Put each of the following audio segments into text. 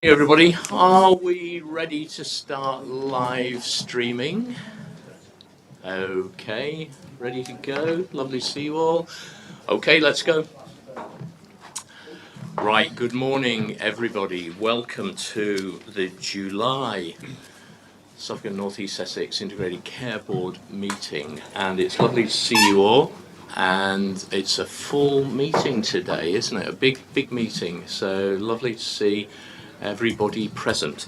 Hey everybody, are we ready to start live streaming? Okay, ready to go. Lovely to see you all. Okay, let's go. Right, good morning everybody. Welcome to the July Suffolk and North East Essex Integrated Care Board meeting, and it's lovely to see you all. And it's a full meeting today, isn't it? A big meeting. So lovely to see everybody present.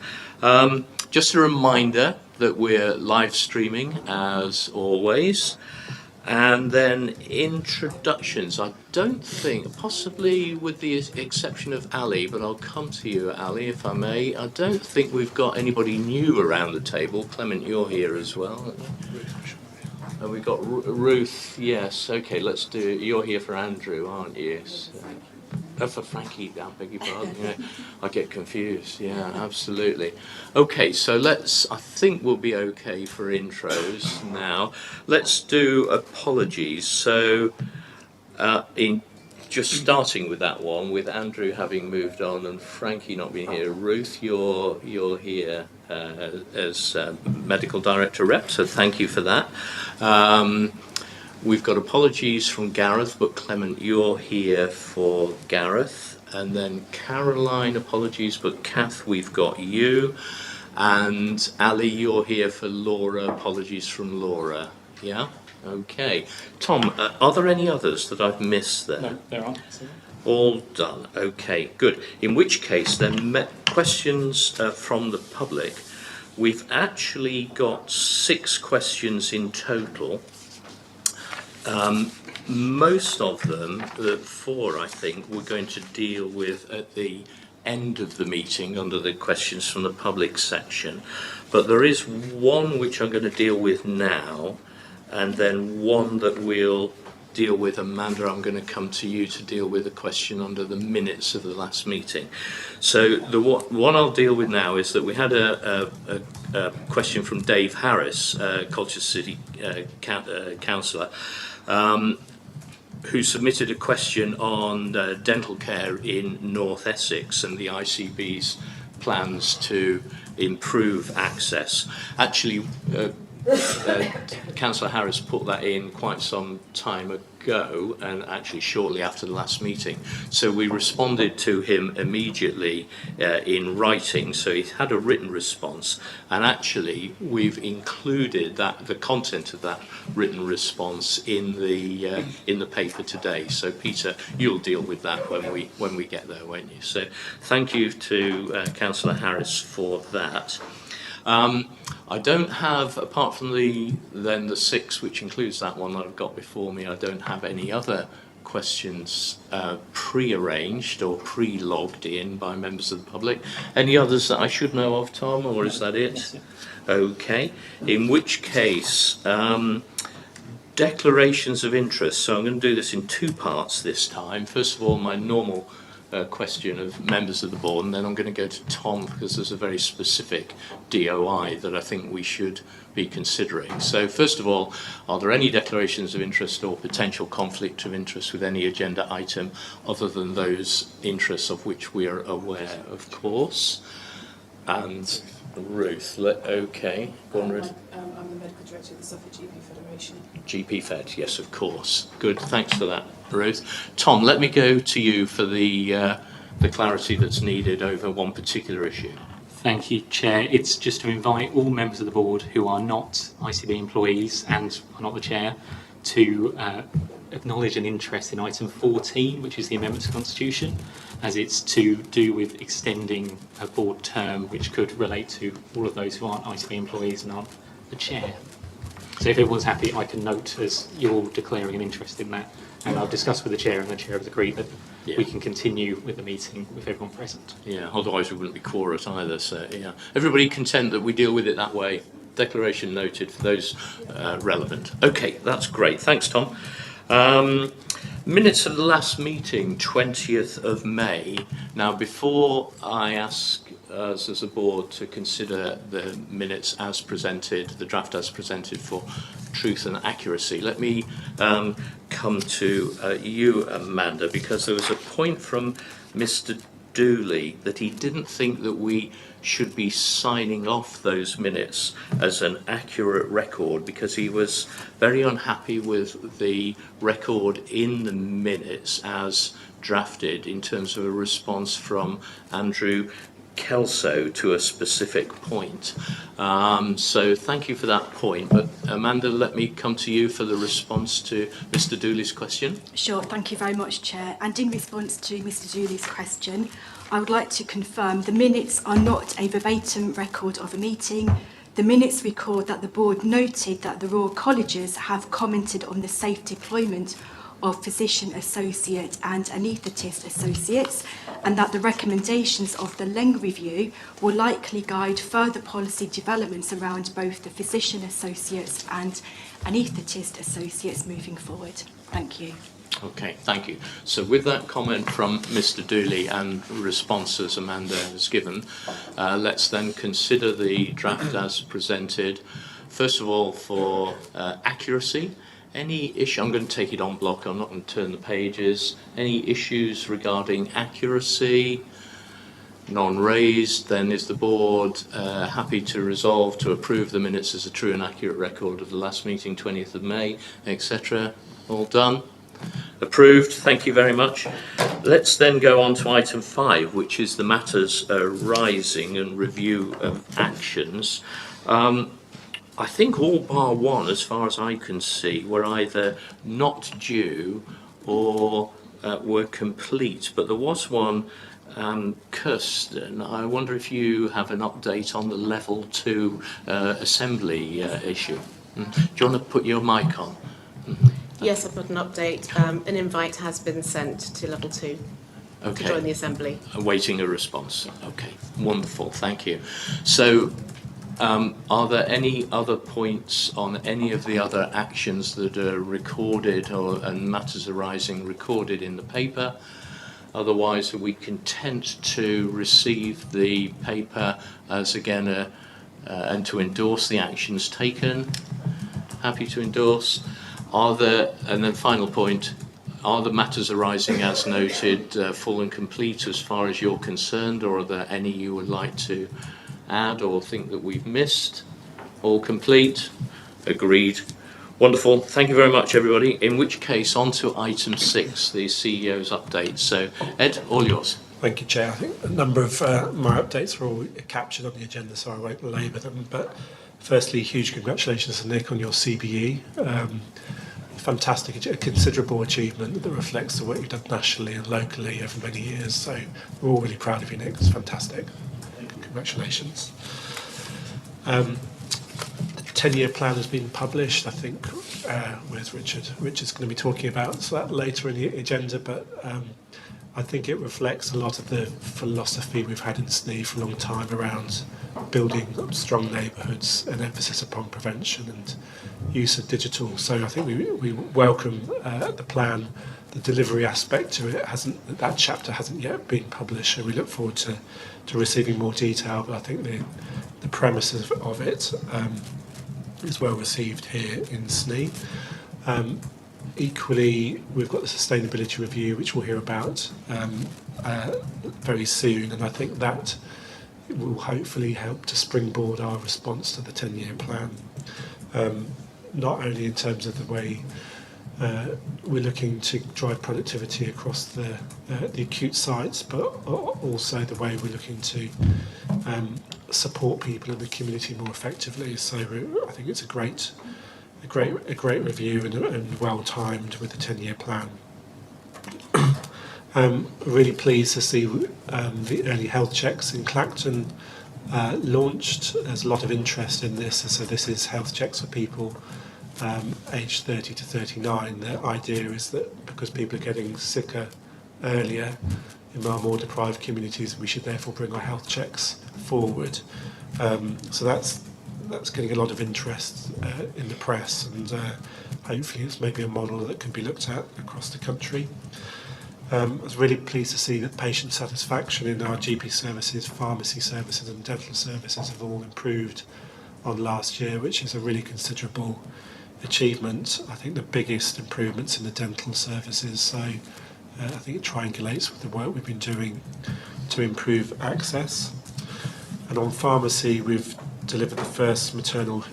Just a reminder that we're live streaming as always. And then introductions. I don't think, possibly with the exception of Ali, but I'll come to you, Ali, if I may. I don't think we've got anybody new around the table. Clement, you're here as well. And we've got Ruth. Yes. Okay. Let's do. You're here for Andrew, aren't you? So, for Frankie, I beg your pardon. Yeah, I get confused. Yeah, absolutely. Okay, so I think we'll be okay for intros now. Let's do apologies. So, in just starting with that one, with Andrew having moved on and Frankie not being here, Ruth, you're here as medical director rep. So thank you for that. We've got apologies from Gareth, but Clement, you're here for Gareth. And then Caroline, apologies, but Kath, we've got you. And Ali, you're here for Laura, apologies from Laura. Yeah? Okay. Tom, are there any others that I've missed there? No, there aren't. All done. Okay, good. In which case, then, questions from the public. We've actually got 6 questions in total. Most of them, 4 I think, we're going to deal with at the end of the meeting under the questions from the public section. But there is one which I'm going to deal with now, and then one that we'll deal with. Amanda, I'm going to come to you to deal with a question under the minutes of the last meeting. So the one I'll deal with now is that we had a question from Dave Harris, Colchester City councillor, who submitted a question on dental care in North Essex and the ICB's plans to improve access. Actually, Councillor Harris put that in quite some time ago, and actually shortly after the last meeting. So we responded to him immediately in writing. So he had a written response, and actually we've included the content of that written response in the paper today. So Peter, you'll deal with that when we get there, won't you? So thank you to Councillor Harris for that. I don't have, apart from the 6, which includes that one that I've got before me, I don't have any other questions pre-arranged or pre-logged in by members of the public. Any others that I should know of, Tom, or is that it? Okay. In which case, declarations of interest. So I'm going to do this in 2 parts this time. First of all, my normal question of members of the board, and then I'm going to go to Tom because there's a very specific DOI that I think we should be considering. So first of all, are there any declarations of interest or potential conflict of interest with any agenda item other than those interests of which we are aware, of course? And Ruth, okay, go on, Ruth. I'm the medical director of the Suffolk GP Federation. GP Fed, yes, of course. Good, thanks for that, Ruth. Tom, let me go to you for the clarity that's needed over one particular issue. Thank you, Chair. It's just to invite all members of the board who are not ICB employees and are not the Chair to acknowledge an interest in item 14, which is the amendment to the Constitution, as it's to do with extending a board term, which could relate to all of those who aren't ICB employees and aren't the Chair. So if everyone's happy, I can note as you're declaring an interest in that, and I've discussed with the Chair, and the Chair has agreed that we can continue with the meeting with everyone present. Yeah, otherwise we wouldn't be quorate either, so yeah. Everybody content that we deal with it that way? Declaration noted for those relevant. Okay, that's great. Thanks, Tom. Minutes of the last meeting, 20th of May. Now, before I ask us as a board to consider the minutes as presented, the draft as presented for truth and accuracy, let me come to you, Amanda, because there was a point from Mr. Dooley that he didn't think that we should be signing off those minutes as an accurate record, because he was very unhappy with the record in the minutes as drafted in terms of a response from Andrew Kelso to a specific point. So thank you for that point. But Amanda, let me come to you for the response to Mr. Dooley's question. Sure, thank you very much, Chair. And in response to Mr. Dooley's question, I would like to confirm the minutes are not a verbatim record of a meeting. The minutes record that the board noted that the Royal Colleges have commented on the safe deployment of physician associate and anaesthetist associates, and that the recommendations of the Leng review will likely guide further policy developments around both the physician associates and anaesthetist associates moving forward. Thank you. Okay, thank you. So with that comment from Mr. Dooley and responses Amanda has given, let's then consider the draft as presented. First of all, for accuracy, any issue, I'm going to take it on block, I'm not going to turn the pages. Any issues regarding accuracy? None raised. Then is the board happy to resolve to approve the minutes as a true and accurate record of the last meeting, 20th of May, etc.? All done? Approved. Thank you very much. Let's then go on to item 5, which is the matters arising and review of actions. I think all bar one, as far as I can see, were either not due or were complete. But there was one, Kirsten. I wonder if you have an update on the level 2 assembly issue. Do you want to put your mic on? Yes, I've got an update. An invite has been sent to level 2 to join the assembly. Awaiting a response. Okay, wonderful, thank you. So, are there any other points on any of the other actions that are recorded and matters arising recorded in the paper? Otherwise, are we content to receive the paper as again and to endorse the actions taken? Happy to endorse. Are there, and then final point, are the matters arising as noted full and complete as far as you're concerned, or are there any you would like to add or think that we've missed? All complete? Agreed. Wonderful. Thank you very much, everybody. In which case, on to item 6, the CEO's update. So, Ed, all yours. Thank you, Chair. I think a number of my updates are all captured on the agenda, so I won't labour them. But firstly, huge congratulations to Nick on your CBE. Fantastic, a considerable achievement that reflects the work you've done nationally and locally over many years. So we're all really proud of you, Nick. It's fantastic. Congratulations. The 10-year plan has been published. I think where's Richard? Richard's going to be talking about that later in the agenda, but I think it reflects a lot of the philosophy we've had in SNE for a long time around building strong neighbourhoods and emphasis upon prevention and use of digital. So I think we welcome the plan. The delivery aspect to it that chapter hasn't yet been published, so we look forward to receiving more detail. But I think the premises of it is well received here in SNE. Equally, we've got the sustainability review, which we'll hear about very soon, and I think that will hopefully help to springboard our response to the 10-year plan, not only in terms of the way we're looking to drive productivity across the acute sites, but also the way we're looking to support people in the community more effectively. So I think it's a great review and well timed with the 10-year plan. Really pleased to see the early health checks in Clacton launched. There's a lot of interest in this. So this is health checks for people aged 30 to 39. The idea is that because people are getting sicker earlier in our more deprived communities, we should therefore bring our health checks forward. So that's getting a lot of interest in the press, and hopefully it's maybe a model that can be looked at across the country. I was really pleased to see that patient satisfaction in our GP services, pharmacy services and dental services have all improved on last year, which is a really considerable achievement. I think the biggest improvements in the dental services, so I think it triangulates with the work we've been doing to improve access. And on pharmacy, we've delivered the first maternal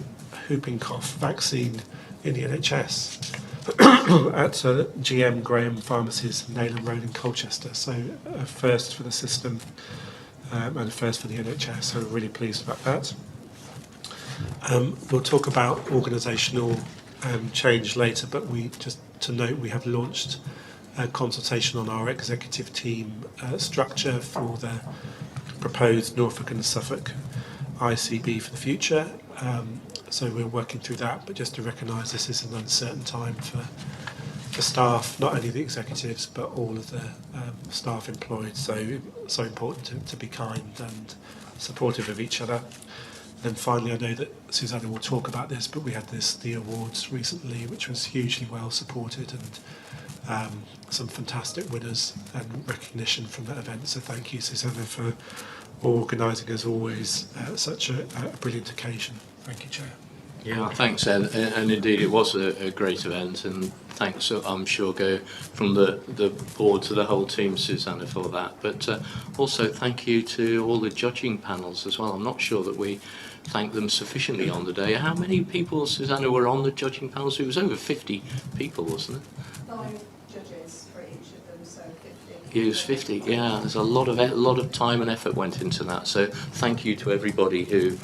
whooping cough vaccine in the NHS at GM Graham Pharmacies, Nayland Road in Colchester. So a first for the system and a first for the NHS. So we're really pleased about that. We'll talk about organisational change later, but just to note, we have launched a consultation on our executive team structure for the proposed Norfolk and Suffolk ICB for the future. So we're working through that, but just to recognise this is an uncertain time for staff, not only the executives, but all of the staff employed. So important to be kind and supportive of each other. Then finally, I know that Susanna will talk about this, but we had the awards recently, which was hugely well supported, and some fantastic winners and recognition from that event. So thank you, Susanna, for organising, as always, such a brilliant occasion. Thank you, Chair. Yeah, thanks, Ed. And indeed, it was a great event, and thanks, I'm sure, go from the board to the whole team, Susanna, for that. But also thank you to all the judging panels as well. I'm not sure that we thank them sufficiently on the day. How many people, Susanna, were on the judging panels? It was over 50 people, wasn't it? 5 judges for each of them, so 50. It was 50, yeah. There's a lot of time and effort went into that. So thank you to everybody who,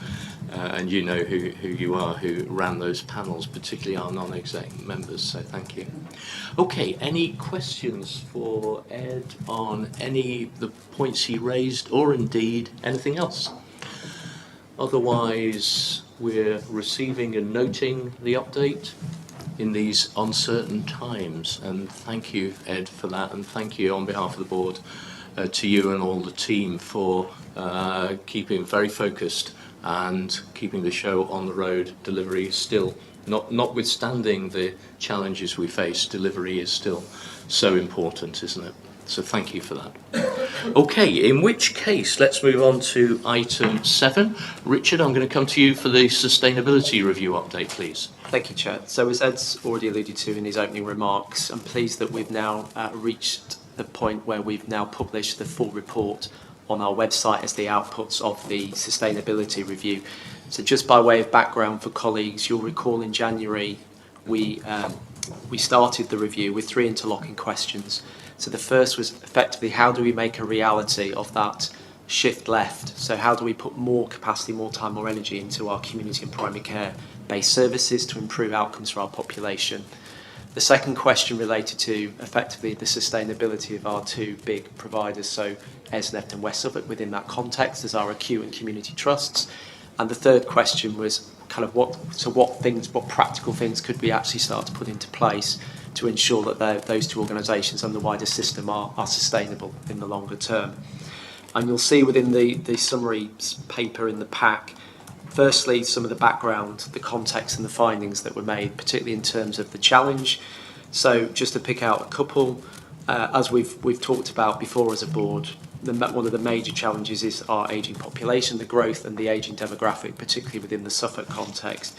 and you know who you are, who ran those panels, particularly our non-exec members. So thank you. Okay, any questions for Ed on any of the points he raised, or indeed anything else? Otherwise, we're receiving and noting the update in these uncertain times. And thank you, Ed, for that. And thank you on behalf of the board to you and all the team for keeping very focused and keeping the show on the road. Delivery is still, notwithstanding the challenges we face, delivery is still so important, isn't it? So thank you for that. Okay, in which case, let's move on to item 7. Richard, I'm going to come to you for the sustainability review update, please. Thank you, Chair. So as Ed's already alluded to in his opening remarks, I'm pleased that we've now reached the point where we've now published the full report on our website as the outputs of the sustainability review. So just by way of background for colleagues, you'll recall in January we started the review with 3 interlocking questions. So the first was effectively, how do we make a reality of that shift left? So how do we put more capacity, more time, more energy into our community and primary care based services to improve outcomes for our population? The second question related to effectively the sustainability of our 2 big providers, so Essex and West Suffolk within that context as our acute and community trusts. And the third question was kind of what practical things could we actually start to put into place to ensure that those 2 organisations and the wider system are sustainable in the longer term. And you'll see within the summary paper in the pack, firstly, some of the background, the context and the findings that were made, particularly in terms of the challenge. So just to pick out a couple, as we've talked about before as a board, one of the major challenges is our ageing population, the growth and the ageing demographic, particularly within the Suffolk context.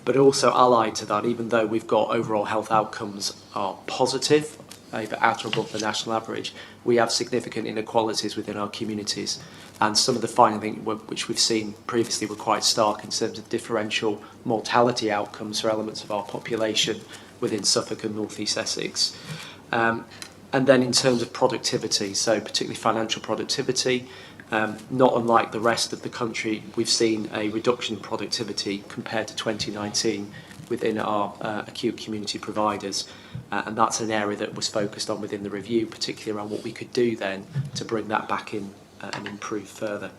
But also allied to that, even though we've got overall health outcomes are positive, at or above the national average, we have significant inequalities within our communities. And some of the findings which we've seen previously were quite stark in terms of differential mortality outcomes for elements of our population within Suffolk and North East Essex. And then in terms of productivity, so particularly financial productivity, not unlike the rest of the country, we've seen a reduction in productivity compared to 2019 within our acute community providers. And that's an area that was focused on within the review, particularly around what we could do then to bring that back in and improve further.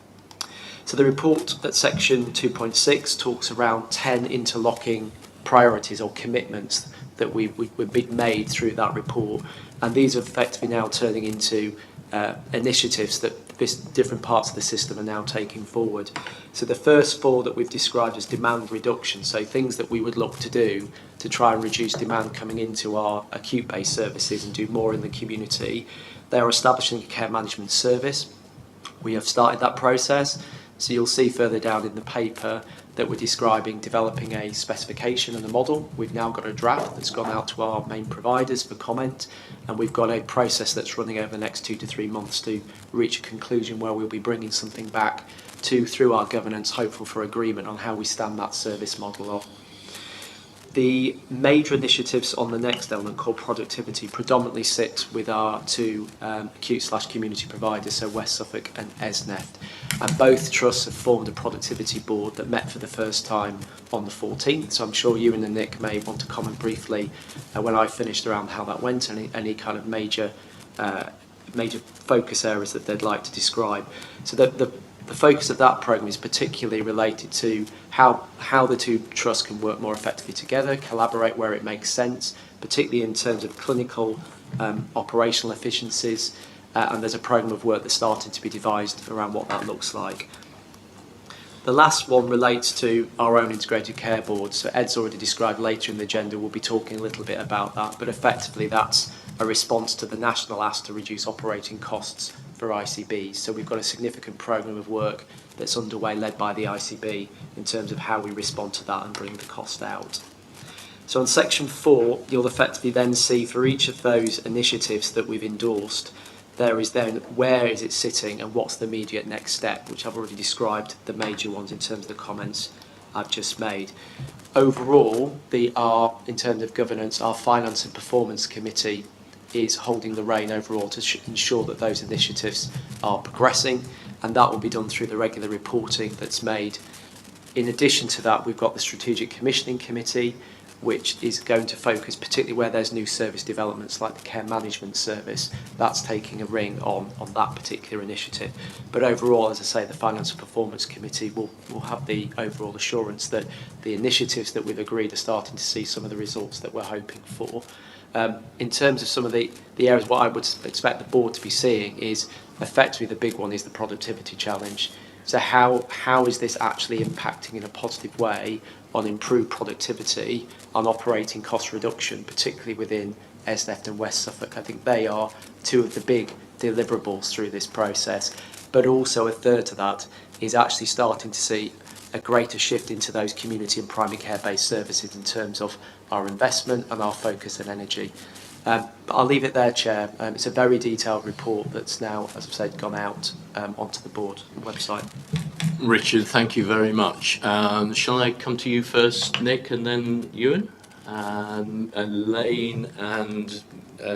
So the report at section 2.6 talks around 10 interlocking priorities or commitments that we've been made through that report. And these are effectively now turning into initiatives that different parts of the system are now taking forward. So the first 4 that we've described as demand reduction, so things that we would look to do to try and reduce demand coming into our acute-based services and do more in the community. They are establishing a care management service. We have started that process. So you'll see further down in the paper that we're describing developing a specification and a model. We've now got a draft that's gone out to our main providers for comment, and we've got a process that's running over the next 2 to 3 months to reach a conclusion where we'll be bringing something back to, through our governance, hopeful for agreement on how we stand that service model off. The major initiatives on the next element, called productivity, predominantly sit with our two acute/community providers, so West Suffolk and ESNEF. And both trusts have formed a productivity board that met for the first time on the 14th. So I'm sure you and Nick may want to comment briefly when I finished around how that went, and any kind of major focus areas that they'd like to describe. So the focus of that programme is particularly related to how the two trusts can work more effectively together, collaborate where it makes sense, particularly in terms of clinical operational efficiencies, and there's a programme of work that's starting to be devised around what that looks like. The last one relates to our own integrated care board. So Ed's already described later in the agenda, we'll be talking a little bit about that, but effectively that's a response to the national ask to reduce operating costs for ICBs. So we've got a significant programme of work that's underway led by the ICB in terms of how we respond to that and bring the cost out. So on section 4, you'll effectively then see for each of those initiatives that we've endorsed, there is then where is it sitting and what's the immediate next step, which I've already described the major ones in terms of the comments I've just made. Overall, in terms of governance, our Finance and Performance Committee is holding the rein overall to ensure that those initiatives are progressing, and that will be done through the regular reporting that's made. In addition to that, we've got the Strategic Commissioning Committee, which is going to focus particularly where there's new service developments like the care management service. That's taking a ring on that particular initiative. But overall, as I say, the Finance and Performance Committee will have the overall assurance that the initiatives that we've agreed are starting to see some of the results that we're hoping for. In terms of some of the areas, what I would expect the board to be seeing is effectively the big one is the productivity challenge. So how is this actually impacting in a positive way on improved productivity, on operating cost reduction, particularly within ESNEF and West Suffolk? I think they are two of the big deliverables through this process. But also a third to that is actually starting to see a greater shift into those community and primary care-based services in terms of our investment and our focus and energy. But I'll leave it there, Chair. It's a very detailed report that's now, as I've said, gone out onto the board website. Richard, thank you very much. Shall I come to you first, Nick, and then Ewan? Elaine and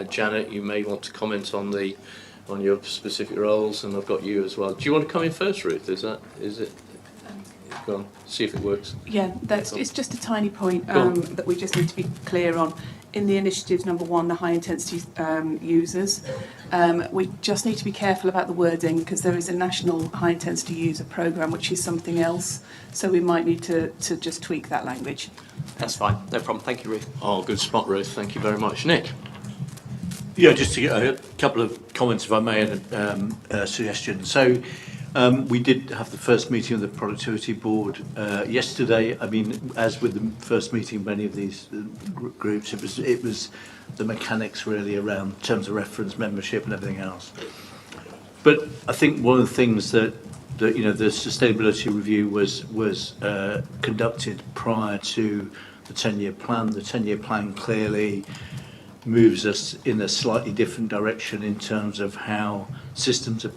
Janet, you may want to comment on your specific roles, and I've got you as well. Do you want to come in first, Ruth? Is it? Go on, see if it works. Yeah, it's just a tiny point that we just need to be clear on. In the initiatives, number 1, the high intensity users, we just need to be careful about the wording because there is a national high intensity user programme which is something else, so we might need to just tweak that language. That's fine, no problem. Thank you, Ruth. Oh, good spot, Ruth. Thank you very much. Nick? Yeah, just to get a couple of comments, if I may, and a suggestion. So we did have the first meeting of the Productivity Board yesterday. I mean, as with the first meeting of many of these groups, it was the mechanics really around terms of reference, membership and everything else. But I think one of the things that you know, the sustainability review was conducted prior to the 10-year plan. The 10-year plan clearly moves us in a slightly different direction in terms of how systems are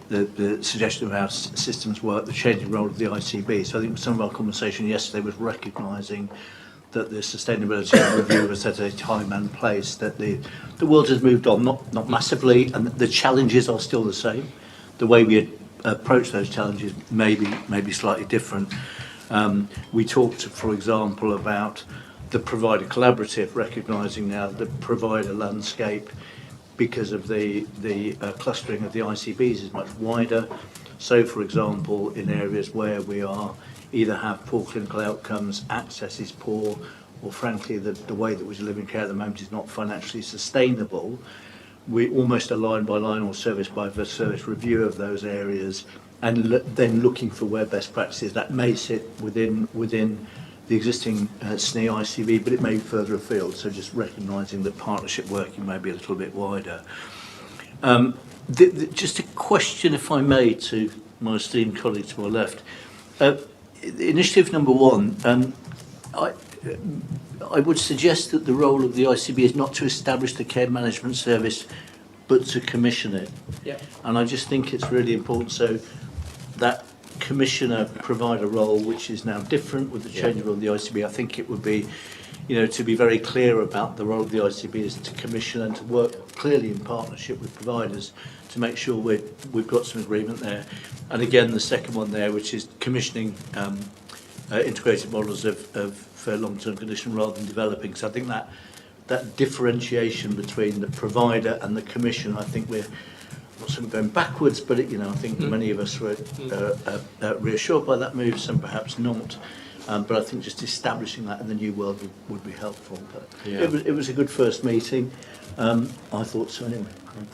the suggestion of how systems work, the changing role of the ICB. So I think some of our conversation yesterday was recognising that the sustainability review was at a time and place that the world has moved on, not massively, and the challenges are still the same. The way we approach those challenges may be slightly different. We talked, for example, about the provider collaborative, recognising now the provider landscape because of the clustering of the ICBs is much wider. So, for example, in areas where we are either have poor clinical outcomes, access is poor, or frankly the way that we're delivering care at the moment is not financially sustainable, we almost a line by line or service by service review of those areas and then looking for where best practices that may sit within the existing SNE ICB, but it may be further afield, so just recognising that partnership working may be a little bit wider. Just a question, if I may, to my esteemed colleague to my left. Initiative number 1, I would suggest that the role of the ICB is not to establish the care management service, but to commission it. Yeah. And I just think it's really important. So that commissioner provider role, which is now different with the change of the ICB, I think it would be, to be very clear about the role of the ICB is to commission and to work clearly in partnership with providers to make sure we've got some agreement there. And again, the second one there, which is commissioning integrated models for long-term condition rather than developing. So I think that differentiation between the provider and the commission, I think we're not sort of going backwards, but I think many of us were reassured by that move, some perhaps not. But I think just establishing that in the new world would be helpful. But it was a good first meeting. I thought so anyway. I'm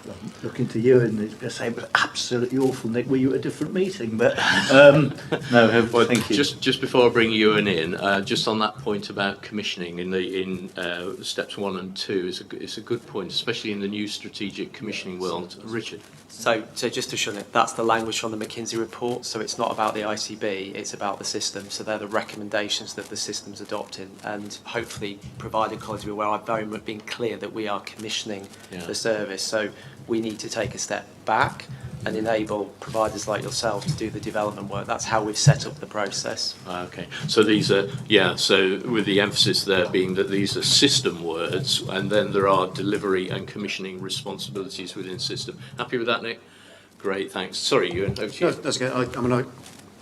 looking to you and it's going to say it was absolutely awful, Nick. Were you at a different meeting? But no, well, thank you. Just before I bring Ewan in, just on that point about commissioning in steps 1 and 2 is a good point, especially in the new strategic commissioning world. Richard. So just to show it, that's the language from the McKinsey report. So it's not about the ICB, it's about the system. So they're the recommendations that the system's adopting, and hopefully provider colleagues will be aware. I've very much been clear that we are commissioning the service. So we need to take a step back and enable providers like yourself to do the development work. That's how we've set up the process. Okay, so these are, so with the emphasis there being that these are system words, and then there are delivery and commissioning responsibilities within system. Happy with that, Nick? Great, thanks. Sorry, Ewan, over to you. No, that's okay. I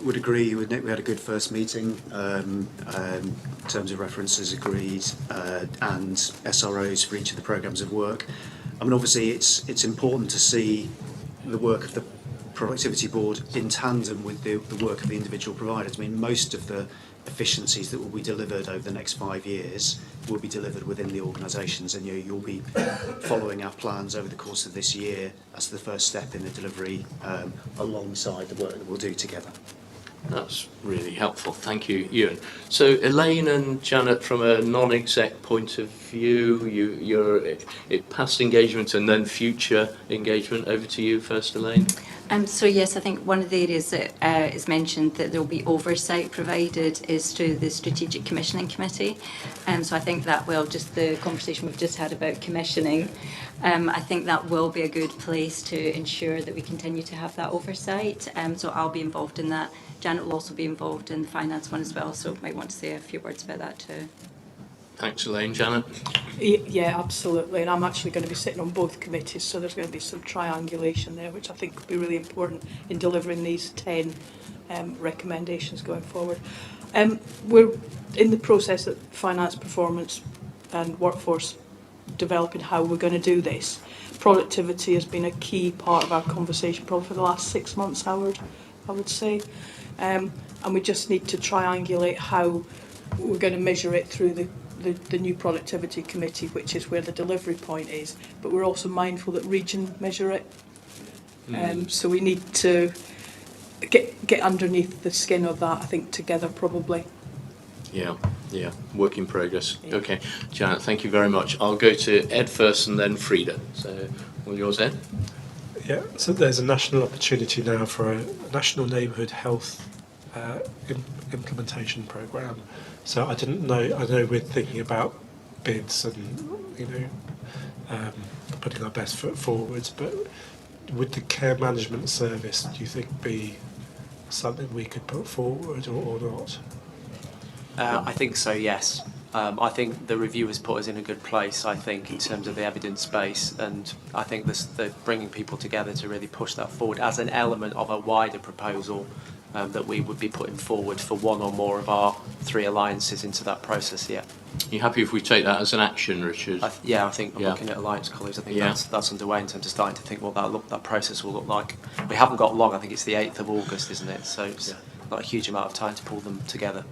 would agree with Nick. We had a good first meeting. Terms of references agreed, and SROs for each of the programmes of work. Obviously, it's important to see the work of the Productivity Board in tandem with the work of the individual providers. Most of the efficiencies that will be delivered over the next 5 years will be delivered within the organisations, and you'll be following our plans over the course of this year as the first step in the delivery alongside the work that we'll do together. That's really helpful. Thank you, Ewan. So Elaine and Janet, from a non-exec point of view, you're past engagement and then future engagement. Over to you first, Elaine. So yes, I think one of the areas that is mentioned that there will be oversight provided is to the Strategic Commissioning Committee. So I think that will, just the conversation we've just had about commissioning, I think that will be a good place to ensure that we continue to have that oversight. So I'll be involved in that. Janet will also be involved in the finance one as well, so might want to say a few words about that too. Thanks, Elaine. Janet? Yeah, absolutely. And I'm actually going to be sitting on both committees, so there's going to be some triangulation there, which I think will be really important in delivering these 10 recommendations going forward. We're in the process of finance, performance and workforce developing how we're going to do this. Productivity has been a key part of our conversation probably for the last 6 months, Howard, I would say. And we just need to triangulate how we're going to measure it through the new productivity committee, which is where the delivery point is, but we're also mindful that region measure it. So we need to get underneath the skin of that, I think, together probably. Yeah, work in progress. Yeah. Okay, Janet, thank you very much. I'll go to Ed first and then Frida. So, all yours, Ed? Yeah, so there's a national opportunity now for a national neighbourhood health implementation programme. So I know we're thinking about bids and, putting our best foot forwards, but would the care management service, do you think, be something we could put forward or not? I think so, yes. I think the review has put us in a good place, I think, in terms of the evidence base, and I think the bringing people together to really push that forward as an element of a wider proposal that we would be putting forward for one or more of our 3 alliances into that process, yeah. Are you happy if we take that as an action, Richard? I think I'm looking at alliance colleagues, I think that's underway in terms of starting to think what that process will look like. We haven't got long, I think it's the 8th of August, isn't it? So it's not a huge amount of time to pull them together.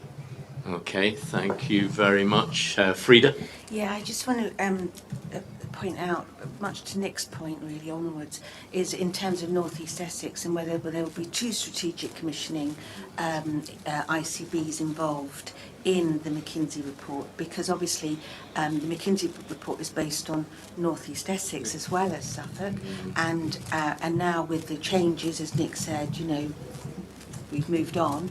Okay, thank you very much. Frida? Yeah, I just want to point out, much to Nick's point really onwards, is in terms of North East Essex and whether there will be 2 strategic commissioning ICBs involved in the McKinsey report, because obviously the McKinsey report is based on North East Essex as well as Suffolk, and now with the changes, as Nick said, we've moved on.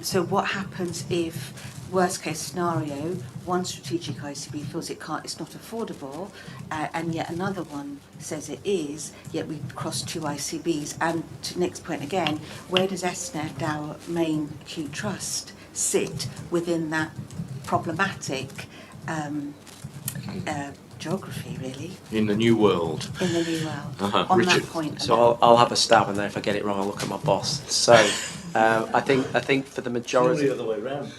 So what happens if, worst case scenario, one strategic ICB feels it's not affordable, and yet another one says it is, yet we cross two ICBs? And to Nick's point again, where does ESNED, our main acute trust, sit within that problematic geography, really? In the new world. In the new world. On Richard. that point. So I'll have a stab, and then if I get it wrong, I'll look at my boss. So I think for the majority, the other way round.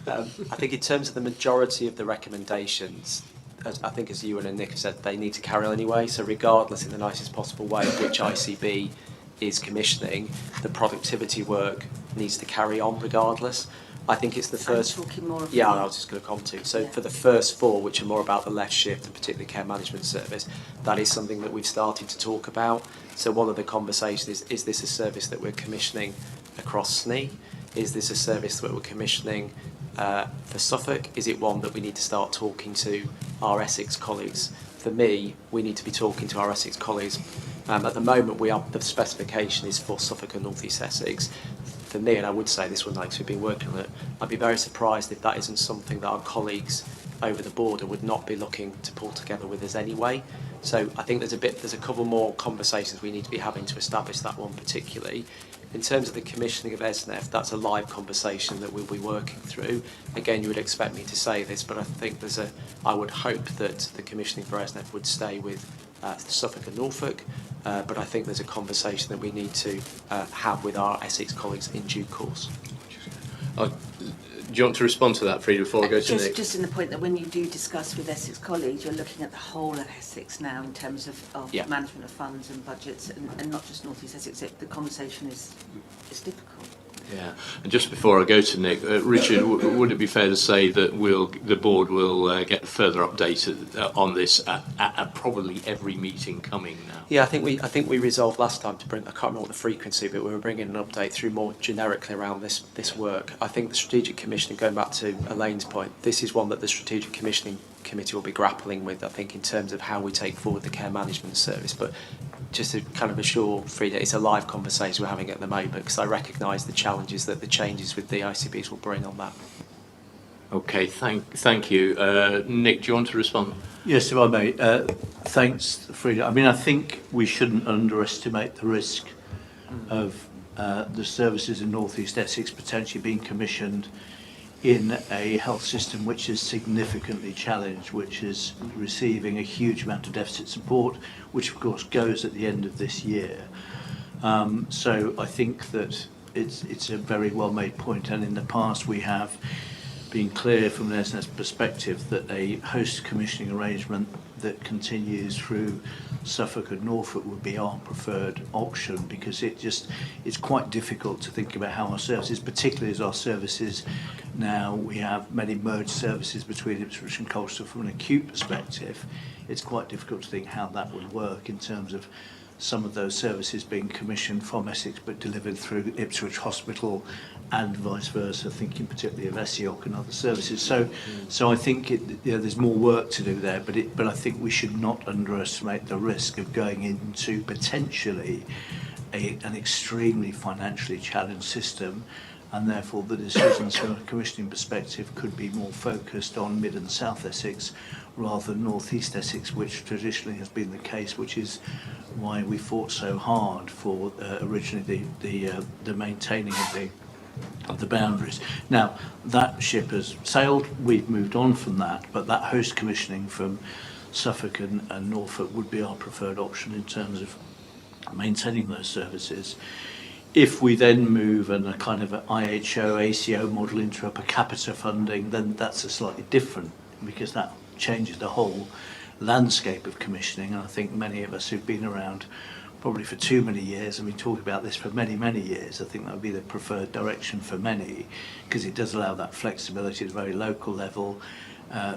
I think in terms of the majority of the recommendations, I think as Ewan and Nick have said, they need to carry on anyway. So regardless, in the nicest possible way, which ICB is commissioning, the productivity work needs to carry on regardless. I think it's the first. I'm talking more of yeah, I was just going to come to. So for the first four, which are more about the left shift and particularly care management service, that is something that we've started to talk about. So one of the conversations is this a service that we're commissioning across SNE? Is this a service that we're commissioning for Suffolk? Is it one that we need to start talking to our Essex colleagues? For me, we need to be talking to our Essex colleagues. At the moment, the specification is for Suffolk and North East Essex. For me, and I would say this one, like we've been working on it, I'd be very surprised if that isn't something that our colleagues over the border would not be looking to pull together with us anyway. So I think there's a couple more conversations we need to be having to establish that one particularly. In terms of the commissioning of ESNEF, that's a live conversation that we'll be working through. Again, you would expect me to say this, but I think I would hope that the commissioning for ESNEF would stay with Suffolk and Norfolk, but I think there's a conversation that we need to have with our Essex colleagues in due course. Do you want to respond to that, Frida, before I go to Nick? Just in the point that when you do discuss with Essex colleagues, you're looking at the whole of Essex now in terms of management of funds and budgets, and not just North East Essex. The conversation is difficult. Yeah, and just before I go to Nick, Richard, would it be fair to say that the board will get further updated on this at probably every meeting coming now? Yeah, I think we resolved last time to bring. I can't remember what the frequency, but we were bringing an update through more generically around this work. I think the strategic commissioning, going back to Elaine's point, this is one that the strategic commissioning committee will be grappling with. I think in terms of how we take forward the care management service, but just to kind of assure Frida, it's a live conversation we're having at the moment because I recognise the challenges that the changes with the ICBs will bring on that. Okay, thank you. Nick, do you want to respond? Yes, if I may. Thanks, Frida. I mean, I think we shouldn't underestimate the risk of the services in North East Essex potentially being commissioned in a health system which is significantly challenged, which is receiving a huge amount of deficit support, which of course goes at the end of this year. So I think that it's a very well made point, and in the past we have been clear from an SNS perspective that a host commissioning arrangement that continues through Suffolk and Norfolk would be our preferred option, because it's quite difficult to think about how our services, particularly as our services now, we have many merged services between Ipswich and Colchester from an acute perspective. It's quite difficult to think how that would work in terms of some of those services being commissioned from Essex but delivered through Ipswich Hospital and vice versa, thinking particularly of ESIOC and other services. So I think there's more work to do there, but I think we should not underestimate the risk of going into potentially an extremely financially challenged system, and therefore the decisions from a commissioning perspective could be more focused on Mid and South Essex rather than North East Essex, which traditionally has been the case, which is why we fought so hard for originally the maintaining of the boundaries. Now, that ship has sailed, we've moved on from that, but that host commissioning from Suffolk and Norfolk would be our preferred option in terms of maintaining those services. If we then move and a kind of an IHO, ACO model into a per capita funding, then that's a slightly different, because that changes the whole landscape of commissioning. And I think many of us who've been around probably for too many years, and we talk about this for many, many years, I think that would be the preferred direction for many, because it does allow that flexibility at a very local level,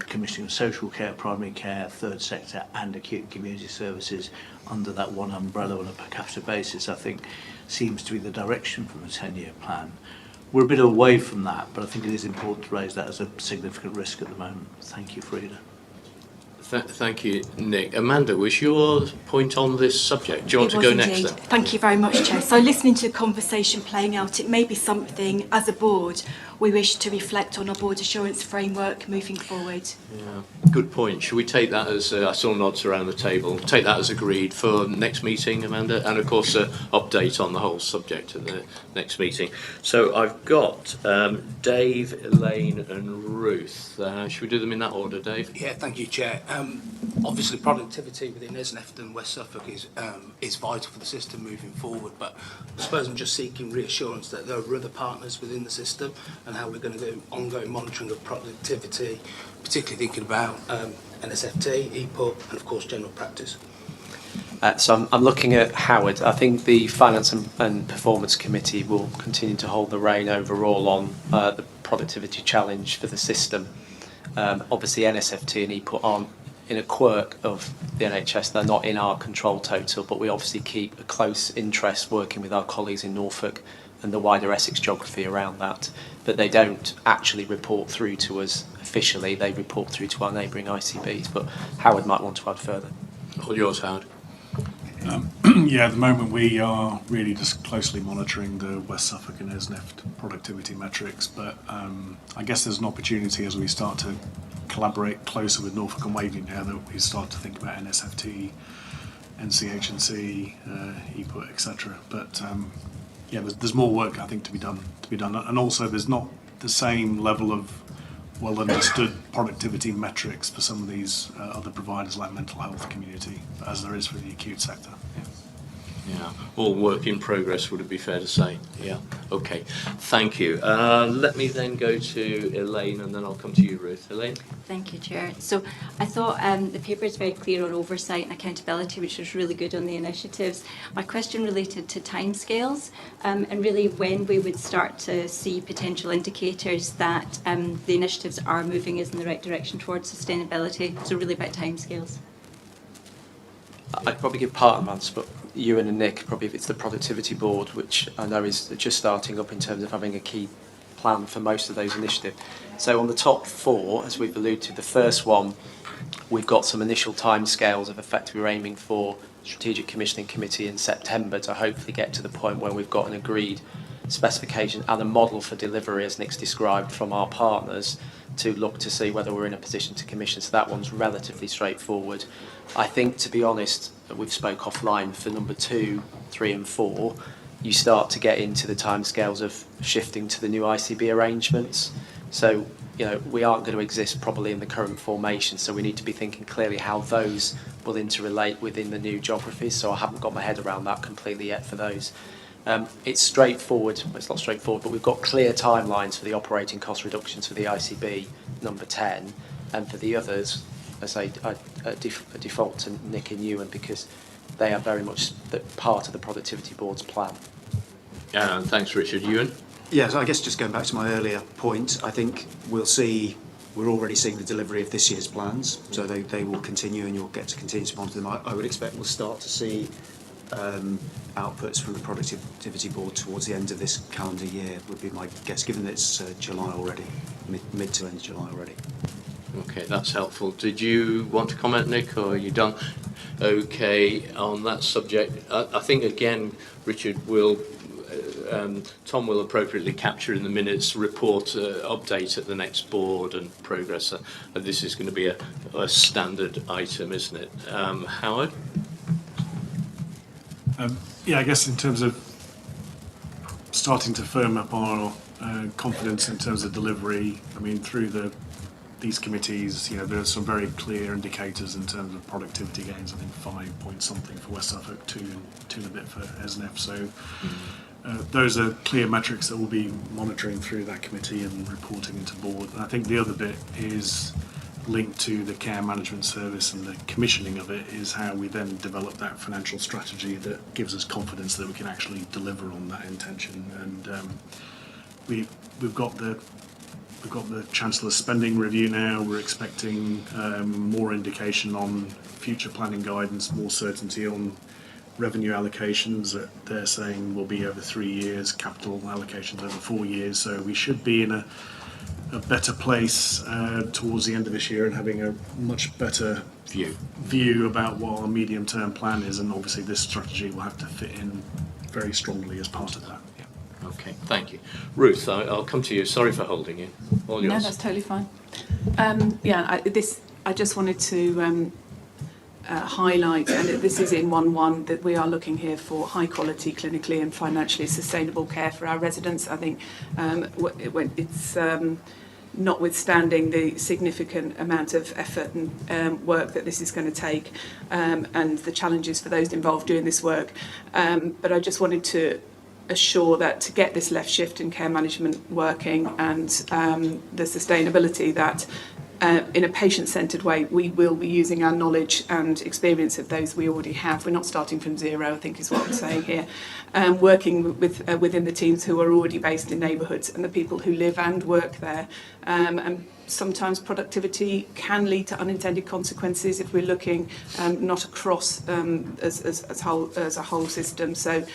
commissioning of social care, primary care, third sector and acute community services under that one umbrella on a per capita basis, I think seems to be the direction from a 10-year plan. We're a bit away from that, but I think it is important to raise that as a significant risk at the moment. Thank you, Frida. Thank you, Nick. Amanda, was your point on this subject? Do you want to go next then? Thank you very much, Chair. So listening to the conversation playing out, it may be something as a board we wish to reflect on our board assurance framework moving forward. Yeah, good point. Should we take that as, I saw nods around the table, take that as agreed for next meeting, Amanda? And of course, update on the whole subject at the next meeting. So I've got Dave, Elaine and Ruth. Should we do them in that order, Dave? Yeah, thank you, Chair. Obviously, productivity within Essex and West Suffolk is vital for the system moving forward, but I suppose I'm just seeking reassurance that there are other partners within the system and how we're going to do ongoing monitoring of productivity, particularly thinking about NSFT, EPUT and of course general practice. So I'm looking at Howard. I think the Finance and Performance Committee will continue to hold the rein overall on the productivity challenge for the system. Obviously NSFT and EPUT aren't in a quirk of the NHS, they're not in our control total, but we obviously keep a close interest working with our colleagues in Norfolk and the wider Essex geography around that. But they don't actually report through to us officially, they report through to our neighbouring ICBs, but Howard might want to add further. All yours, Howard. Yeah, at the moment we are really just closely monitoring the West Suffolk and Esneft productivity metrics, but I guess there's an opportunity as we start to collaborate closer with Norfolk and Waveney now that we start to think about NSFT, NCH&C, EPUT, etc. But yeah, there's more work I think to be done, and also there's not the same level of well understood productivity metrics for some of these other providers like mental health community as there is for the acute sector. Yeah, all work in progress, would it be fair to say? Yeah, okay. Thank you. Let me then go to Elaine and then I'll come to you, Ruth. Elaine? Thank you, Chair. So I thought the paper is very clear on oversight and accountability, which was really good on the initiatives. My question related to timescales and really when we would start to see potential indicators that the initiatives are moving us in the right direction towards sustainability. So really about timescales. I'd probably give part of the answer, but Ewan and Nick, probably if it's the Productivity Board, which I know is just starting up in terms of having a key plan for most of those initiatives. So on the top four, as we've alluded to, the first one, we've got some initial timescales of effectively we're aiming for Strategic Commissioning Committee in September to hopefully get to the point where we've got an agreed specification and a model for delivery, as Nick's described, from our partners to look to see whether we're in a position to commission. So that one's relatively straightforward. I think, to be honest, we've spoke offline, for number 2, 3 and 4, you start to get into the timescales of shifting to the new ICB arrangements. So, you know, we aren't going to exist probably in the current formation, so we need to be thinking clearly how those will interrelate within the new geographies. So I haven't got my head around that completely yet for those. It's straightforward, well, it's not straightforward, but we've got clear timelines for the operating cost reductions for the ICB number 10, and for the others, as I default to Nick and Ewan because they are very much part of the Productivity Board's plan. Thanks, Richard. Ewan? Yeah, so I guess just going back to my earlier point, I think we're already seeing the delivery of this year's plans, so they will continue and you'll get to continue to monitor them. I would expect we'll start to see outputs from the Productivity Board towards the end of this calendar year, would be my guess, given that it's July already, mid to end of July already. Okay, that's helpful. Did you want to comment, Nick, or are you done? Okay, on that subject, I think, again, Richard will, Tom will appropriately capture in the minutes report update at the next board and progress. This is going to be a standard item, isn't it? Howard? Yeah, I guess in terms of starting to firm up our confidence in terms of delivery, I mean, through these committees, you know, there are some very clear indicators in terms of productivity gains. I think 5 point something for West Suffolk, 2 and a bit for Esneft. So those are clear metrics that we'll be monitoring through that committee and reporting into board. And I think the other bit is linked to the care management service and the commissioning of it is how we then develop that financial strategy that gives us confidence that we can actually deliver on that intention. And we've got the Chancellor's spending review now. We're expecting more indication on future planning guidance, more certainty on revenue allocations that they're saying will be over 3 years, capital allocations over 4 years. So we should be in a better place towards the end of this year and having a much better view about what our medium-term plan is, and obviously this strategy will have to fit in very strongly as part of that. Yeah. Okay, thank you. Ruth, I'll come to you. Sorry for holding you. All yours. No, that's totally fine. I just wanted to highlight, and this is in 1.1, that we are looking here for high quality, clinically and financially sustainable care for our residents. I think it's notwithstanding the significant amount of effort and work that this is going to take, and the challenges for those involved doing this work. But I just wanted to assure that to get this left shift in care management working and the sustainability, that in a patient-centred way, we will be using our knowledge and experience of those we already have. We're not starting from zero, I think is what I'm saying here. Working with within the teams who are already based in neighbourhoods and the people who live and work there. And sometimes productivity can lead to unintended consequences if we're looking not across as a whole system. So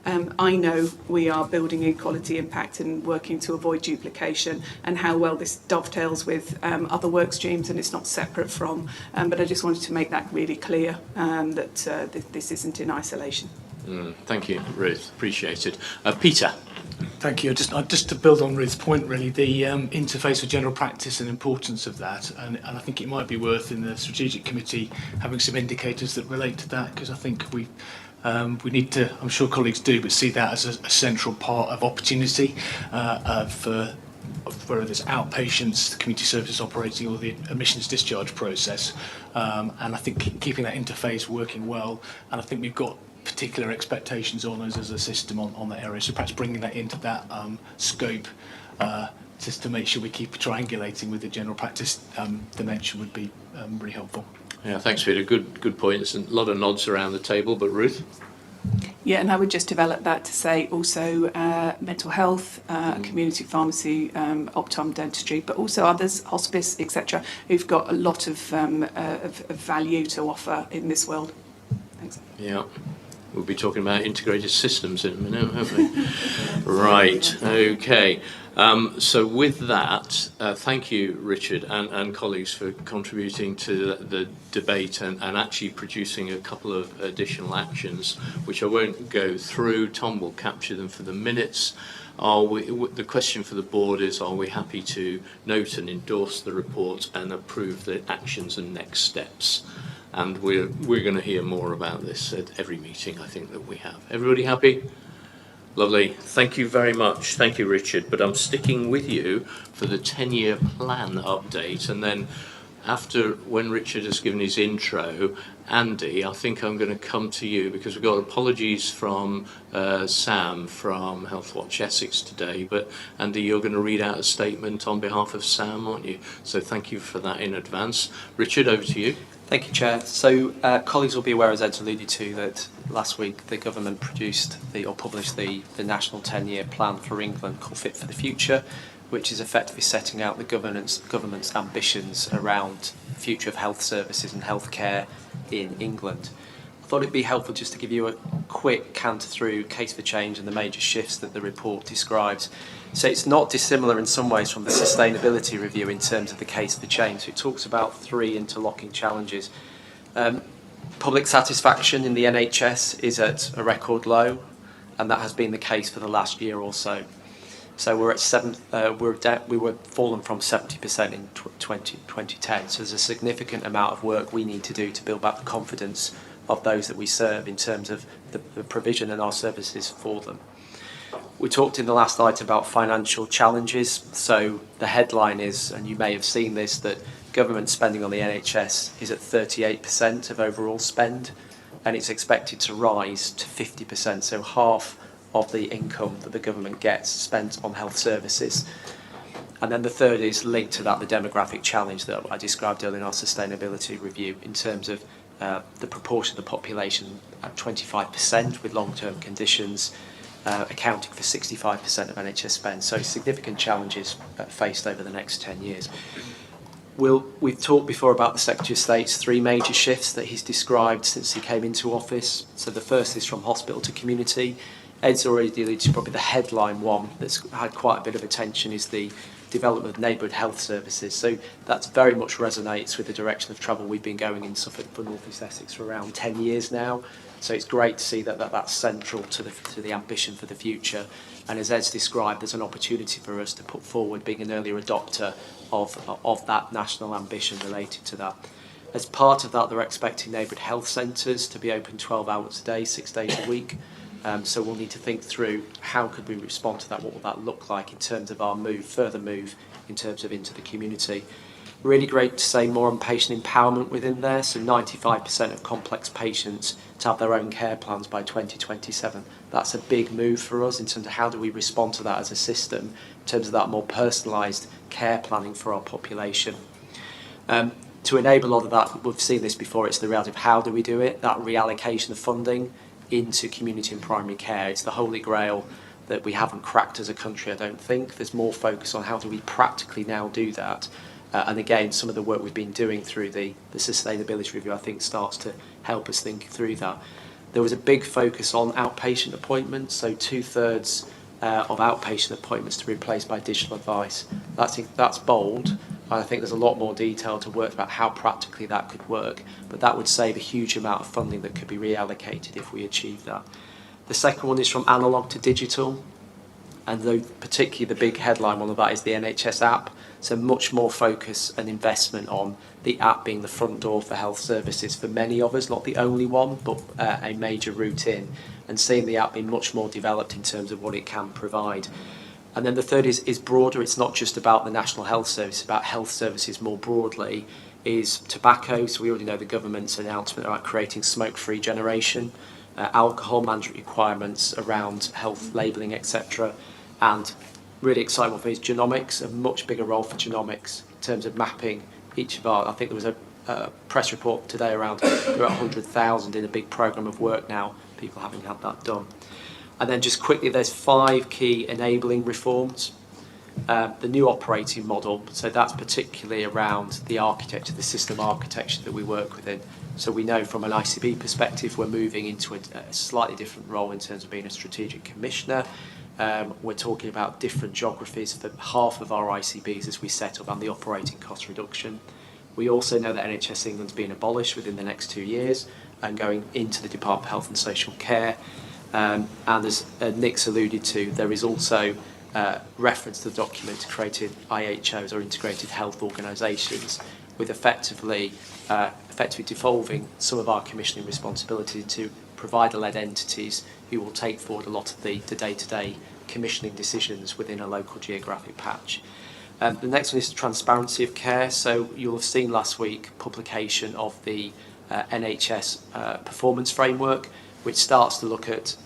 I know we are building equality impact and working to avoid duplication, and how well this dovetails with other work streams and it's not separate from. But I just wanted to make that really clear, that this isn't in isolation. Thank you, Ruth. Appreciate it. Peter. Thank you. Just to build on Ruth's point, really, the interface with general practice and importance of that, and I think it might be worth in the strategic committee having some indicators that relate to that, because I think we need to, I'm sure colleagues do, but see that as a central part of opportunity for whether it's outpatients, the community services operating, or the admissions discharge process. And I think keeping that interface working well, and I think we've got particular expectations on us as a system on that area. So perhaps bringing that into that scope, just to make sure we keep triangulating with the general practice dimension would be really helpful. Yeah, thanks, Peter. Good point. There's a lot of nods around the table, but Ruth? Yeah, and I would just develop that to say also mental health, community pharmacy, optom dentistry, but also others, hospice, etc., who've got a lot of value to offer in this world. Thanks. Yeah. We'll be talking about integrated systems in a minute, won't we? Right, okay. So with that, thank you, Richard, and colleagues for contributing to the debate and actually producing a couple of additional actions, which I won't go through. Tom will capture them for the minutes. The question for the board is, are we happy to note and endorse the report and approve the actions and next steps? And we're going to hear more about this at every meeting, I think, that we have. Everybody happy? Lovely. Thank you very much. Thank you, Richard. But I'm sticking with you for the 10-year plan update. And then after, when Richard has given his intro, Andy, I think I'm going to come to you because we've got apologies from Sam from Healthwatch Essex today. But Andy, you're going to read out a statement on behalf of Sam, aren't you? So thank you for that in advance. Richard, over to you. Thank you, Chair. So colleagues will be aware, as Ed's alluded to, that last week the government published the National 10-Year Plan for England called Fit for the Future, which is effectively setting out the government's ambitions around the future of health services and healthcare in England. I thought it'd be helpful just to give you a quick canter through Case for Change and the major shifts that the report describes. So it's not dissimilar in some ways from the sustainability review in terms of the Case for Change. So it talks about three interlocking challenges. Public satisfaction in the NHS is at a record low, and that has been the case for the last year or so. So we're at we were fallen from 70% in 2010. So there's a significant amount of work we need to do to build back the confidence of those that we serve in terms of the provision and our services for them. We talked in the last item about financial challenges. So the headline is, and you may have seen this, that government spending on the NHS is at 38% of overall spend, and it's expected to rise to 50%. So half of the income that the government gets spent on health services. And then the third is linked to that, the demographic challenge that I described earlier in our sustainability review in terms of the proportion of the population at 25% with long-term conditions, accounting for 65% of NHS spend. So significant challenges faced over the next 10 years. We've talked before about the Secretary of State's three major shifts that he's described since he came into office. So the first is from hospital to community. Ed's already alluded to probably the headline one that's had quite a bit of attention is the development of neighbourhood health services. So that very much resonates with the direction of travel we've been going in Suffolk for North East Essex for around 10 years now. So it's great to see that's central to the ambition for the future. And as Ed's described, there's an opportunity for us to put forward being an earlier adopter of that national ambition related to that. As part of that, they're expecting neighbourhood health centres to be open 12 hours a day, 6 days a week. So we'll need to think through how could we respond to that, what will that look like in terms of our further move in terms of into the community. Really great to say more on patient empowerment within there, so 95% of complex patients to have their own care plans by 2027. That's a big move for us in terms of how do we respond to that as a system, in terms of that more personalised care planning for our population. To enable a lot of that, we've seen this before, it's the reality of how do we do it, that reallocation of funding into community and primary care. It's the holy grail that we haven't cracked as a country, I don't think. There's more focus on how do we practically now do that. And again, some of the work we've been doing through the sustainability review, I think, starts to help us think through that. There was a big focus on outpatient appointments, so 2/3 of outpatient appointments to be replaced by digital advice. That's bold. I think there's a lot more detail to work about how practically that could work, but that would save a huge amount of funding that could be reallocated if we achieve that. The second one is from analogue to digital, and particularly the big headline one of that is the NHS app. So much more focus and investment on the app being the front door for health services for many of us, not the only one, but a major route in, and seeing the app being much more developed in terms of what it can provide. And then the third is broader. It's not just about the National Health Service, it's about health services more broadly, is tobacco. So we already know the government's announcement about creating smoke-free generation, alcohol mandatory requirements around health labelling, etc. And really exciting for me is genomics, a much bigger role for genomics in terms of mapping each of our, I think there was a press report today around 100,000 in a big programme of work now, people having had that done. And then just quickly, there's 5 key enabling reforms. The new operating model, so that's particularly around the architecture, the system architecture that we work within. So we know from an ICB perspective, we're moving into a slightly different role in terms of being a strategic commissioner. We're talking about different geographies for half of our ICBs as we set up and the operating cost reduction. We also know that NHS England's being abolished within the next 2 years and going into the Department of Health and Social Care. And as Nick's alluded to, there is also reference to the document to creating IHOs or integrated health organisations with effectively devolving some of our commissioning responsibility to provider-led entities who will take forward a lot of the day-to-day commissioning decisions within a local geographic patch. The next one is transparency of care. So you'll have seen last week publication of the NHS performance framework, which starts to look at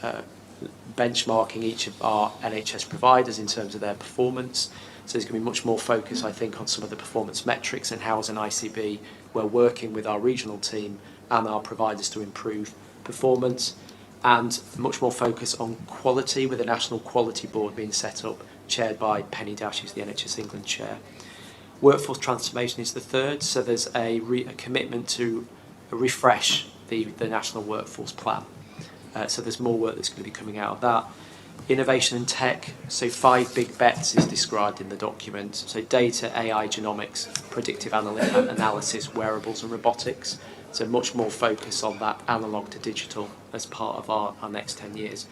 benchmarking each of our NHS providers in terms of their performance. So there's going to be much more focus, I think, on some of the performance metrics and how as an ICB we're working with our regional team and our providers to improve performance, and much more focus on quality with a National Quality Board being set up, chaired by Penny Dash, who's the NHS England chair. Workforce transformation is the third, so there's a commitment to refresh the National Workforce Plan. So there's more work that's going to be coming out of that. Innovation and tech, so 5 big bets is described in the document. So data, AI, genomics, predictive analysis, wearables and robotics. So much more focus on that analogue to digital as part of our next 10 years.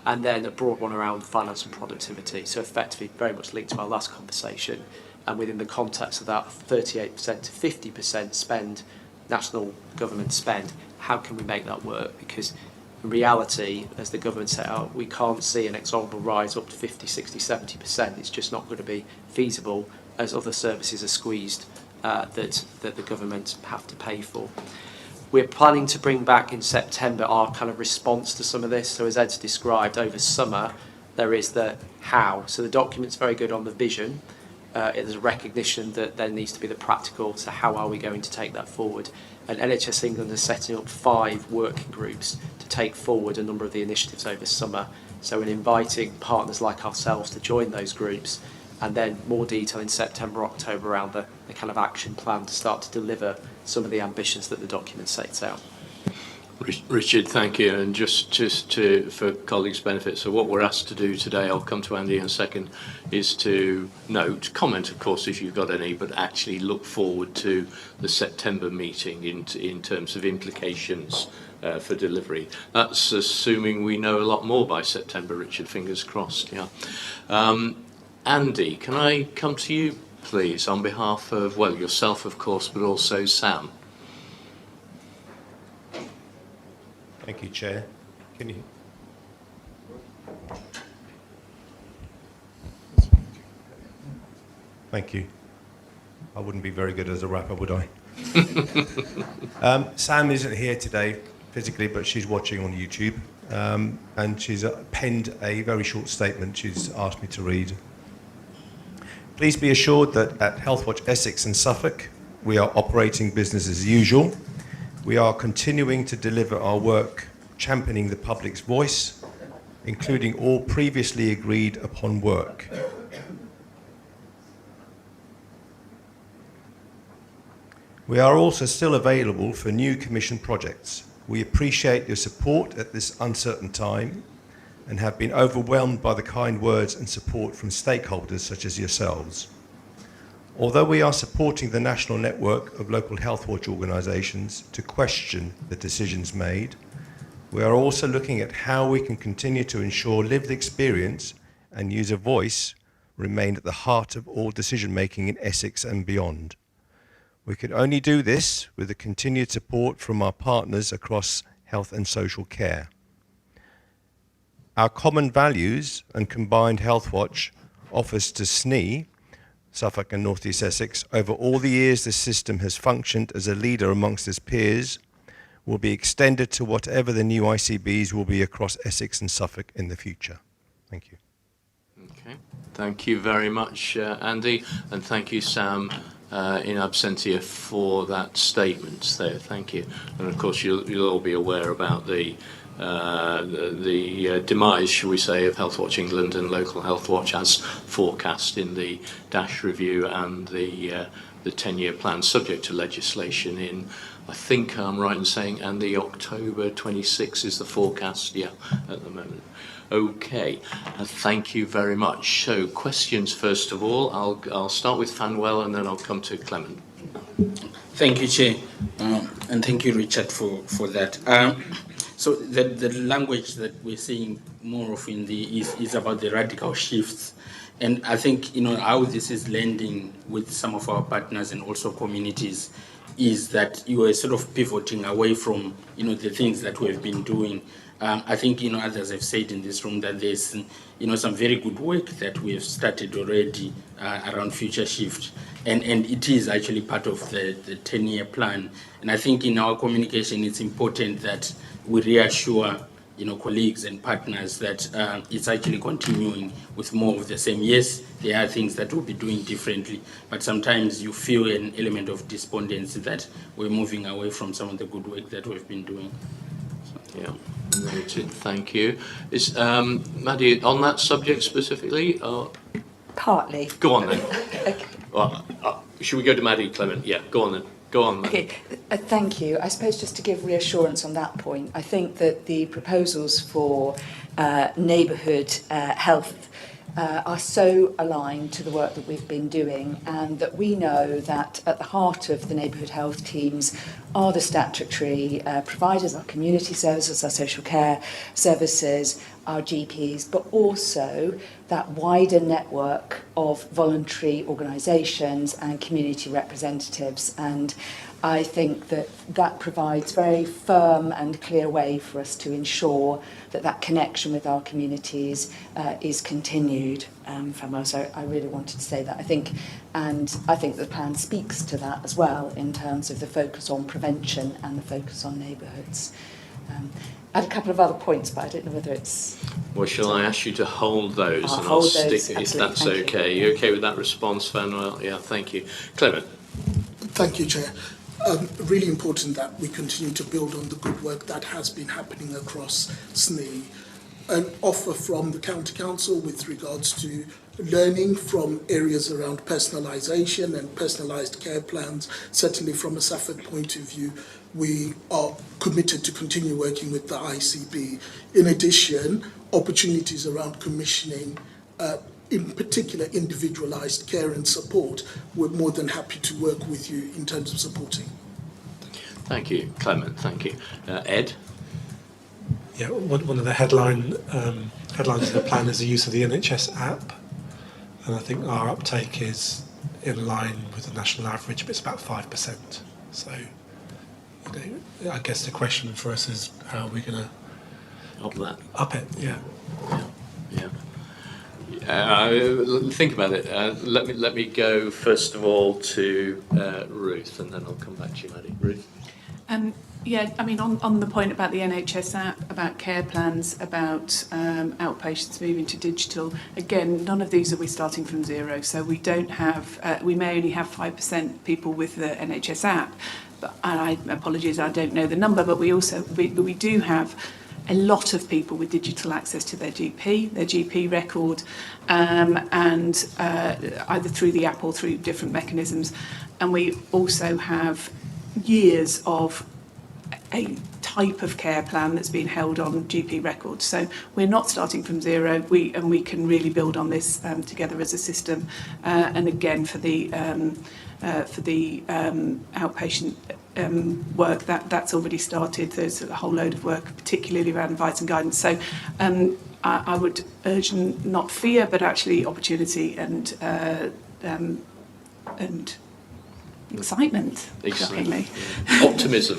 And then a broad one around finance and productivity. So effectively very much linked to our last conversation. And within the context of that 38% to 50% spend, national government spend, how can we make that work? Because in reality, as the government set out, we can't see an exorbitant rise up to 50, 60, 70%. It's just not going to be feasible as other services are squeezed that the government have to pay for. We're planning to bring back in September our kind of response to some of this. So as Ed's described, over summer, there is the how. So the document's very good on the vision. There's a recognition that there needs to be the practical, so how are we going to take that forward? And NHS England is setting up 5 working groups to take forward a number of the initiatives over summer. So we're inviting partners like ourselves to join those groups, and then more detail in September, October around the kind of action plan to start to deliver some of the ambitions that the document sets out. Richard, thank you. And for colleagues' benefit, so what we're asked to do today, I'll come to Andy in a second, is to comment, of course, if you've got any, but actually look forward to the September meeting in terms of implications for delivery. That's assuming we know a lot more by September, Richard, fingers crossed, yeah. Andy, can I come to you, please, on behalf of, well, yourself, of course, but also Sam? Thank you, Chair. Can you? Thank you. I wouldn't be very good as a rapper, would I? Sam isn't here today physically, but she's watching on YouTube, and she's penned a very short statement she's asked me to read. Please be assured that at Healthwatch Essex and Suffolk, we are operating business as usual. We are continuing to deliver our work championing the public's voice, including all previously agreed upon work. We are also still available for new commission projects. We appreciate your support at this uncertain time and have been overwhelmed by the kind words and support from stakeholders such as yourselves. Although we are supporting the national network of local Healthwatch organisations to question the decisions made, we are also looking at how we can continue to ensure lived experience and user voice remain at the heart of all decision making in Essex and beyond. We can only do this with the continued support from our partners across health and social care. Our common values and combined Healthwatch offers to SNE, Suffolk and North East Essex, over all the years the system has functioned as a leader amongst its peers, will be extended to whatever the new ICBs will be across Essex and Suffolk in the future. Thank you. Okay, thank you very much, Andy, and thank you, Sam, in absentia for that statement there. Thank you. And of course, you'll all be aware about the demise, shall we say, of Healthwatch England and Local Healthwatch as forecast in the Dash review and the 10-year plan, subject to legislation in, I think I'm right in saying, and the October 26 is the forecast, yeah, at the moment. Okay, thank you very much. So, questions first of all. I'll start with Fanwell and then I'll come to Clement. Thank you, Chair, and thank you, Richard, for that. So the language that we're seeing more of in is about the radical shifts, and I think how this is landing with some of our partners and also communities is that you are sort of pivoting away from the things that we have been doing. I think others have said in this room that there's some very good work that we have started already around future shift, and it is actually part of the 10-year plan. And I think in our communication it's important that we reassure colleagues and partners that it's actually continuing with more of the same. Yes, there are things that we'll be doing differently, but sometimes you feel an element of despondency that we're moving away from some of the good work that we've been doing. Yeah, noted. Thank you. Is Maddie on that subject specifically? Partly. Go on then. Okay. Should we go to Maddie, Clement? Yeah, go on then. Go on, Maddie. Okay, thank you. I suppose just to give reassurance on that point, I think that the proposals for neighbourhood health are so aligned to the work that we've been doing, and that we know that at the heart of the neighbourhood health teams are the statutory providers, our community services, our social care services, our GPs, but also that wider network of voluntary organisations and community representatives. And I think that that provides very firm and clear way for us to ensure that that connection with our communities is continued. So I really wanted to say that. I think the plan speaks to that as well in terms of the focus on prevention and the focus on neighbourhoods. I had a couple of other points, but I don't know whether it's... Well, shall I ask you to hold those? I'll stick if that's okay. You okay with that response, Fanuel? Yeah, thank you. Clement. Thank you, Chair. Really important that we continue to build on the good work that has been happening across SNE. an offer from the County Council with regards to learning from areas around personalisation and personalised care plans. Certainly from a Suffolk point of view, we are committed to continue working with the ICB. In addition, opportunities around commissioning, in particular individualised care and support, we're more than happy to work with you in terms of supporting. Thank you, Clement. Thank you. Ed? Yeah, one of the headlines of the plan is the use of the NHS app, and I think our uptake is in line with the national average, but it's about 5%. So, I guess the question for us is how are we going to up it? Yeah. Think about it. Let me go first of all to Ruth, and then I'll come back to you, Maddie. Ruth. Yeah, I mean, on the point about the NHS app, about care plans, about outpatients moving to digital, again, none of these are we starting from zero. So we don't have, we may only have 5% people with the NHS app. But, and apologies, I don't know the number, but we do have a lot of people with digital access to their GP record, and either through the app or through different mechanisms. And we also have years of a type of care plan that's been held on GP records. So we're not starting from zero. We can really build on this together as a system. And again, for the outpatient work that's already started. There's a whole load of work, particularly around advice and guidance. So I would urge not fear, but actually opportunity and excitement. Excellent. Optimism.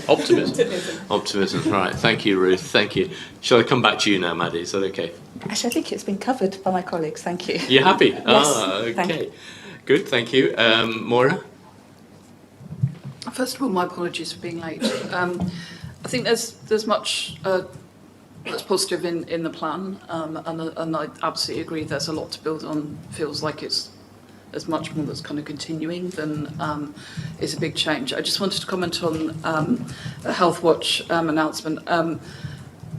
Right. Thank you, Ruth. Thank you. Shall I come back to you now, Maddie? Is that okay? Actually, I think it's been covered by my colleagues. Thank you. You're happy? Yes. Okay. Good. Thank you. Moira? First of all, my apologies for being late. I think there's much that's positive in the plan, and I absolutely agree there's a lot to build on. Feels like it's as much more that's kind of continuing than is a big change. I just wanted to comment on the Health Watch announcement. I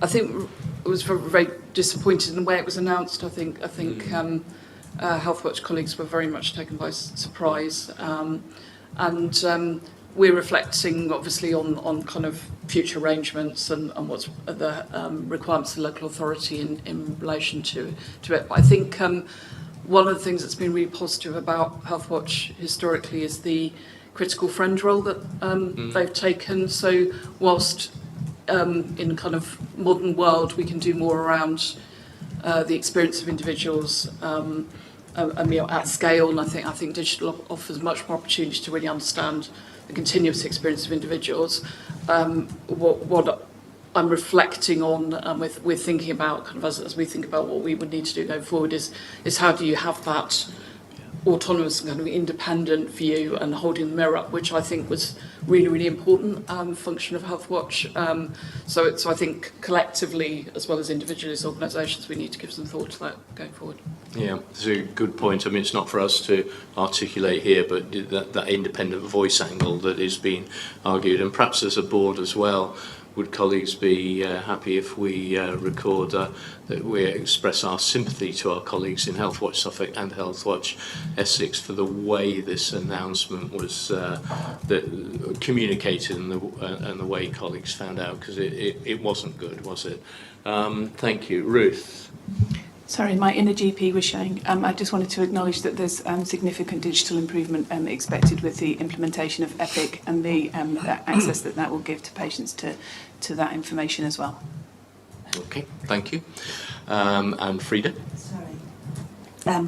think I was very disappointed in the way it was announced. I think Health Watch colleagues were very much taken by surprise, and we're reflecting obviously on kind of future arrangements and what's the requirements of the local authority in relation to it. But I think one of the things that's been really positive about Health Watch historically is the critical friend role that they've taken. So whilst in kind of modern world we can do more around the experience of individuals at scale, and I think digital offers much more opportunity to really understand the continuous experience of individuals. What I'm reflecting on, we're thinking about kind of as we think about what we would need to do going forward is how do you have that autonomous and kind of independent view and holding the mirror up, which I think was really, really important function of Health Watch. So I think collectively, as well as individually as organisations, we need to give some thought to that going forward. Yeah, it's a good point. I mean, it's not for us to articulate here, but that independent voice angle that is being argued, and perhaps as a board as well, would colleagues be happy if we record that we express our sympathy to our colleagues in Health Watch Suffolk and Health Watch Essex for the way this announcement was communicated and the way colleagues found out, because it wasn't good, was it? Thank you. Ruth? Sorry, my inner GP was showing. I just wanted to acknowledge that there's significant digital improvement expected with the implementation of EPIC and the access that will give to patients to that information as well. Okay, thank you. And Frida?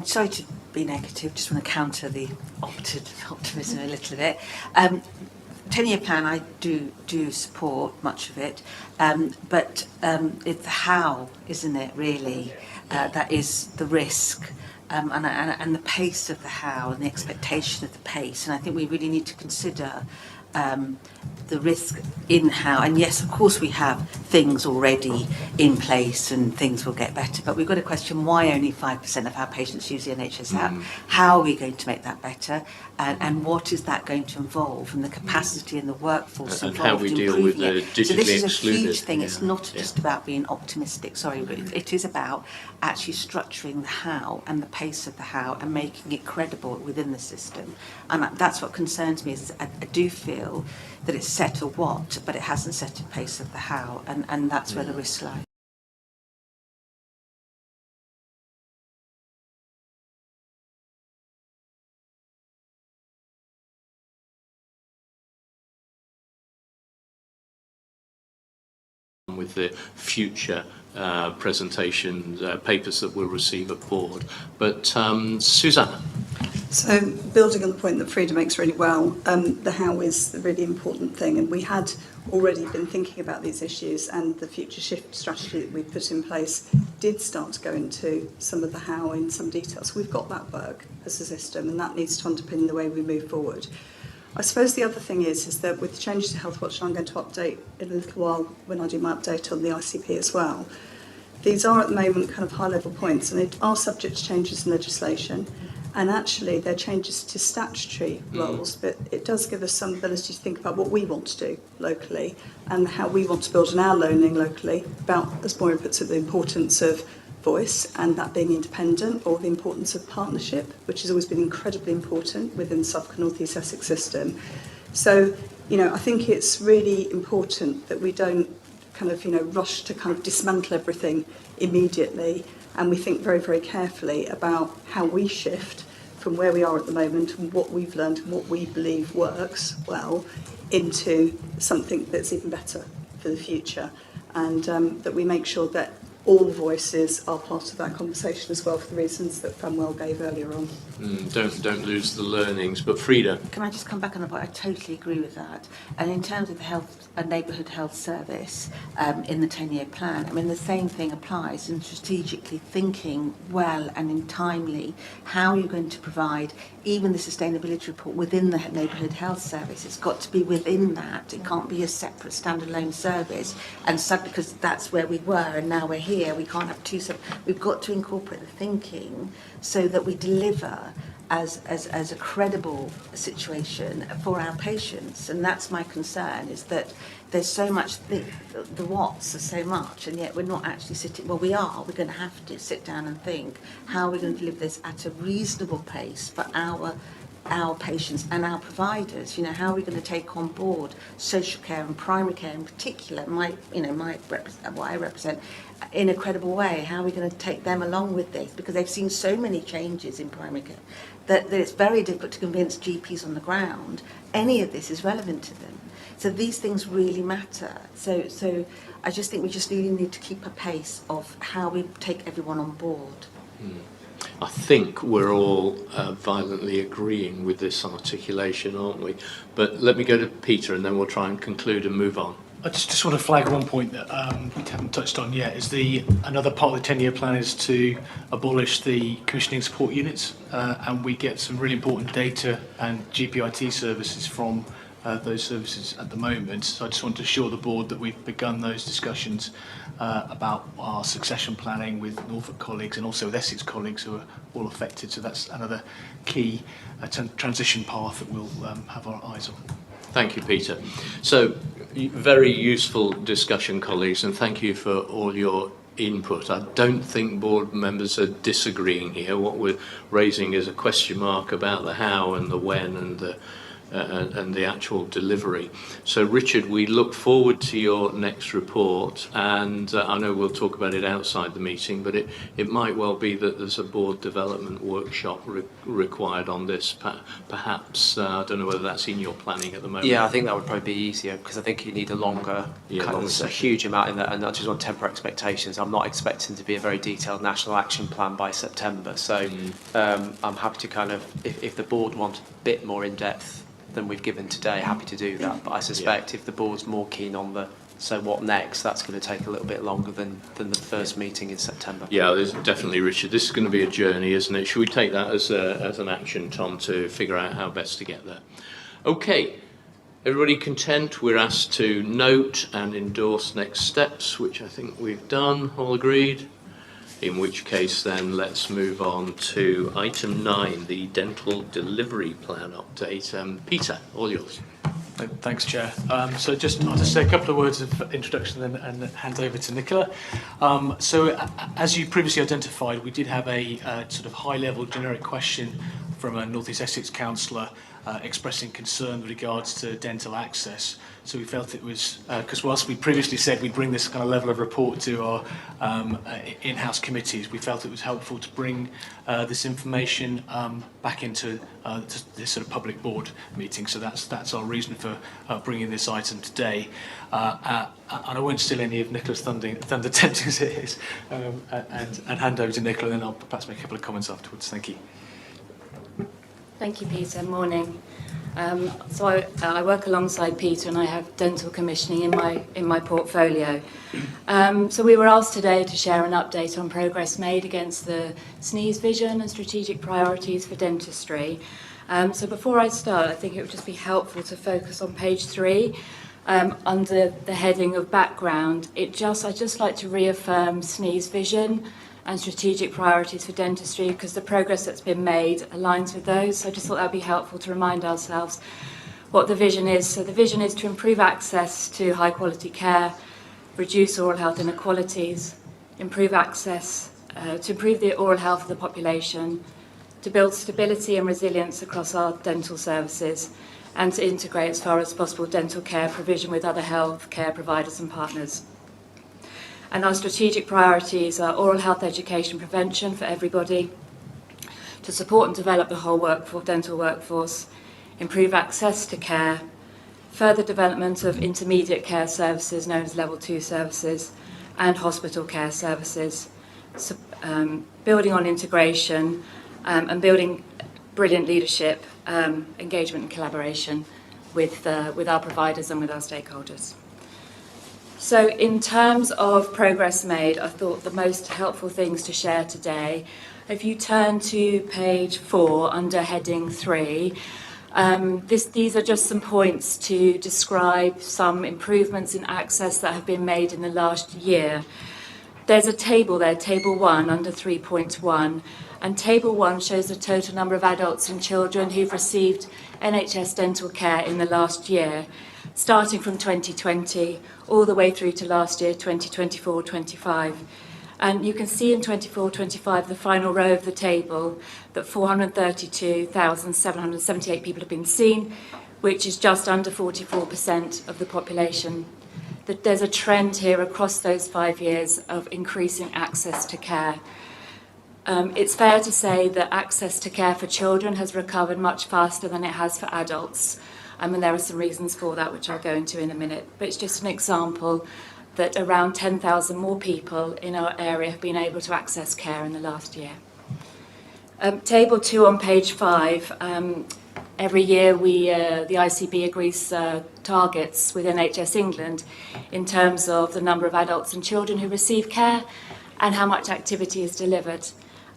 Sorry to be negative, just want to counter the optimism a little bit. 10-year plan, I do support much of it, but it's the how, isn't it, really? That is the risk, and the pace of the how and the expectation of the pace. And I think we really need to consider the risk in how, and yes, of course we have things already in place and things will get better, but we've got to question why only 5% of our patients use the NHS app. How are we going to make that better? And what is that going to involve, and the capacity and the workforce and involved how we in deal with improving the it. So digitally this is excluded. a huge thing. It's not Yeah. just about being optimistic, sorry, but it is about actually structuring the how and the pace of the how and making it credible within the system. And that's what concerns me, is I do feel that it's set a what, but it hasn't set a pace of the how, and that's where the risk lies. With the future presentations, papers that we'll receive at board. But Susanna. So building on the point that Frida makes really well, the how is the really important thing, and we had already been thinking about these issues, and the future shift strategy that we put in place did start to go into some of the how in some detail. So we've got that work as a system, and that needs to underpin the way we move forward. I suppose the other thing is that with the changes to Health Watch, and I'm going to update in a little while when I do my update on the ICB as well, these are at the moment kind of high-level points, and they are subject to changes in legislation, and actually they're changes to statutory roles, but it does give us some ability to think about what we want to do locally and how we want to build on our learning locally about, as Maureen puts it, the importance of voice and that being independent, or the importance of partnership, which has always been incredibly important within the Suffolk and North East Essex system. So, I think it's really important that we don't kind of, rush to kind of dismantle everything immediately, and we think very, very carefully about how we shift from where we are at the moment and what we've learned and what we believe works well into something that's even better for the future, and that we make sure that all voices are part of that conversation as well, for the reasons that Franwell gave earlier on. Don't lose the learnings. But Frida. Can I just come back on the point? I totally agree with that. And in terms of the neighbourhood health service in the 10-year plan, I mean, the same thing applies in strategically thinking well and in timely how you're going to provide even the sustainability report within the neighbourhood health service. It's got to be within that. It can't be a separate standalone service. And so, because that's where we were and now we're here, we can't have two separate. We've got to incorporate the thinking so that we deliver as a credible situation for our patients. And that's my concern, is that there's so much, the what's are so much, and yet we're not actually sitting, well, we're going to have to sit down and think, how are we going to deliver this at a reasonable pace for our patients and our providers? How are we going to take on board social care and primary care in particular, what I represent, in a credible way? How are we going to take them along with this? Because they've seen so many changes in primary care that it's very difficult to convince GPs on the ground any of this is relevant to them. So these things really matter. So I just think we just really need to keep a pace of how we take everyone on board. I think we're all violently agreeing with this articulation, aren't we? But let me go to Peter, and then we'll try and conclude and move on. I just want to flag one point that we haven't touched on yet. Is another part of the 10-year plan is to abolish the commissioning support units, and we get some really important data and GPIT services from those services at the moment. So I just want to assure the board that we've begun those discussions about our succession planning with Norfolk colleagues and also with Essex colleagues who are all affected. So that's another key transition path that we'll have our eyes on. Thank you, Peter. So, very useful discussion, colleagues, and thank you for all your input. I don't think board members are disagreeing here. What we're raising is a question mark about the how and the when and the actual delivery. So, Richard, we look forward to your next report, and I know we'll talk about it outside the meeting, but it might well be that there's a board development workshop required on this. Perhaps, I don't know whether that's in your planning at the moment. Yeah, I think that would probably be easier, because I think you need a longer, a huge amount in that, and I just want to temper expectations. I'm not expecting to be a very detailed national action plan by September, so I'm happy to if the board want a bit more in-depth than we've given today, happy to do that. But I suspect if the board's more keen on the so what next, that's going to take a little bit longer than the first meeting in September. Yeah, there's definitely, Richard. This is going to be a journey, isn't it? Should we take that as an action, Tom, to figure out how best to get there? Okay, Everybody content? We're asked to note and endorse next steps, which I think we've done, all agreed? In which case then let's move on to item 9, the dental delivery plan update. Peter, all yours. Thanks, Chair. I'll just say a couple of words of introduction and hand over to Nicola. As you previously identified, we did have a sort of high-level generic question from a North East Essex councillor expressing concern with regards to dental access. So we felt it was, because whilst we previously said we'd bring this kind of level of report to our in-house committees, we felt it was helpful to bring this information back into this sort of public board meeting. So that's our reason for bringing this item today. And I won't steal any of Nicola's thunder tempting as it is, and hand over to Nicola, and then I'll perhaps make a couple of comments afterwards. Thank you. Thank you, Peter. Morning. I work alongside Peter, and I have dental commissioning in my portfolio. So we were asked today to share an update on progress made against the SNEEZ vision and strategic priorities for dentistry. So before I start, I think it would just be helpful to focus on page 3 under the heading of background. I'd just like to reaffirm SNEEZ vision and strategic priorities for dentistry, because the progress that's been made aligns with those. So I just thought that would be helpful to remind ourselves what the vision is. So the vision is to improve access to high quality care, reduce oral health inequalities, improve access, to improve the oral health of the population, to build stability and resilience across our dental services, and to integrate as far as possible dental care provision with other health care providers and partners. And our strategic priorities are oral health education prevention for everybody, to support and develop the whole dental workforce, improve access to care, further development of intermediate care services known as level 2 services, and hospital care services, building on integration and building brilliant leadership, engagement and collaboration with our providers and with our stakeholders. So in terms of progress made, I thought the most helpful things to share today, if you turn to page 4 under heading 3, these are just some points to describe some improvements in access that have been made in the last year. There's a table there, table 1 under 3.1, and table 1 shows the total number of adults and children who've received NHS dental care in the last year, starting from 2020 all the way through to last year, 2024-25. And you can see in 24-25, the final row of the table, that 432,778 people have been seen, which is just under 44% of the population. That there's a trend here across those 5 years of increasing access to care. It's fair to say that access to care for children has recovered much faster than it has for adults. And there are some reasons for that, which I'll go into in a minute. But it's just an example that around 10,000 more people in our area have been able to access care in the last year. Table 2 on page 5. Every year the ICB agrees targets with NHS England in terms of the number of adults and children who receive care and how much activity is delivered.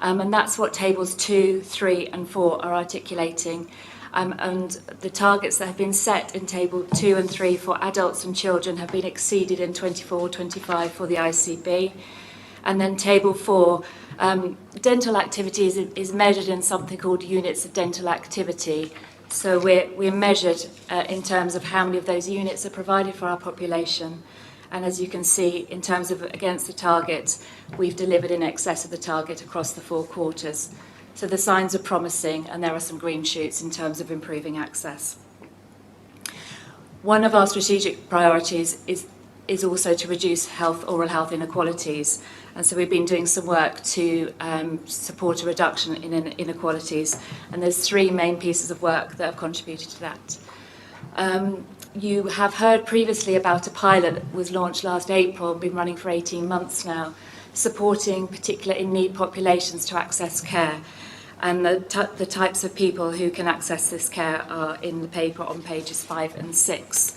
And that's what tables 2, 3 and 4 are articulating. And the targets that have been set in table 2 and 3 for adults and children have been exceeded in 24-25 for the ICB. And then table 4, dental activity is measured in something called units of dental activity. So we're measured in terms of how many of those units are provided for our population. And as you can see, in terms of against the target, we've delivered in excess of the target across the 4 quarters. So the signs are promising, and there are some green shoots in terms of improving access. One of our strategic priorities is also to reduce oral health inequalities. And so we've been doing some work to support a reduction in inequalities. And there's 3 main pieces of work that have contributed to that. You have heard previously about a pilot that was launched last April, been running for 18 months now, supporting particular in-need populations to access care. And the types of people who can access this care are in the paper on pages 5 and 6.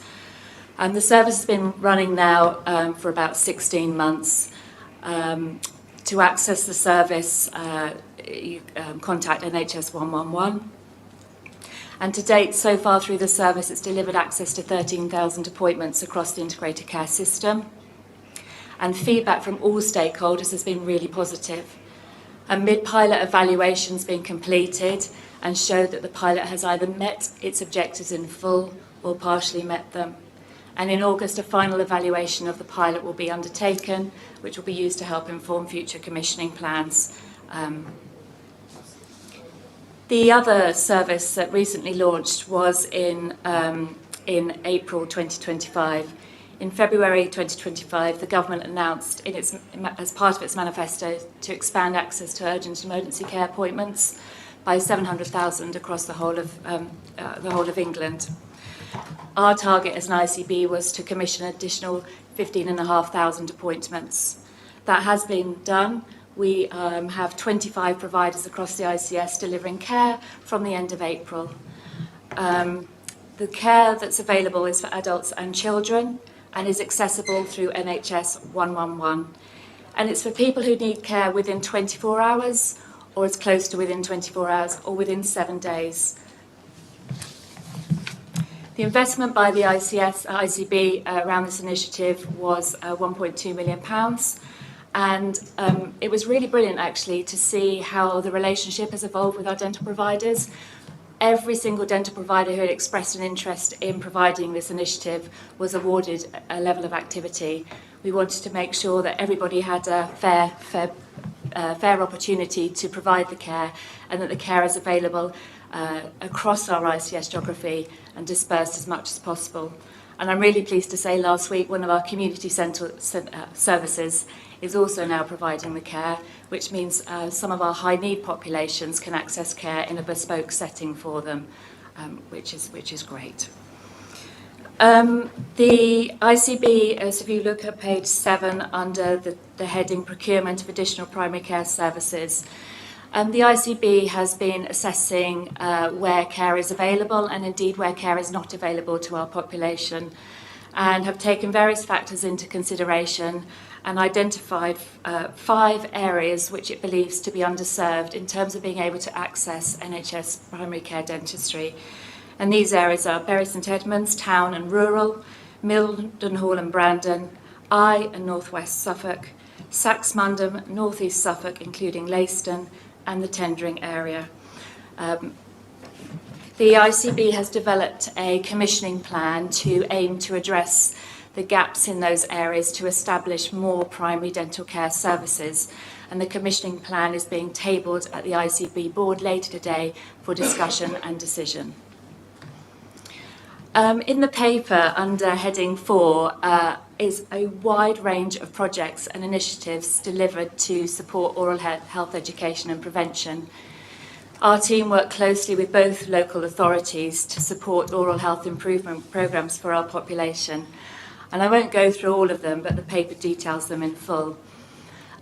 And the service has been running now for about 16 months. To access the service, you contact NHS 111. And to date, so far through the service, it's delivered access to 13,000 appointments across the integrated care system. And feedback from all stakeholders has been really positive. A mid-pilot evaluation has been completed and showed that the pilot has either met its objectives in full or partially met them. And in August, a final evaluation of the pilot will be undertaken, which will be used to help inform future commissioning plans. The other service that recently launched was in April 2025. In February 2025, the government announced as part of its manifesto to expand access to urgent emergency care appointments by 700,000 across the whole of England. Our target as an ICB was to commission an additional 15,500 appointments. That has been done. We have 25 providers across the ICS delivering care from the end of April. The care that's available is for adults and children and is accessible through NHS 111. And it's for people who need care within 24 hours or as close to within 24 hours or within 7 days. The investment by the ICB around this initiative was £1.2 million. And it was really brilliant, actually, to see how the relationship has evolved with our dental providers. Every single dental provider who had expressed an interest in providing this initiative was awarded a level of activity. We wanted to make sure that everybody had a fair opportunity to provide the care and that the care is available across our ICS geography and dispersed as much as possible. And I'm really pleased to say last week one of our community centre services is also now providing the care, which means some of our high need populations can access care in a bespoke setting for them, which is great. The ICB, as if you look at page 7 under the heading Procurement of Additional Primary Care Services, the ICB has been assessing where care is available and indeed where care is not available to our population, and have taken various factors into consideration and identified 5 areas which it believes to be underserved in terms of being able to access NHS primary care dentistry. And these areas are Bury St Edmunds, town and rural, Mildenhall and Brandon, Eye and North West Suffolk, Saxmundham, North East Suffolk, including Leiston, and the tendering area. The ICB has developed a commissioning plan to aim to address the gaps in those areas to establish more primary dental care services. And the commissioning plan is being tabled at the ICB Board later today for discussion and decision. In the paper under heading 4 is a wide range of projects and initiatives delivered to support oral health education and prevention. Our team worked closely with both local authorities to support oral health improvement programmes for our population. And I won't go through all of them, but the paper details them in full.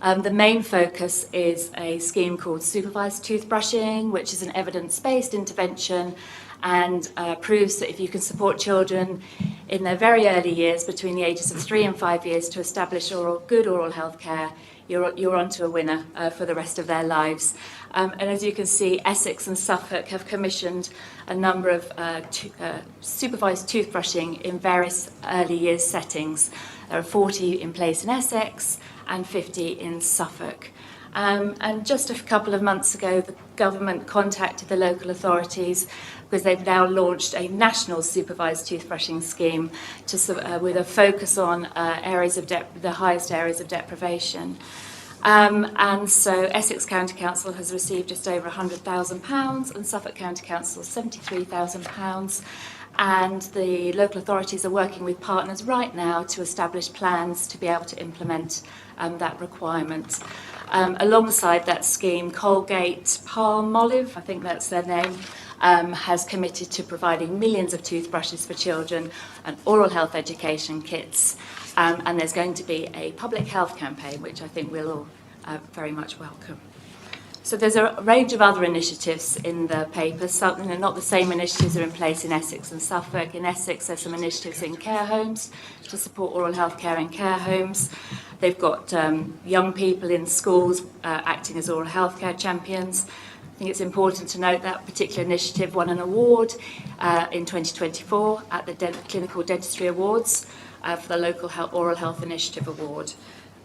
The main focus is a scheme called supervised toothbrushing, which is an evidence-based intervention and proves that if you can support children in their very early years, between the ages of 3 and 5 years, to establish good oral health care, you're onto a winner for the rest of their lives. And as you can see, Essex and Suffolk have commissioned a number of supervised toothbrushing in various early years settings. There are 40 in place in Essex and 50 in Suffolk. And just a couple of months ago, the government contacted the local authorities because they've now launched a national supervised toothbrushing scheme with a focus on the highest areas of deprivation. And so Essex County Council has received just over £100,000 and Suffolk County Council £73,000. And the local authorities are working with partners right now to establish plans to be able to implement that requirement. Alongside that scheme, Colgate Palmolive, I think that's their name, has committed to providing millions of toothbrushes for children and oral health education kits. And there's going to be a public health campaign, which I think we'll all very much welcome. So there's a range of other initiatives in the paper. Something not the same initiatives are in place in Essex and Suffolk. In Essex, there's some initiatives in care homes to support oral health care in care homes. They've got young people in schools acting as oral health care champions. I think it's important to note that particular initiative won an award in 2024 at the Clinical Dentistry Awards for the Local Oral Health Initiative Award.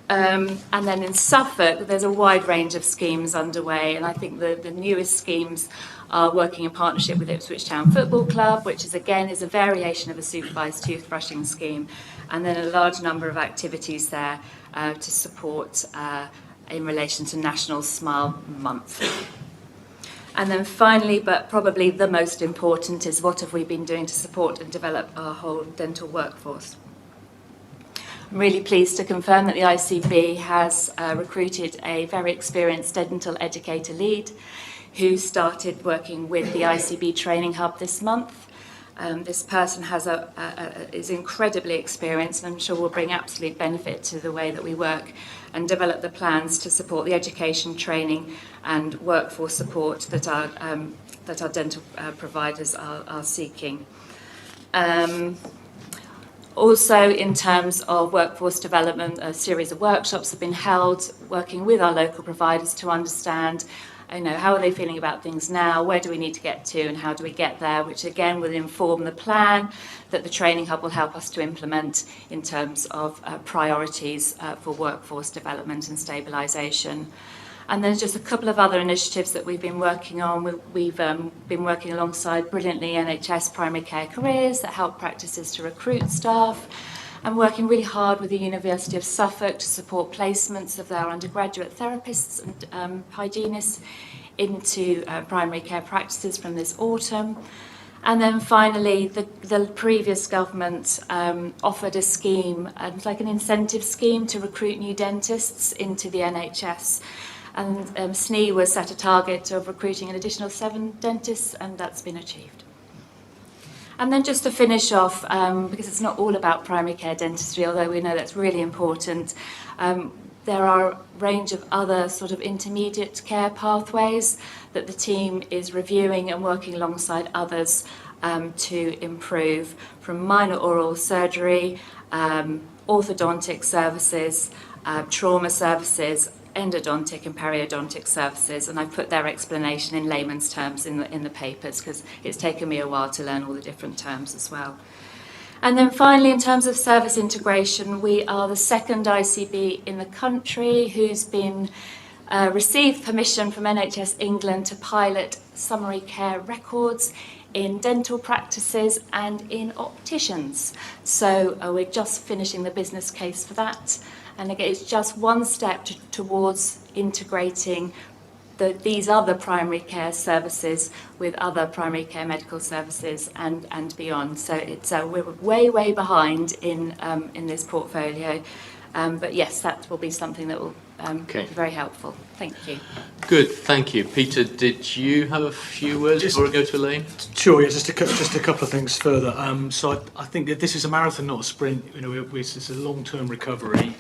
And then in Suffolk, there's a wide range of schemes underway, and I think the newest schemes are working in partnership with Ipswich Town Football Club, which is a variation of a supervised toothbrushing scheme, and then a large number of activities there to support in relation to National Smile Month. And then finally, but probably the most important, is what have we been doing to support and develop our whole dental workforce. I'm really pleased to confirm that the ICB has recruited a very experienced dental educator lead who started working with the ICB Training Hub this month. This person is incredibly experienced, and I'm sure will bring absolute benefit to the way that we work and develop the plans to support the education, training and workforce support that our dental providers are seeking. Also, in terms of workforce development, a series of workshops have been held working with our local providers to understand, how are they feeling about things now, where do we need to get to, and how do we get there, which again will inform the plan that the Training Hub will help us to implement in terms of priorities for workforce development and stabilisation. And then just a couple of other initiatives that we've been working on. We've been working alongside brilliantly NHS primary care careers that help practices to recruit staff, and working really hard with the University of Suffolk to support placements of their undergraduate therapists and hygienists into primary care practices from this autumn. And then finally, the previous government offered a scheme, like an incentive scheme to recruit new dentists into the NHS. And SNE was set a target of recruiting an additional 7 dentists, and that's been achieved. And then just to finish off, because it's not all about primary care dentistry, although we know that's really important, there are a range of other sort of intermediate care pathways that the team is reviewing and working alongside others to improve, from minor oral surgery, orthodontic services, trauma services, endodontic and periodontic services, and I've put their explanation in layman's terms in the papers because it's taken me a while to learn all the different terms as well. And then finally, in terms of service integration, we are the second ICB in the country who's been received permission from NHS England to pilot summary care records in dental practices and in opticians. So we're just finishing the business case for that. And again, it's just one step towards integrating these other primary care services with other primary care medical services and beyond. So it's we're way behind in this portfolio. But yes, that will be something that will be very helpful. Thank you. Good, thank you. Peter, did you have a few words before I go to Elaine? Sure, yeah, just a couple of things further. So I think that this is a marathon, not a sprint. This is a long-term recovery.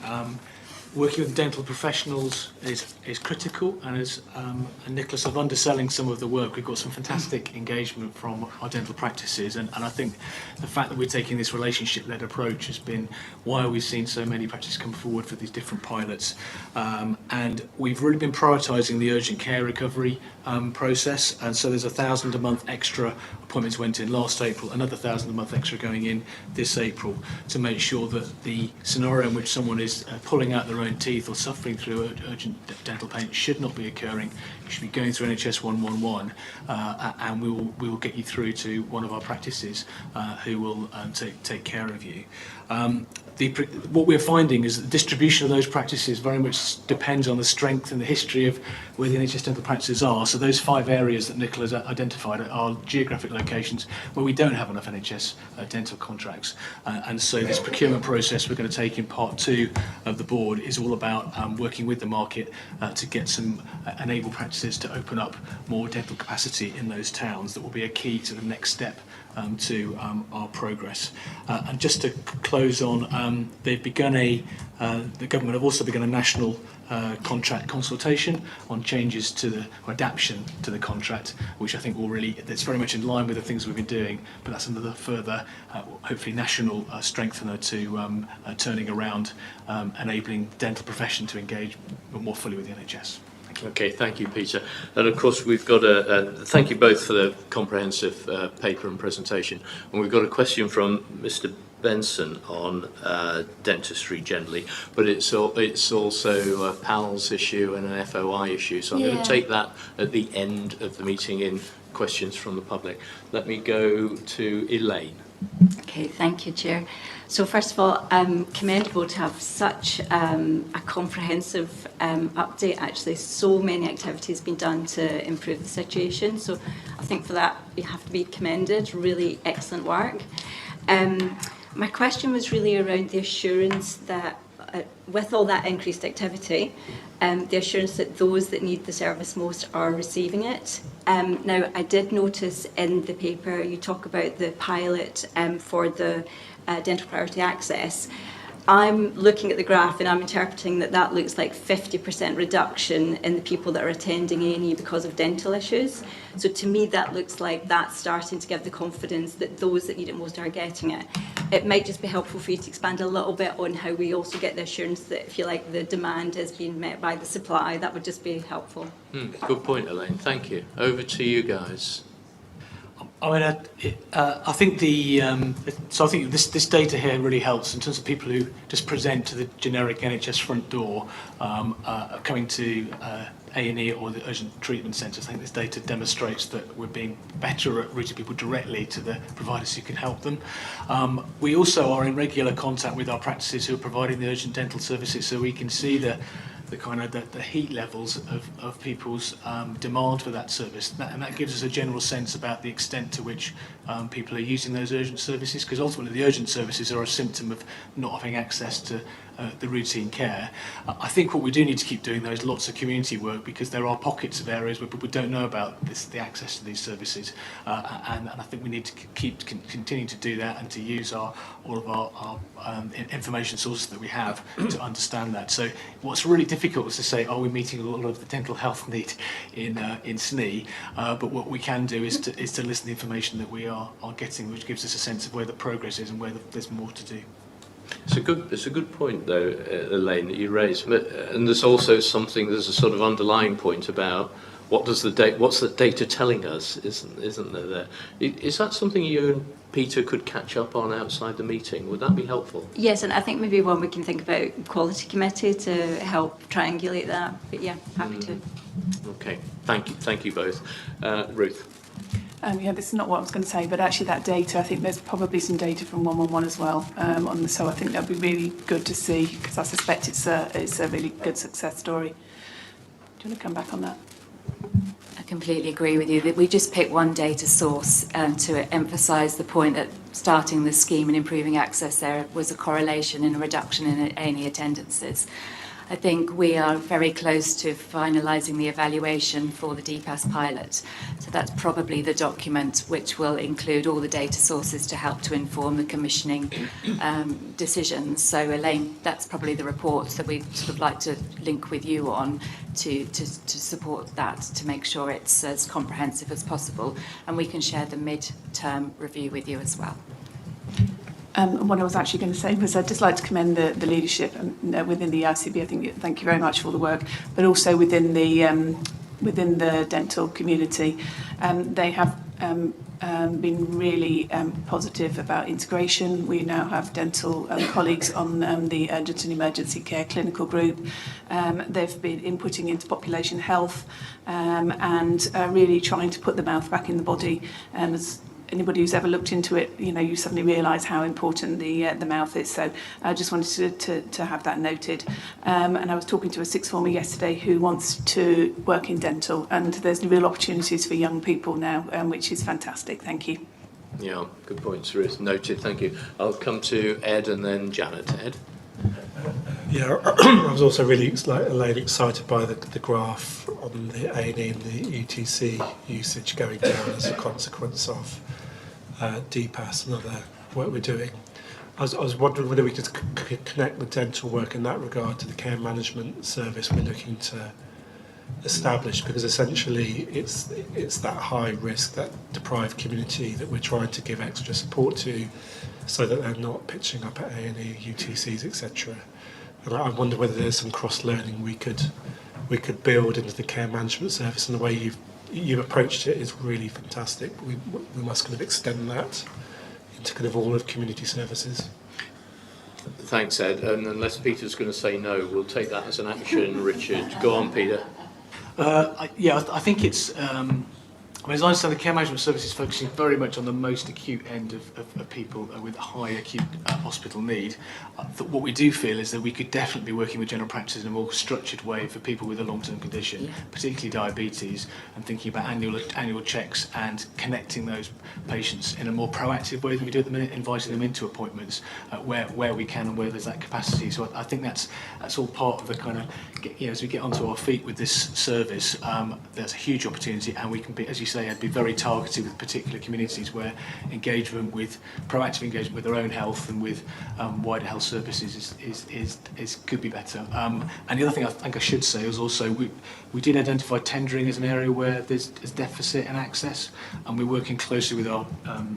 Working with dental professionals is critical, and as Nicholas, of underselling some of the work, we've got some fantastic engagement from our dental practices, and I think the fact that we're taking this relationship-led approach has been why we've seen so many practices come forward for these different pilots, and we've really been prioritising the urgent care recovery process, and so there's 1,000 a month extra appointments went in last April, another 1,000 a month extra going in this April, to make sure that the scenario in which someone is pulling out their own teeth or suffering through urgent dental pain should not be occurring. You should be going through NHS 111, and we will get you through to one of our practices who will take care of you. What we're finding is that the distribution of those practices very much depends on the strength and the history of where the NHS dental practices are. So those 5 areas that Nicola has identified are geographic locations where we don't have enough NHS dental contracts. And so this procurement process we're going to take in part 2 of the board is all about working with the market to get some enable practices to open up more dental capacity in those towns. That will be a key to the next step to our progress. And just to close on, they've begun the government have also begun a national contract consultation on changes to or adaptation to the contract, which I think will that's very much in line with the things we've been doing, but that's another further, hopefully national strengthener to turning around, enabling the dental profession to engage more fully with the NHS. Thank Okay, thank you, Peter. And of course, we've got thank you both for the comprehensive paper and presentation. And we've got a question from Mr. Benson on dentistry generally, but it's also a PALS issue and an FOI issue. So I'm going to take that at the end of the meeting in questions from the public. Let me go to Elaine. Okay, thank you, Chair. So first of all, commendable to have such a comprehensive update. Actually, so many activities been done to improve the situation. So I think for that, you have to be commended. Really excellent work. My question was really around the assurance that with all that increased activity, the assurance that those that need the service most are receiving it. Now, I did notice in the paper you talk about the pilot for the dental priority access. I'm looking at the graph and I'm interpreting that that looks like 50% reduction in the people that are attending A&E because of dental issues. So to me, that looks like that's starting to give the confidence that those that need it most are getting it. It might just be helpful for you to expand a little bit on how we also get the assurance that if you like the demand is being met by the supply. That would just be helpful. Good point, Elaine. Thank you. Over to you guys. I mean, I think I think this data here really helps in terms of people who just present to the generic NHS front door, coming to A&E or the urgent treatment centres. I think this data demonstrates that we're being better at routing people directly to the providers who can help them. We also are in regular contact with our practices who are providing the urgent dental services, so we can see the heat levels of people's demand for that service, and that gives us a general sense about the extent to which people are using those urgent services, because ultimately the urgent services are a symptom of not having access to the routine care. I think what we do need to keep doing though is lots of community work, because there are pockets of areas where people don't know about the access to these services, and I think we need to keep continuing to do that and to use all of our information sources that we have to understand that. So what's really difficult is to say, are we meeting a lot of the dental health need in SNE? But what we can do is to listen to the information that we are getting, which gives us a sense of where the progress is and where there's more to do. It's a good point, though, Elaine, that you raised. And there's also there's a sort of underlying point about what's the data telling us, isn't there? Is that something you and Peter could catch up on outside the meeting? Would that be helpful? Yes, and I think maybe one we can think about quality committee to help triangulate that. But yeah, happy to. Okay, thank you both. Ruth. This is not what I was going to say, but actually that data, I think there's probably some data from 111 as well. So I think that would be really good to see, because I suspect it's a really good success story. Do you want to come back on that? I completely agree with you that we just picked one data source to emphasise the point that starting the scheme and improving access, there was a correlation and a reduction in A&E attendances. I think we are very close to finalising the evaluation for the DPAS pilot. So that's probably the document which will include all the data sources to help to inform the commissioning decisions. So Elaine, that's probably the report that we would like to link with you on to support that, to make sure it's as comprehensive as possible. And we can share the mid-term review with you as well. What I was actually going to say was I'd just like to commend the leadership within the ICB. Thank you very much for all the work, but also within the dental community. They have been really positive about integration. We now have dental colleagues on the urgent and emergency care clinical group. They've been inputting into population health and really trying to put the mouth back in the body. As anybody who's ever looked into it, you suddenly realise how important the mouth is. So I just wanted to have that noted. And I was talking to a sixth former yesterday who wants to work in dental, and there's real opportunities for young people now, which is fantastic. Thank you. Yeah, good points, Ruth. Noted, thank you. I'll come to Ed and then Janet. Ed? Yeah, I was also really excited by the graph on the A&E and the UTC usage going down as a consequence of DPAS and other work we're doing. I was wondering whether we could connect the dental work in that regard to the care management service we're looking to establish, because essentially it's that high risk, that deprived community that we're trying to give extra support to, so that they're not pitching up at A&E, UTCs, etc. And I wonder whether there's some cross-learning we could build into the care management service, and the way you've approached it is really fantastic. We must kind of extend that into kind of all of community services. Thanks, Ed. And unless Peter's going to say no, we'll take that as an action. Richard, go on, Peter. I think it's. As I understand, the care management service is focusing very much on the most acute end of people with high acute hospital need. What we do feel is that we could definitely be working with general practice in a more structured way for people with a long-term condition, particularly diabetes, and thinking about annual checks and connecting those patients in a more proactive way than we do at the minute, inviting them into appointments where we can and where there's that capacity. So I think that's all part of the kind of, as we get onto our feet with this service, there's a huge opportunity, and we can be, as you say, be very targeted with particular communities where proactive engagement with their own health and with wider health services could be better. And the other thing I think I should say is also we did identify tendering as an area where there's deficit in access, and we're working closely with our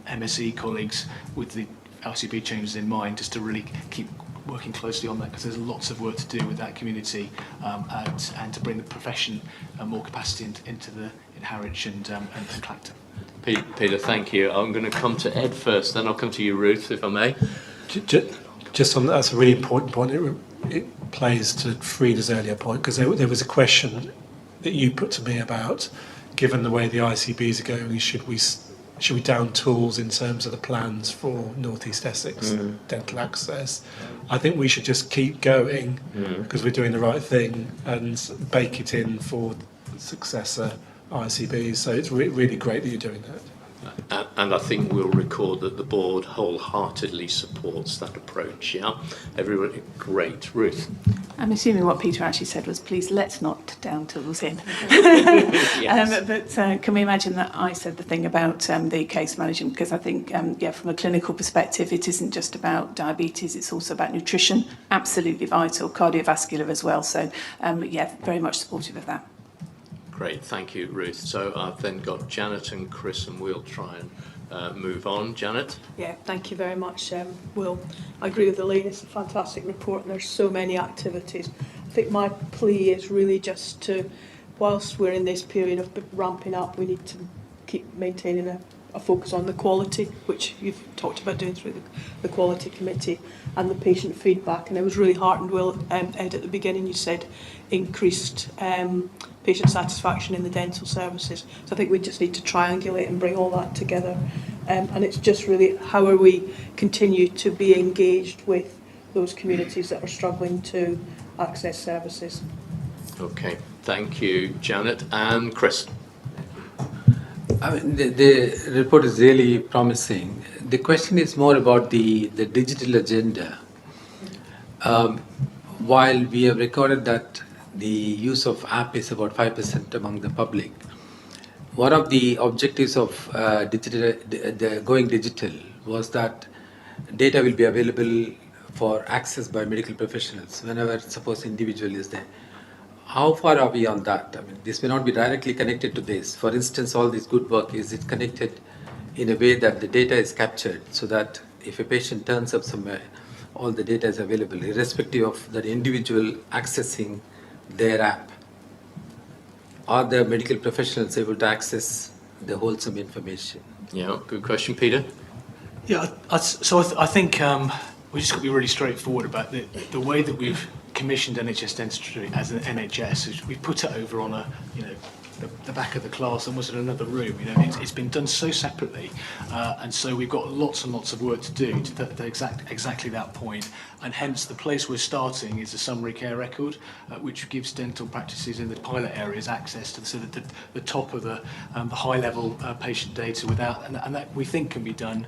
MSE colleagues with the ICB changes in mind, just to really keep working closely on that, because there's lots of work to do with that community, and to bring the profession more capacity into Harwich and Clacton. Peter, thank you. I'm going to come to Ed first, then I'll come to you, Ruth, if I may. Just on that's a really important point. It plays to Frida's earlier point, because there was a question that you put to me about, given the way the ICBs are going, should we down tools in terms of the plans for North East Essex dental access? I think we should just keep going, because we're doing the right thing, and bake it in for successor ICBs. So it's really great that you're doing that. And I think we'll record that the board wholeheartedly supports that approach. Yeah, everybody, great. Ruth. I'm assuming what Peter actually said was, please let's not down tools in. Yes. But can we imagine that I said the thing about the case management? Because I think, from a clinical perspective, it isn't just about diabetes, it's also about nutrition, absolutely vital, cardiovascular as well. So, very much supportive of that. Great, thank you, Ruth. So I've then got Janet and Chris, and we'll try and move on. Janet? Yeah, thank you very much, Will. I agree with Elaine, it's a fantastic report, and there's so many activities. I think my plea is really just to, whilst we're in this period of ramping up, we need to keep maintaining a focus on the quality, which you've talked about doing through the quality committee, and the patient feedback. And I was really heartened, Will, Ed, at the beginning you said increased patient satisfaction in the dental services. So I think we just need to triangulate and bring all that together. And it's just really how are we continue to be engaged with those communities that are struggling to access services. Okay, thank you, Janet. And Chris? I mean, the report is really promising. The question is more about the digital agenda. While we have recorded that the use of app is about 5% among the public, one of the objectives of going digital was that data will be available for access by medical professionals whenever, suppose, individual is there. How far are we on that? I mean, this may not be directly connected to this. For instance, all this good work, is it connected in a way that the data is captured so that if a patient turns up somewhere, all the data is available, irrespective of that individual accessing their app? Are the medical professionals able to access the wholesome information? Yeah, good question, Peter. Yeah, I think we just got to be really straightforward about the way that we've commissioned NHS dentistry as an NHS. Is we put it over on the back of the class, almost in another room. It's been done so separately, and so we've got lots and lots of work to do to exactly that point. And hence, the place we're starting is a summary care record, which gives dental practices in the pilot areas access to the top of the high-level patient data and that we think can be done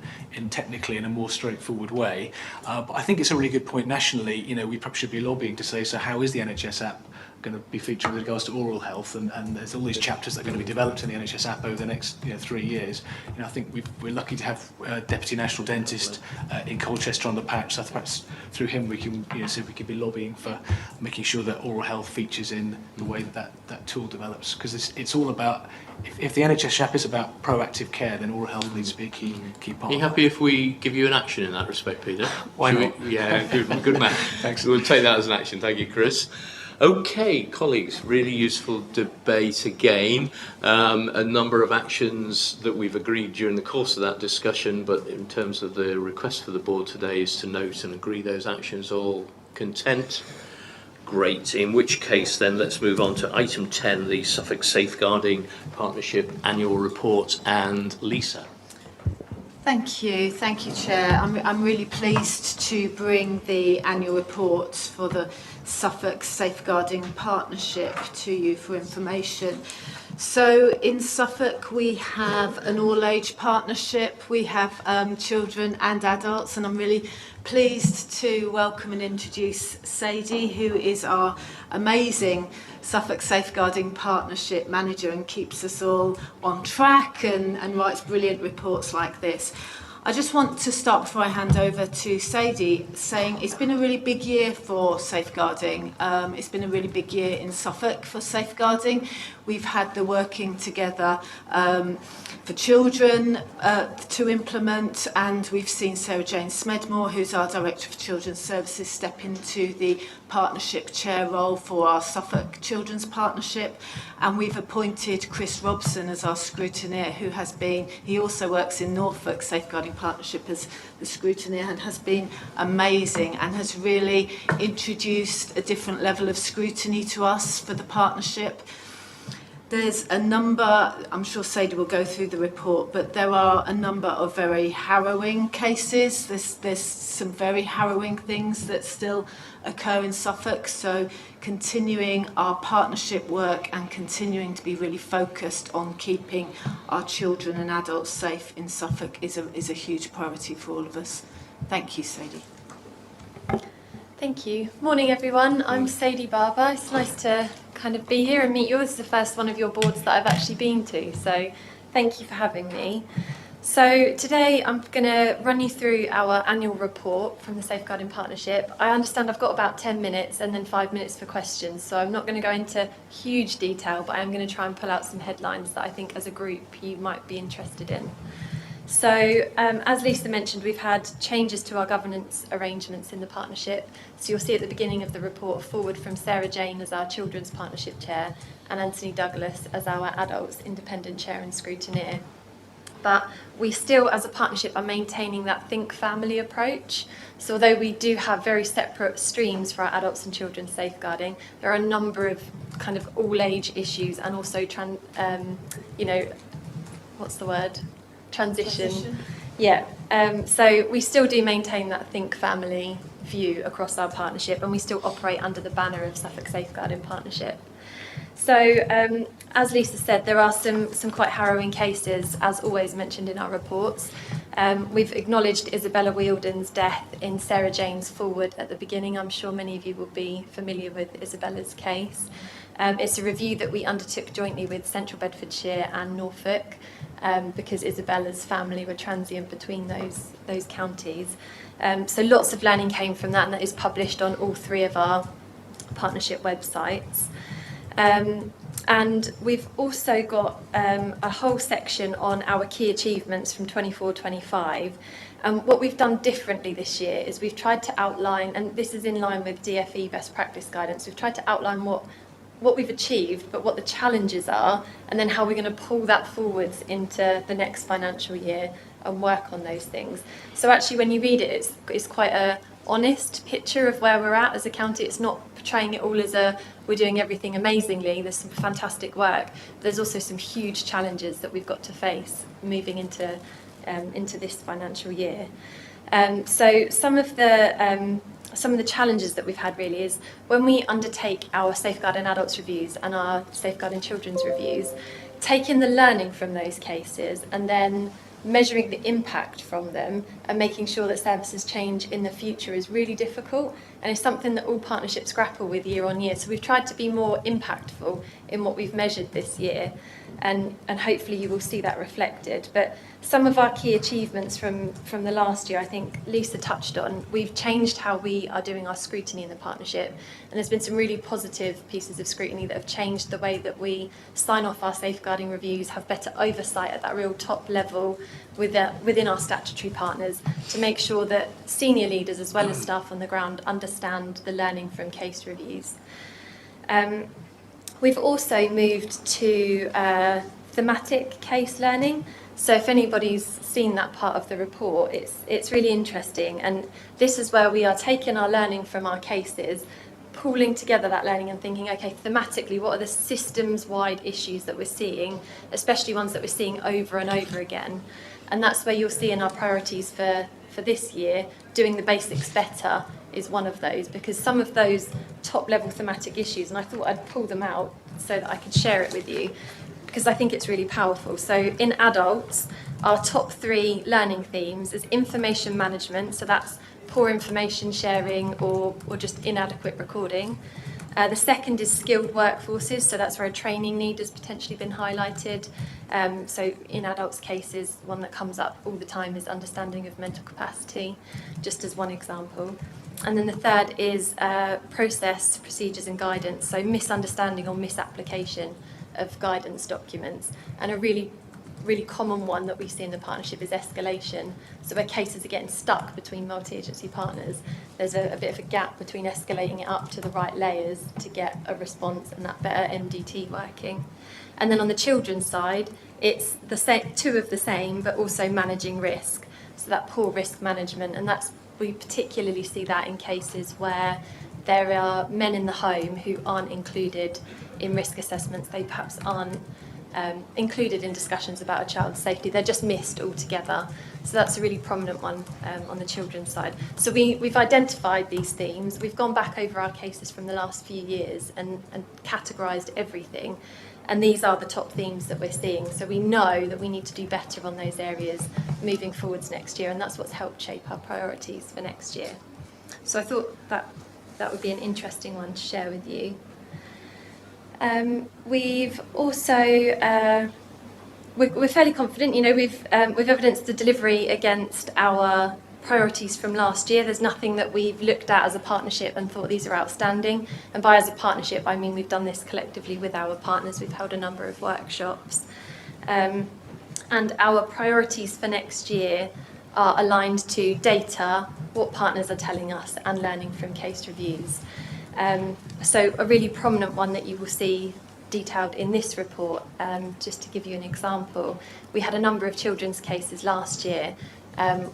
technically in a more straightforward way. But I think it's a really good point nationally. We probably should be lobbying to say, so how is the NHS app going to be featuring with regards to oral health, and there's all these chapters that are going to be developed in the NHS app over the next 3 years. I think we're lucky to have a Deputy National Dentist in Colchester on the patch, so perhaps through him we can see if we could be lobbying for making sure that oral health features in the way that tool develops, because it's all about, if the NHS app is about proactive care, then oral health needs to be a key part. Are you happy if we give you an action in that respect, Peter? Why Should not? Yeah, good man. Thanks. We'll take that as an action. Thank you, Chris. Okay, colleagues, really useful debate again. A number of actions that we've agreed during the course of that discussion, but in terms of the request for the board today is to note and agree those actions. All content? Great. In which case, then, let's move on to item 10, the Suffolk Safeguarding Partnership Annual Report. And Lisa. Thank you, Chair. I'm really pleased to bring the annual report for the Suffolk Safeguarding Partnership to you for information. So in Suffolk we have an all-age partnership, we have children and adults, and I'm really pleased to welcome and introduce Sadie, who is our amazing Suffolk Safeguarding Partnership Manager and keeps us all on track and writes brilliant reports like this. I just want to start before I hand over to Sadie saying it's been a really big year for safeguarding. It's been a really big year in Suffolk for safeguarding. We've had the working together for children to implement, and we've seen Sarah Jane Smedmore, who's our Director for Children's Services, step into the partnership chair role for our Suffolk Children's Partnership, and we've appointed Chris Robson as our scrutineer, he also works in Norfolk Safeguarding Partnership as the scrutineer, and has been amazing and has really introduced a different level of scrutiny to us for the partnership. There's a number, I'm sure Sadie will go through the report, but there are a number of very harrowing cases. There's some very harrowing things that still occur in Suffolk, so continuing our partnership work and continuing to be really focused on keeping our children and adults safe in Suffolk is a huge priority for all of us. Thank you, Sadie. Thank you. Morning, everyone. I'm Sadie Barber. It's nice to kind of be here and meet you. This is the first one of your boards that I've actually been to, so thank you for having me. So today I'm going to run you through our annual report from the Safeguarding Partnership. I understand I've got about 10 minutes and then 5 minutes for questions, so I'm not going to go into huge detail, but I'm going to try and pull out some headlines that I think as a group you might be interested in. So, as Lisa mentioned, we've had changes to our governance arrangements in the partnership. So you'll see at the beginning of the report a forward from Sarah Jane as our Children's Partnership Chair and Anthony Douglas as our Adults Independent Chair and Scrutineer. But we still, as a partnership, are maintaining that think family approach. So although we do have very separate streams for our adults and children's safeguarding, there are a number of kind of all-age issues and also, transition. Yeah, so we still do maintain that think family view across our partnership, and we still operate under the banner of Suffolk Safeguarding Partnership. So, as Lisa said, there are some quite harrowing cases, as always mentioned in our reports. We've acknowledged Isabella Wielden's death in Sarah Jane's forward at the beginning. I'm sure many of you will be familiar with Isabella's case. It's a review that we undertook jointly with Central Bedfordshire and Norfolk, because Isabella's family were transient between those counties. So lots of learning came from that, and that is published on all 3 of our partnership websites. And we've also got a whole section on our key achievements from 24-25. What we've done differently this year is we've tried to outline, and this is in line with DFE best practice guidance, we've tried to outline what we've achieved, but what the challenges are, and then how we're going to pull that forwards into the next financial year and work on those things. So actually when you read it, it's quite a honest picture of where we're at as a county. It's not portraying it all as we're doing everything amazingly. There's some fantastic work, but there's also some huge challenges that we've got to face moving into this financial year. So some of the challenges that we've had really is when we undertake our Safeguarding Adults reviews and our Safeguarding Children's reviews, taking the learning from those cases and then measuring the impact from them and making sure that services change in the future is really difficult, and it's something that all partnerships grapple with year on year. So we've tried to be more impactful in what we've measured this year, and hopefully you will see that reflected. But some of our key achievements from the last year, I think Lisa touched on. We've changed how we are doing our scrutiny in the partnership, and there's been some really positive pieces of scrutiny that have changed the way that we sign off our safeguarding reviews, have better oversight at that real top level within our statutory partners, to make sure that senior leaders as well as staff on the ground understand the learning from case reviews. We've also moved to thematic case learning. So if anybody's seen that part of the report, it's really interesting. And this is where we are taking our learning from our cases, pooling together that learning and thinking, okay, thematically, what are the systems-wide issues that we're seeing, especially ones that we're seeing over and over again. And that's where you'll see in our priorities for this year, doing the basics better is one of those, because some of those top-level thematic issues, and I thought I'd pull them out so that I could share it with you, because I think it's really powerful. So in adults, our top 3 learning themes is information management, so that's poor information sharing or just inadequate recording. The second is skilled workforces, so that's where a training need has potentially been highlighted. So in adults' cases, one that comes up all the time is understanding of mental capacity, just as one example. And then the third is process, procedures and guidance, so misunderstanding or misapplication of guidance documents. And a really common one that we see in the partnership is escalation. So where cases are getting stuck between multi-agency partners, there's a bit of a gap between escalating it up to the right layers to get a response and that better MDT working. And then on the children's side, it's the same, 2 of the same, but also managing risk. So that poor risk management, and we particularly see that in cases where there are men in the home who aren't included in risk assessments. They perhaps aren't included in discussions about a child's safety. They're just missed altogether. So that's a really prominent one on the children's side. So we've identified these themes. We've gone back over our cases from the last few years and categorised everything. And these are the top themes that we're seeing. So we know that we need to do better on those areas moving forwards next year, and that's what's helped shape our priorities for next year. So I thought that would be an interesting one to share with you. We've also, we're fairly confident, we've evidenced the delivery against our priorities from last year. There's nothing that we've looked at as a partnership and thought these are outstanding. And by as a partnership, I mean we've done this collectively with our partners. We've held a number of workshops. And our priorities for next year are aligned to data, what partners are telling us, and learning from case reviews. So a really prominent one that you will see detailed in this report, just to give you an example, we had a number of children's cases last year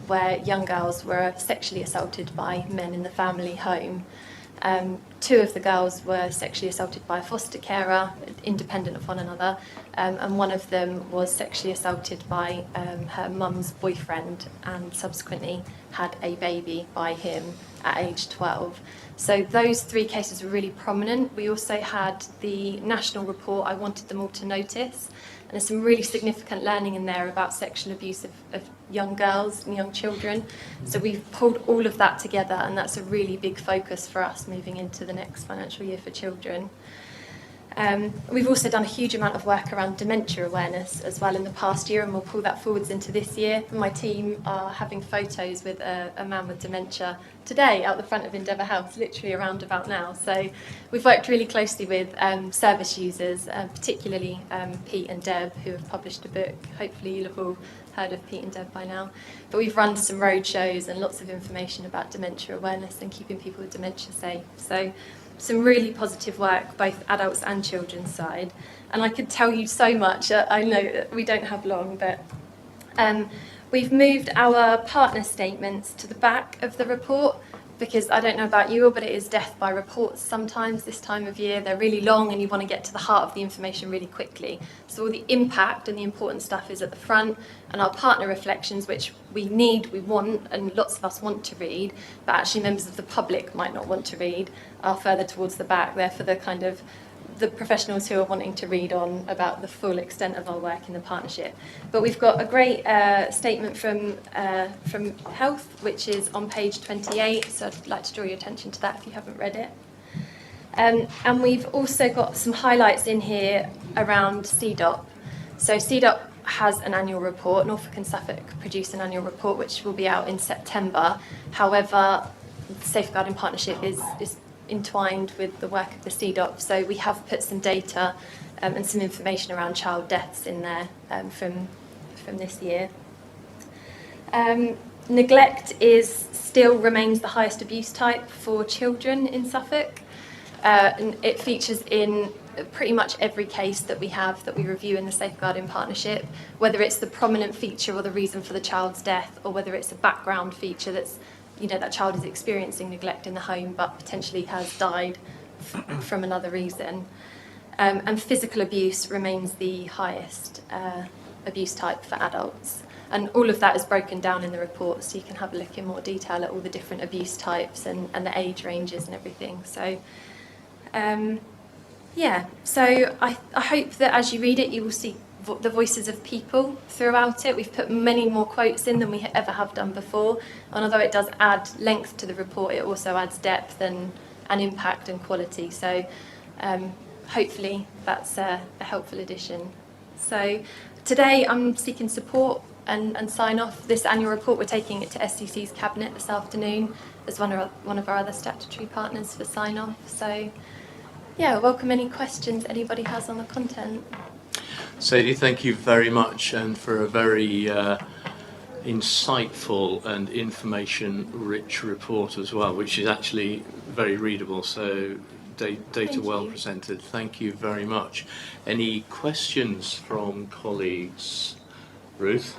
where young girls were sexually assaulted by men in the family home. 2 of the girls were sexually assaulted by a foster carer, independent of one another, and one of them was sexually assaulted by her mum's boyfriend and subsequently had a baby by him at age 12. So those 3 cases were really prominent. We also had the national report, I wanted them all to notice, and there's some really significant learning in there about sexual abuse of young girls and young children. So we've pulled all of that together, and that's a really big focus for us moving into the next financial year for children. We've also done a huge amount of work around dementia awareness as well in the past year, and we'll pull that forwards into this year. My team are having photos with a man with dementia today out the front of Endeavour House, literally around about now. So we've worked really closely with service users, particularly Pete and Deb, who have published a book. Hopefully you'll have all heard of Pete and Deb by now. But we've run some road shows and lots of information about dementia awareness and keeping people with dementia safe. So some really positive work, both adults and children's side. And I could tell you so much. I know that we don't have long, but we've moved our partner statements to the back of the report, because I don't know about you all, but it is death by reports sometimes this time of year. They're really long and you want to get to the heart of the information really quickly. So all the impact and the important stuff is at the front, and our partner reflections, which we want, and lots of us want to read, but actually members of the public might not want to read, are further towards the back. They're for the kind of the professionals who are wanting to read on about the full extent of our work in the partnership. But we've got a great statement from Health, which is on page 28, so I'd like to draw your attention to that if you haven't read it. And we've also got some highlights in here around CDOP. So CDOP has an annual report. Norfolk and Suffolk produce an annual report which will be out in September. However, the Safeguarding Partnership is entwined with the work of the CDOP, so we have put some data and some information around child deaths in there from this year. Neglect still remains the highest abuse type for children in Suffolk. And it features in pretty much every case that we review in the Safeguarding Partnership, whether it's the prominent feature or the reason for the child's death, or whether it's a background feature that's, that child is experiencing neglect in the home but potentially has died from another reason. And physical abuse remains the highest abuse type for adults. And all of that is broken down in the report, so you can have a look in more detail at all the different abuse types and the age ranges and everything. So, so I hope that as you read it, you will see the voices of people throughout it. We've put many more quotes in than we ever have done before, and although it does add length to the report, it also adds depth and impact and quality. So hopefully that's a helpful addition. So today I'm seeking support and sign off this annual report. We're taking it to SCC's cabinet this afternoon as one of our other statutory partners for sign off. So welcome any questions anybody has on the content. Sadie, thank you very much, and for a very insightful and information-rich report as well, which is actually very readable, so data well presented. Thank you very much. Any questions from colleagues? Ruth?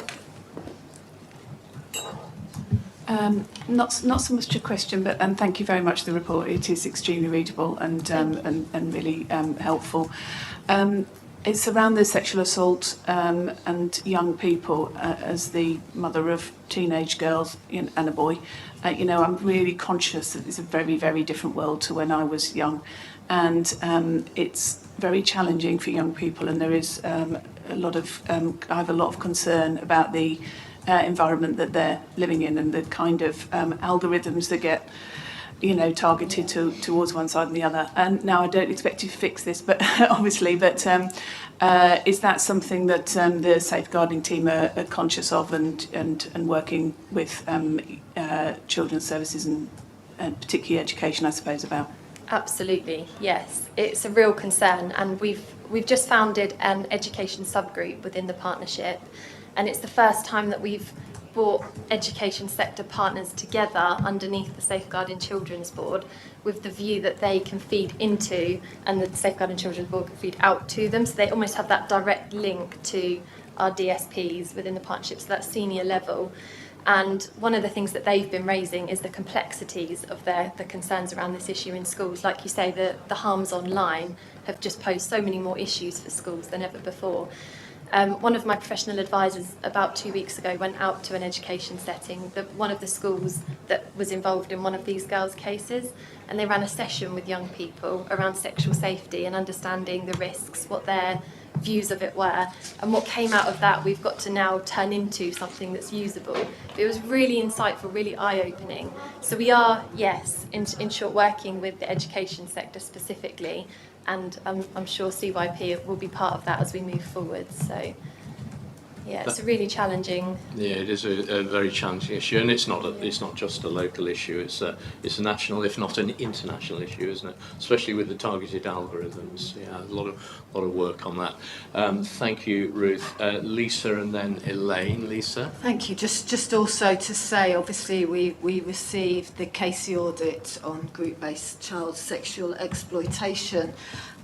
Not so much a question, but thank you very much for the report. It is extremely readable and really helpful. It's around the sexual assault and young people. As the mother of teenage girls and a boy, I'm really conscious that it's a very, very different world to when I was young, and it's very challenging for young people. And there is I have a lot of concern about the environment that they're living in and the kind of algorithms that get targeted towards one side and the other. And now I don't expect you to fix this, but obviously, is that something that the safeguarding team are conscious of and working with children's services and particularly education, I suppose, about? Absolutely, yes. It's a real concern, and we've just founded an education subgroup within the partnership, and it's the first time that we've brought education sector partners together underneath the Safeguarding Children's Board with the view that they can feed into and the Safeguarding Children's Board can feed out to them, so they almost have that direct link to our DSPs within the partnership, so that senior level. And one of the things that they've been raising is the complexities of the concerns around this issue in schools. Like you say, the harms online have just posed so many more issues for schools than ever before. One of my professional advisors about 2 weeks ago went out to an education setting, one of the schools that was involved in one of these girls' cases, and they ran a session with young people around sexual safety and understanding the risks, what their views of it were, and what came out of that we've got to now turn into something that's usable. It was really insightful, really eye-opening. So we are, yes, in short, working with the education sector specifically, and I'm sure CYP will be part of that as we move forward. So yeah, it's a really challenging. Yeah, it is a very challenging issue, and it's not just a local issue. It's a national, if not an international issue, isn't it? Especially with the targeted algorithms. Yeah, a lot of work on that. Thank you, Ruth. Lisa, and then Elaine. Lisa. Thank you. Just also to say, obviously, we received the Casey audit on group-based child sexual exploitation,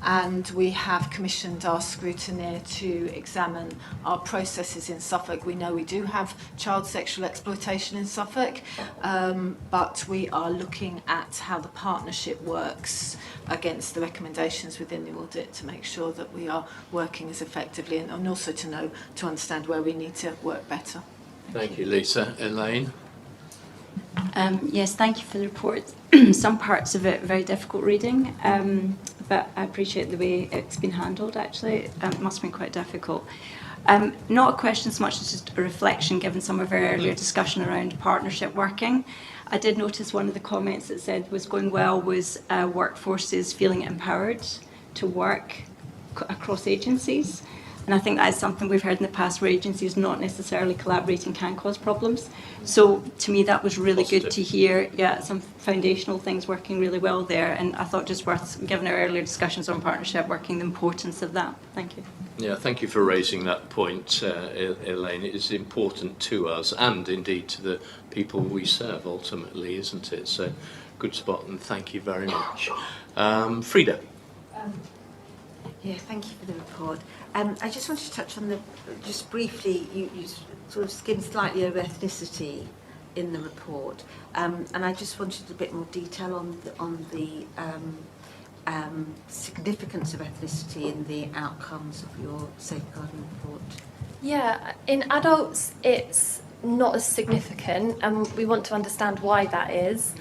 and we have commissioned our scrutineer to examine our processes in Suffolk. We know we do have child sexual exploitation in Suffolk, but we are looking at how the partnership works against the recommendations within the audit to make sure that we are working as effectively, and also to understand where we need to work better. Thank you, Lisa. Elaine? Yes, thank you for the report. Some parts of it very difficult reading. but I appreciate the way it's been handled, actually. It must have been quite difficult. Not a question so much as just a reflection, given some of our earlier discussion around partnership working. I did notice one of the comments that said was going well was workforces feeling empowered to work across agencies. And I think that is something we've heard in the past, where agencies not necessarily collaborating can cause problems. So to me, that was really good to hear. Yeah, some foundational things working really well there. And I thought just worth, given our earlier discussions on partnership working, the importance of that. Thank you. Yeah, thank you for raising that point, Elaine. It is important to us and indeed to the people we serve ultimately, isn't it? So good spot, and thank you very much. Frida. Yeah, thank you for the report. I just wanted to touch on just briefly, you sort of skimmed slightly over ethnicity in the report, and I just wanted a bit more detail on the significance of ethnicity in the outcomes of your safeguarding report. Yeah, in adults it's not as significant, and we want to understand why that is,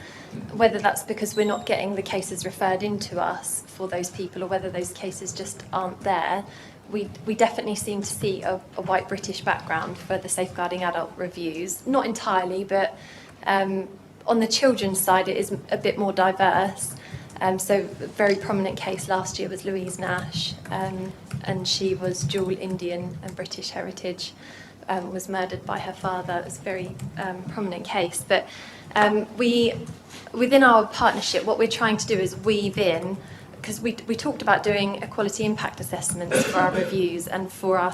whether that's because we're not getting the cases referred into us for those people, or whether those cases just aren't there. We definitely seem to see a white British background for the safeguarding adult reviews, not entirely, but on the children's side it is a bit more diverse. So a very prominent case last year was Louise Nash, and she was dual Indian and British heritage, was murdered by her father. It was a very prominent case. But within our partnership, what we're trying to do is weave in, because we talked about doing equality impact assessments for our reviews and for our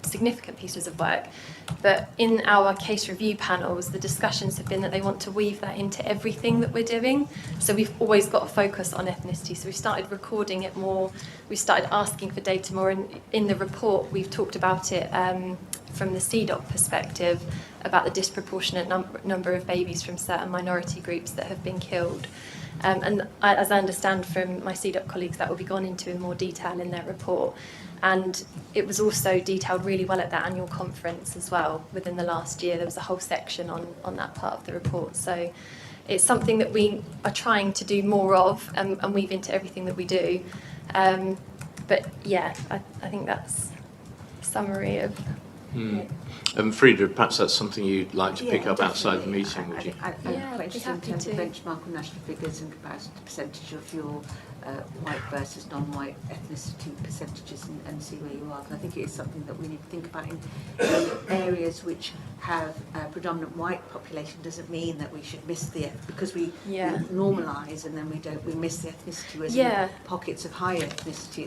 significant pieces of work. But in our case review panels, the discussions have been that they want to weave that into everything that we're doing. So we've always got a focus on ethnicity. So we started recording it more. We started asking for data more. And in the report, we've talked about it from the CDOC perspective, about the disproportionate number of babies from certain minority groups that have been killed. And as I understand from my CDOC colleagues, that will be gone into in more detail in their report. And it was also detailed really well at that annual conference as well. Within the last year, there was a whole section on that part of the report. So it's something that we are trying to do more of and weave into everything that we do. But yeah, I think that's a summary of... Frida, perhaps that's something you'd like to pick up definitely. outside the meeting, would you? I'm quite interested in terms of benchmark on national figures in comparison to percentage of your white versus non-white ethnicity percentages and see where you are. Because I think it is something that we need to think about in areas which have a predominant white population. Doesn't mean that we should miss because we normalise and then we miss the ethnicity. Whereas in pockets of high ethnicity,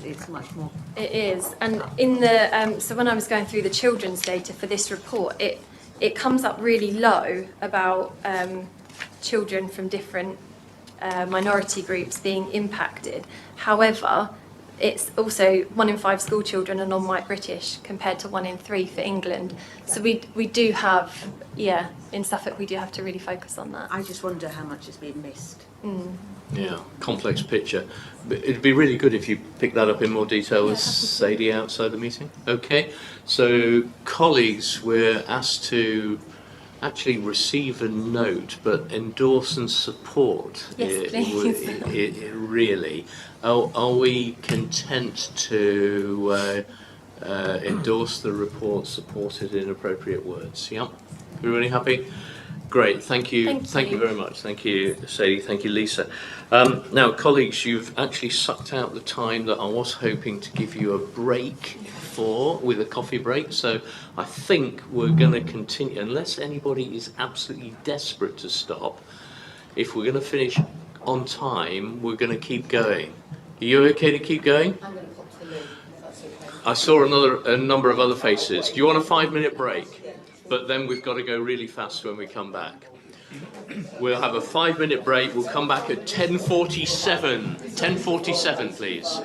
it's much more. It is, and in the so when I was going through the children's data for this report, it comes up really low about children from different minority groups being impacted. However, it's also 1 in 5 school children are non-white British compared to 1 in 3 for England. So we do have, in Suffolk we do have to really focus on that. I just wonder how much is being missed. Yeah, complex picture. But it'd be really good if you pick that up in more detail with Sadie outside the meeting. Okay, so colleagues, we're asked to actually receive a note, but endorse and support. Yes, please. Really. Are we content to endorse the report, support it in appropriate words? Yeah? Everybody happy? Great, thank you. Thank you very much. Thank you, Sadie. Thank you, Lisa. Now, colleagues, you've actually sucked out the time that I was hoping to give you a break with a coffee break. So I think we're going to continue, unless anybody is absolutely desperate to stop. If we're going to finish on time, we're going to keep going. Are you okay to keep going? I'm going to pop to the loo, if that's okay. I saw a number of other faces. Do you want a 5-minute break? But then we've got to go really fast when we come back. We'll have a 5-minute break. We'll come back at 10:47. 10:47, please.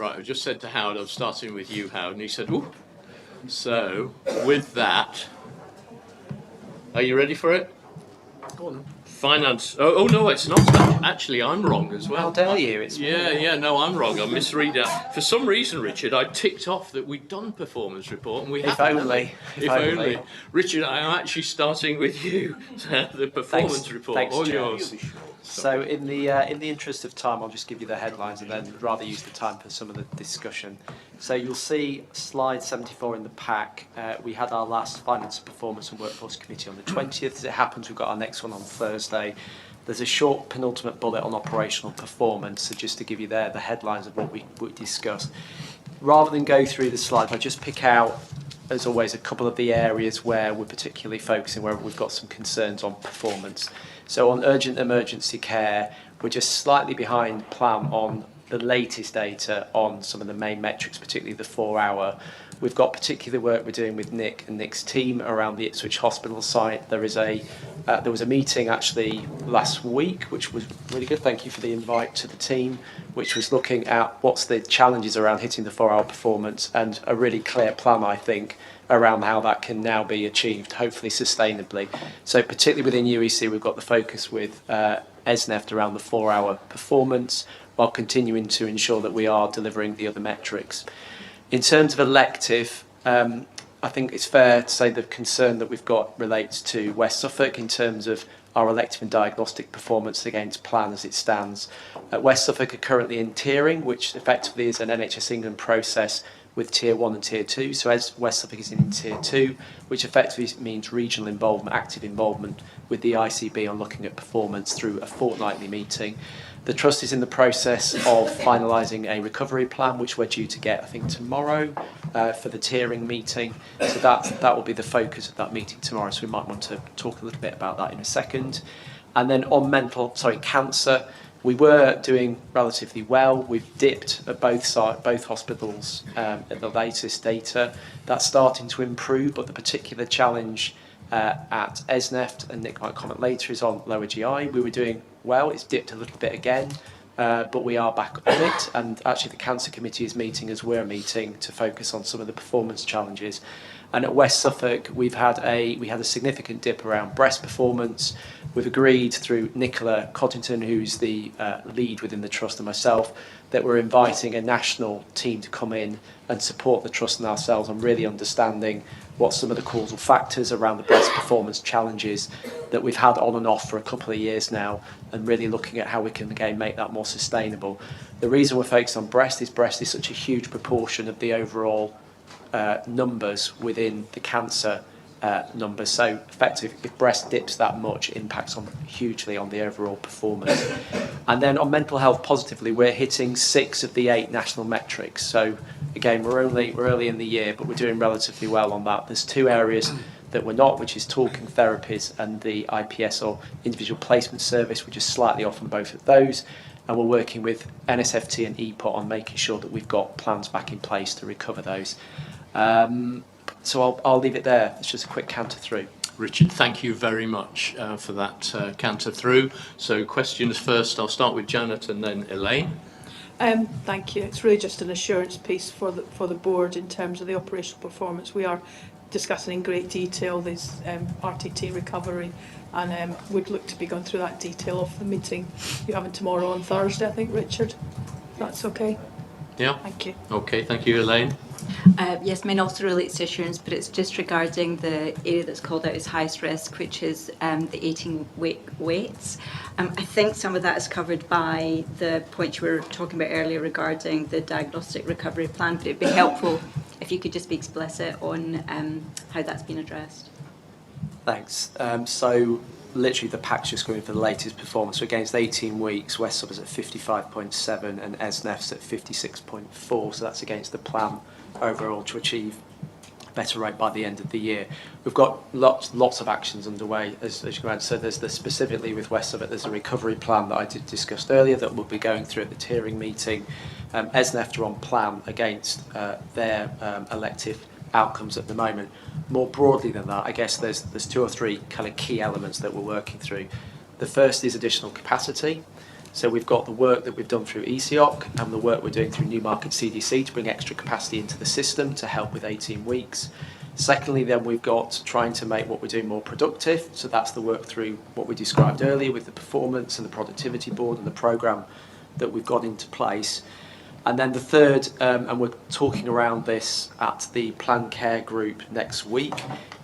Right, I just said to Howard, I'm starting with you, Howard, and he said, ooh. So, with that, are you ready for it? Go on. Finance. Oh no, it's not. Actually, I'm wrong as well. How dare you? It's no, I'm wrong. I'm misreading. For some reason, Richard, I ticked off that we'd done performance report, and we If haven't. only. If only. Richard, I'm actually starting with you. The performance report. Thanks, All Chair. yours. So in the interest of time, I'll just give you the headlines and then rather use the time for some of the discussion. So you'll see slide 74 in the pack. We had our last Finance, Performance and Workforce Committee on the 20th. As it happens, we've got our next one on Thursday. There's a short penultimate bullet on operational performance, so just to give you the headlines of what we discussed. Rather than go through the slides, I just pick out, as always, a couple of the areas where we're particularly focusing, where we've got some concerns on performance. So on urgent emergency care, we're just slightly behind plan on the latest data on some of the main metrics, particularly the 4-hour. We've got particular work we're doing with Nick and Nick's team around the Ipswich Hospital site. There was a meeting actually last week, which was really good. Thank you for the invite to the team, which was looking at what's the challenges around hitting the 4-hour performance and a really clear plan, I think, around how that can now be achieved, hopefully sustainably. So particularly within UEC, we've got the focus with ESNEFT around the 4-hour performance, while continuing to ensure that we are delivering the other metrics. In terms of elective, I think it's fair to say the concern that we've got relates to West Suffolk in terms of our elective and diagnostic performance against plan as it stands. West Suffolk are currently in tiering, which effectively is an NHS England process with Tier 1 and Tier 2. So as West Suffolk is in Tier 2, which effectively means regional involvement, active involvement with the ICB on looking at performance through a fortnightly meeting. The Trust is in the process of finalising a recovery plan, which we're due to get, I think, tomorrow for the tiering meeting. So that will be the focus of that meeting tomorrow. So we might want to talk a little bit about that in a second. And then on cancer, we were doing relatively well. We've dipped at both hospitals at the latest data. That's starting to improve, but the particular challenge at ESNEFT, and Nick might comment later, is on lower GI. We were doing well. It's dipped a little bit again, but we are back on it. And actually, the Cancer Committee is meeting as we're meeting to focus on some of the performance challenges. And at West Suffolk, we had a significant dip around breast performance. We've agreed through Nicola Coddington, who's the lead within the Trust, and myself, that we're inviting a national team to come in and support the Trust and ourselves on really understanding what some of the causal factors around the breast performance challenges that we've had on and off for a couple of years now, and really looking at how we can again make that more sustainable. The reason we're focused on breast is such a huge proportion of the overall numbers within the cancer numbers. So effectively, if breast dips that much, it impacts hugely on the overall performance. And then on mental health, positively, we're hitting 6 of the 8 national metrics. So again, we're early in the year, but we're doing relatively well on that. There's 2 areas that we're not, which is talking therapies and the IPS, or individual placement service, which is slightly off on both of those. And we're working with NSFT and EPOT on making sure that we've got plans back in place to recover those. So I'll leave it there. It's just a quick canter through. Richard, thank you very much for that canter through. So questions first. I'll start with Janet and then Elaine. Thank you. It's really just an assurance piece for the board in terms of the operational performance. We are discussing in great detail this RTT recovery, and we'd look to be going through that detail of the meeting you're having tomorrow on Thursday, I think, Richard. If that's okay. Yeah. Thank you. Okay, thank you, Elaine. Yes, mine also relates to assurance, but it's just regarding the area that's called out as highest risk, which is the 18-week waits. I think some of that is covered by the point you were talking about earlier regarding the diagnostic recovery plan, but it'd be helpful if you could just be explicit on how that's been addressed. Thanks. So literally the pack's just going for the latest performance. So against 18 weeks, West Suffolk's at 55.7 and ESNEFT's at 56.4. So that's against the plan overall to achieve a better rate by the end of the year. We've got lots of actions underway, as you can imagine. So there's specifically with West Suffolk, there's a recovery plan that I discussed earlier that we'll be going through at the tiering meeting. ESNEFT are on plan against their elective outcomes at the moment. More broadly than that, I guess there's 2 or 3 kind of key elements that we're working through. The first is additional capacity. So we've got the work that we've done through ECOC and the work we're doing through Newmarket CDC to bring extra capacity into the system to help with 18 weeks. Secondly, then we've got trying to make what we're doing more productive. So that's the work through what we described earlier with the performance and the productivity board and the programme that we've got into place. And then the third, and we're talking around this at the Planned Care Group next week,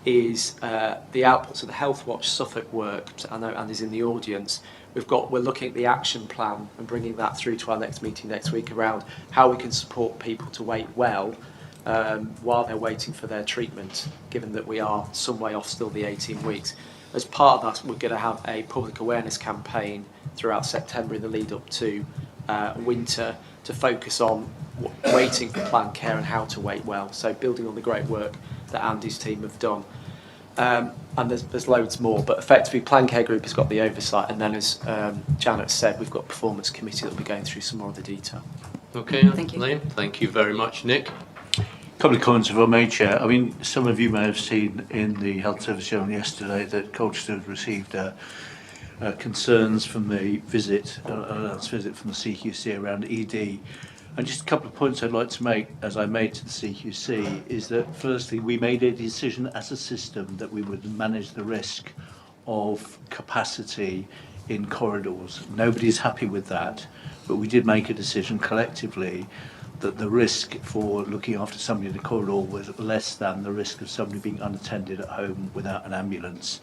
is the outputs of the Health Watch Suffolk work. So I know Andy's in the audience. We're looking at the action plan and bringing that through to our next meeting next week around how we can support people to wait well while they're waiting for their treatment, given that we are some way off still the 18 weeks. As part of that, we're going to have a public awareness campaign throughout September in the lead up to winter to focus on waiting for planned care and how to wait well. So building on the great work that Andy's team have done. And there's loads more, but effectively Planned Care Group has got the oversight, and then as Janet said, we've got a performance committee that will be going through some more of the detail. Okay, Thank you. Liam, thank you very much. Nick? A couple of comments if I may, Chair. I mean, some of you may have seen in the Health Service Journal yesterday that Colchester has received concerns from the visit, announced visit from the CQC around ED. And just a couple of points I'd like to make, as I made to the CQC, is that firstly, we made a decision as a system that we would manage the risk of capacity in corridors. Nobody's happy with that, but we did make a decision collectively that the risk for looking after somebody in a corridor was less than the risk of somebody being unattended at home without an ambulance.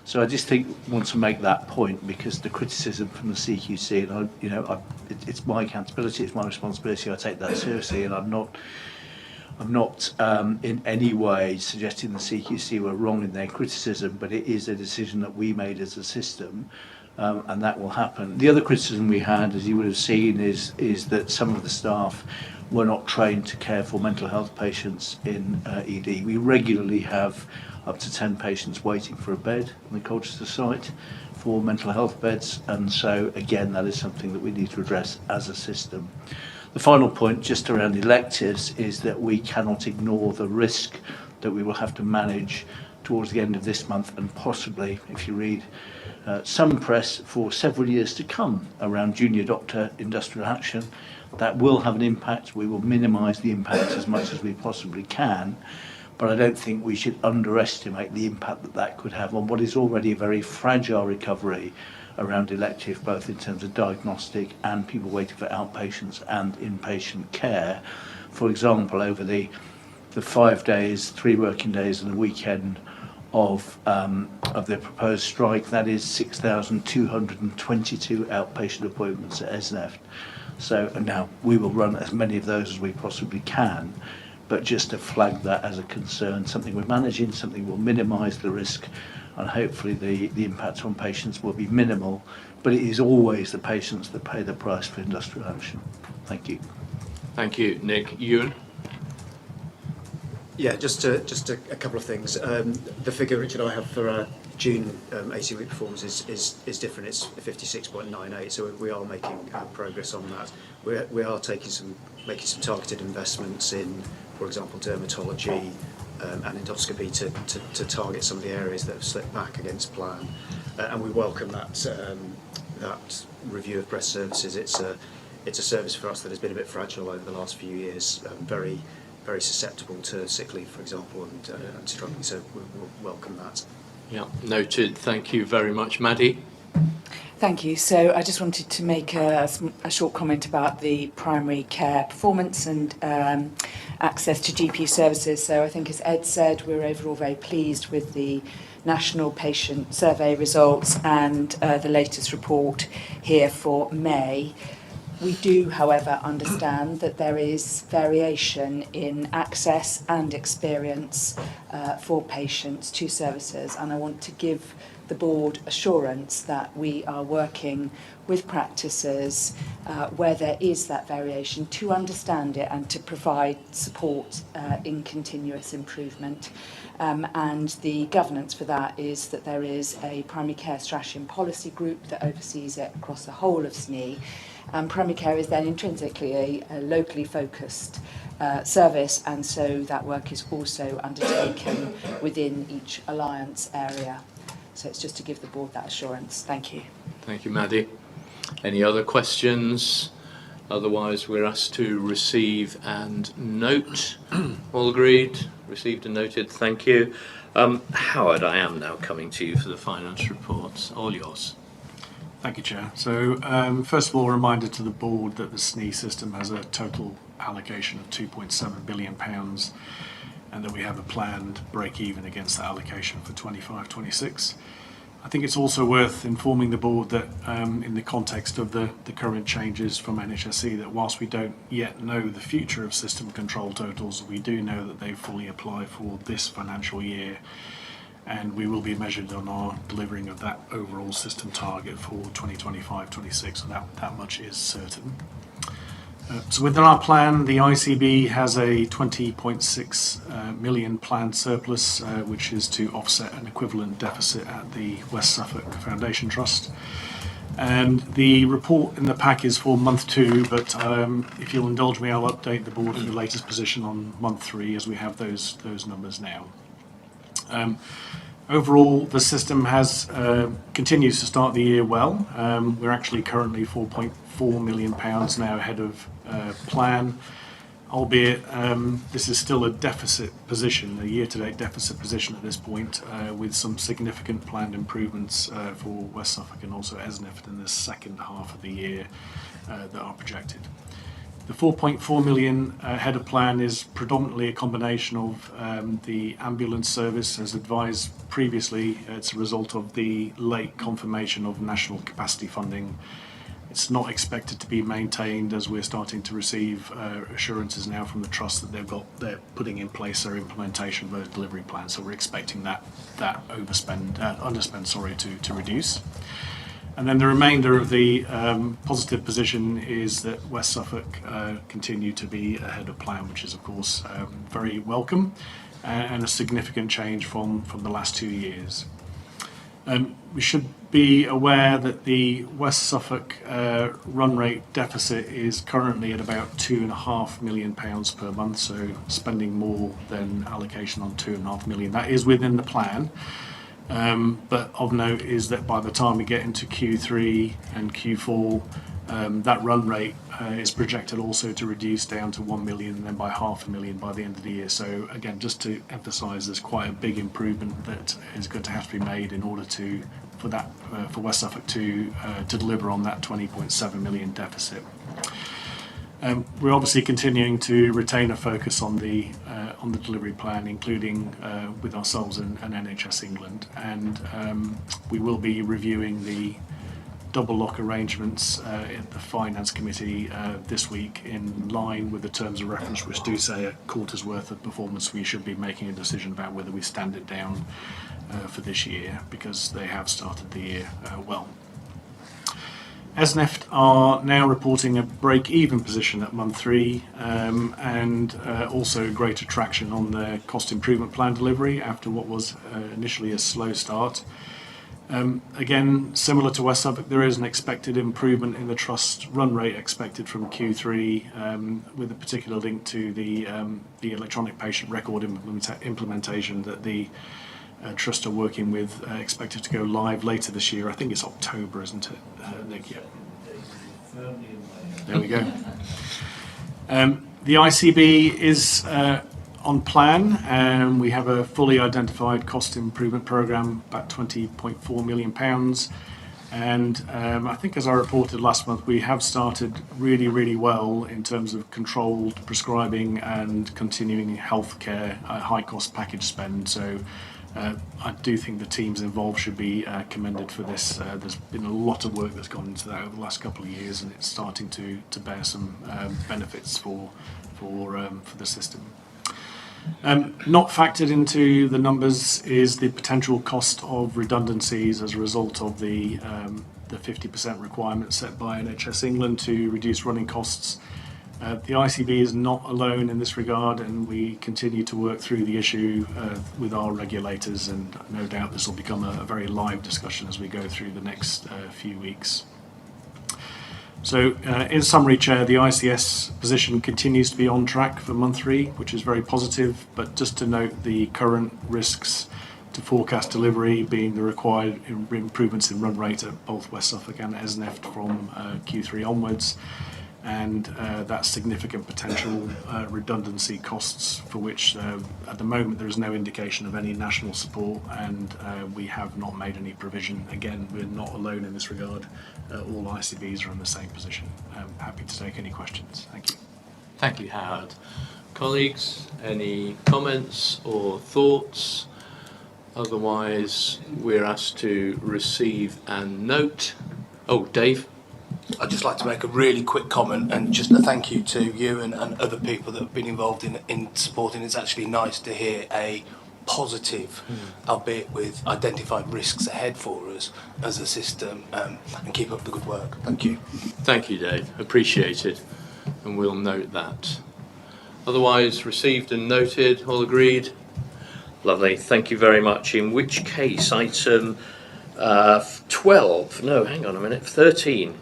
So I just want to make that point, because the criticism from the CQC, and it's my accountability, it's my responsibility. I take that seriously, and I'm not in any way suggesting the CQC were wrong in their criticism, but it is a decision that we made as a system, and that will happen. The other criticism we had, as you would have seen, is that some of the staff were not trained to care for mental health patients in ED. We regularly have up to 10 patients waiting for a bed on the Colchester site for mental health beds, and so again that is something that we need to address as a system. The final point, just around electives, is that we cannot ignore the risk that we will have to manage towards the end of this month, and possibly, if you read some press, for several years to come around junior doctor industrial action. That will have an impact. We will minimise the impact as much as we possibly can, but I don't think we should underestimate the impact that that could have on what is already a very fragile recovery around elective, both in terms of diagnostic and people waiting for outpatients and inpatient care. For example, over the 5 days, 3 working days and a weekend of the proposed strike, that is 6,222 outpatient appointments at ESNEFT. So now we will run as many of those as we possibly can, but just to flag that as a concern, something we're managing, something will minimise the risk, and hopefully the impact on patients will be minimal, but it is always the patients that pay the price for industrial action. Thank you. Thank you, Nick. Ewan? Yeah, just a couple of things. The figure, Richard, I have for June 18-week performance is different. It's 56.98, so we are making progress on that. We are making some targeted investments in, for example, dermatology and endoscopy to target some of the areas that have slipped back against plan, and we welcome that review of breast services. It's a service for us that has been a bit fragile over the last few years, very susceptible to sick leave, for example, and struggling. So we'll welcome that. Yeah, noted. Thank you very much, Maddie. Thank you. So I just wanted to make a short comment about the primary care performance and access to GP services. So I think, as Ed said, we're overall very pleased with the National Patient Survey results and the latest report here for May. We do, however, understand that there is variation in access and experience for patients to services, and I want to give the board assurance that we are working with practices where there is that variation to understand it and to provide support in continuous improvement. And the governance for that is that there is a primary care strategy and policy group that oversees it across the whole of SNE. Primary care is then intrinsically a locally focused service, and so that work is also undertaken within each alliance area. So it's just to give the board that assurance. Thank you. Thank you, Maddie. Any other questions? Otherwise, we're asked to receive and note. All agreed? Received and noted. Thank you. Howard, I am now coming to you for the finance reports. All yours. Thank you, Chair. So, first of all, a reminder to the board that the SNE system has a total allocation of £2.7 billion and that we have a planned break-even against that allocation for 25-26. I think it's also worth informing the board that in the context of the current changes from NHSE, that whilst we don't yet know the future of system control totals, we do know that they fully apply for this financial year, and we will be measured on our delivering of that overall system target for 2025-26, so that much is certain. So within our plan, the ICB has a 20.6 million planned surplus, which is to offset an equivalent deficit at the West Suffolk Foundation Trust. And the report in the pack is for month 2, but if you'll indulge me, I'll update the board in the latest position on month 3 as we have those numbers now. Overall, the system has continues to start the year well. We're actually currently £4.4 million now ahead of plan, albeit this is still a deficit position, a year-to-date deficit position at this point, with some significant planned improvements for West Suffolk and also Essex in the second half of the year that are projected. The 4.4 million ahead of plan is predominantly a combination of the ambulance service, as advised previously. It's a result of the late confirmation of national capacity funding. It's not expected to be maintained, as we're starting to receive assurances now from the trust that they're putting in place their implementation of a delivery plan. So we're expecting that underspend to reduce. And then the remainder of the positive position is that West Suffolk continue to be ahead of plan, which is of course very welcome and a significant change from the last 2 years. We should be aware that the West Suffolk run rate deficit is currently at about £2.5 million per month, so spending more than allocation on £2.5 million. That is within the plan. But of note is that by the time we get into Q3 and Q4, that run rate is projected also to reduce down to 1 million and then by £500,000 by the end of the year. So again, just to emphasise, there's quite a big improvement that is going to have to be made in order for West Suffolk to deliver on that 20.7 million deficit. We're obviously continuing to retain a focus on the delivery plan, including with ourselves and NHS England, and we will be reviewing the double lock arrangements at the Finance Committee this week, in line with the terms of reference, which do say a quarter's worth of performance. We should be making a decision about whether we stand it down for this year, because they have started the year well. Esneft are now reporting a break-even position at month 3, and also greater traction on their cost improvement plan delivery after what was initially a slow start. Again, similar to West Suffolk, there is an expected improvement in the trust run rate expected from Q3, with a particular link to the electronic patient record implementation that the trust are working with, expected to go live later this year. I think it's October, isn't it, Nick? Yeah. There we go. The ICB is on plan, and we have a fully identified cost improvement programme, about £20.4 million. And I think, as I reported last month, we have started really, really well in terms of controlled prescribing and continuing healthcare high-cost package spend. So I do think the teams involved should be commended for this. There's been a lot of work that's gone into that over the last couple of years, and it's starting to bear some benefits for the system. Not factored into the numbers is the potential cost of redundancies as a result of the 50% requirement set by NHS England to reduce running costs. The ICB is not alone in this regard, and we continue to work through the issue with our regulators, and no doubt this will become a very live discussion as we go through the next few weeks. So in summary, Chair, the ICS position continues to be on track for month 3, which is very positive, but just to note the current risks to forecast delivery, being the required improvements in run rate at both West Suffolk and Essex from Q3 onwards, and that significant potential redundancy costs for which at the moment there is no indication of any national support, and we have not made any provision. Again, we're not alone in this regard. All ICBs are in the same position. I'm happy to take any questions. Thank you. Thank you, Howard. Colleagues, any comments or thoughts? Otherwise, we're asked to receive and note. Oh, Dave? I'd just like to make a really quick comment and just a thank you to you and other people that have been involved in supporting. It's actually nice to hear a positive, albeit with identified risks ahead for us as a system, and keep up the good work. Thank you. Thank you, Dave. Appreciate it. And we'll note that. Otherwise, received and noted. All agreed? Lovely. Thank you very much. In which case, item 12, no, hang on a minute, 13.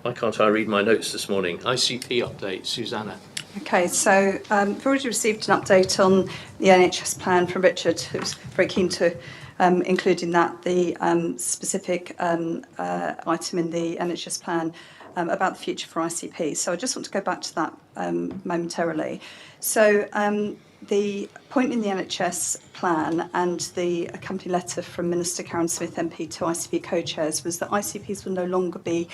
Why can't I read my notes this morning? ICP update, Susanna. Okay, so we've already received an update on the NHS plan from Richard, who's very keen to include in that the specific item in the NHS plan about the future for ICP. So I just want to go back to that momentarily. So the point in the NHS plan and the accompanying letter from Minister Karen Smith MP to ICB co-chairs was that ICPs will no longer be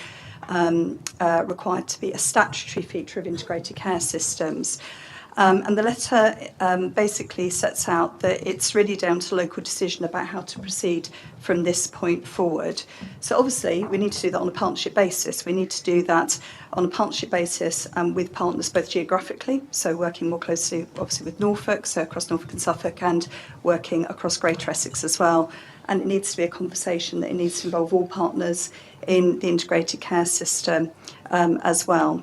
required to be a statutory feature of integrated care systems. And the letter basically sets out that it's really down to local decision about how to proceed from this point forward. So obviously we need to do that on a partnership basis. We need to do that on a partnership basis with partners both geographically, so working more closely obviously with Norfolk, so across Norfolk and Suffolk, and working across Greater Essex as well. And it needs to be a conversation that it needs to involve all partners in the integrated care system as well.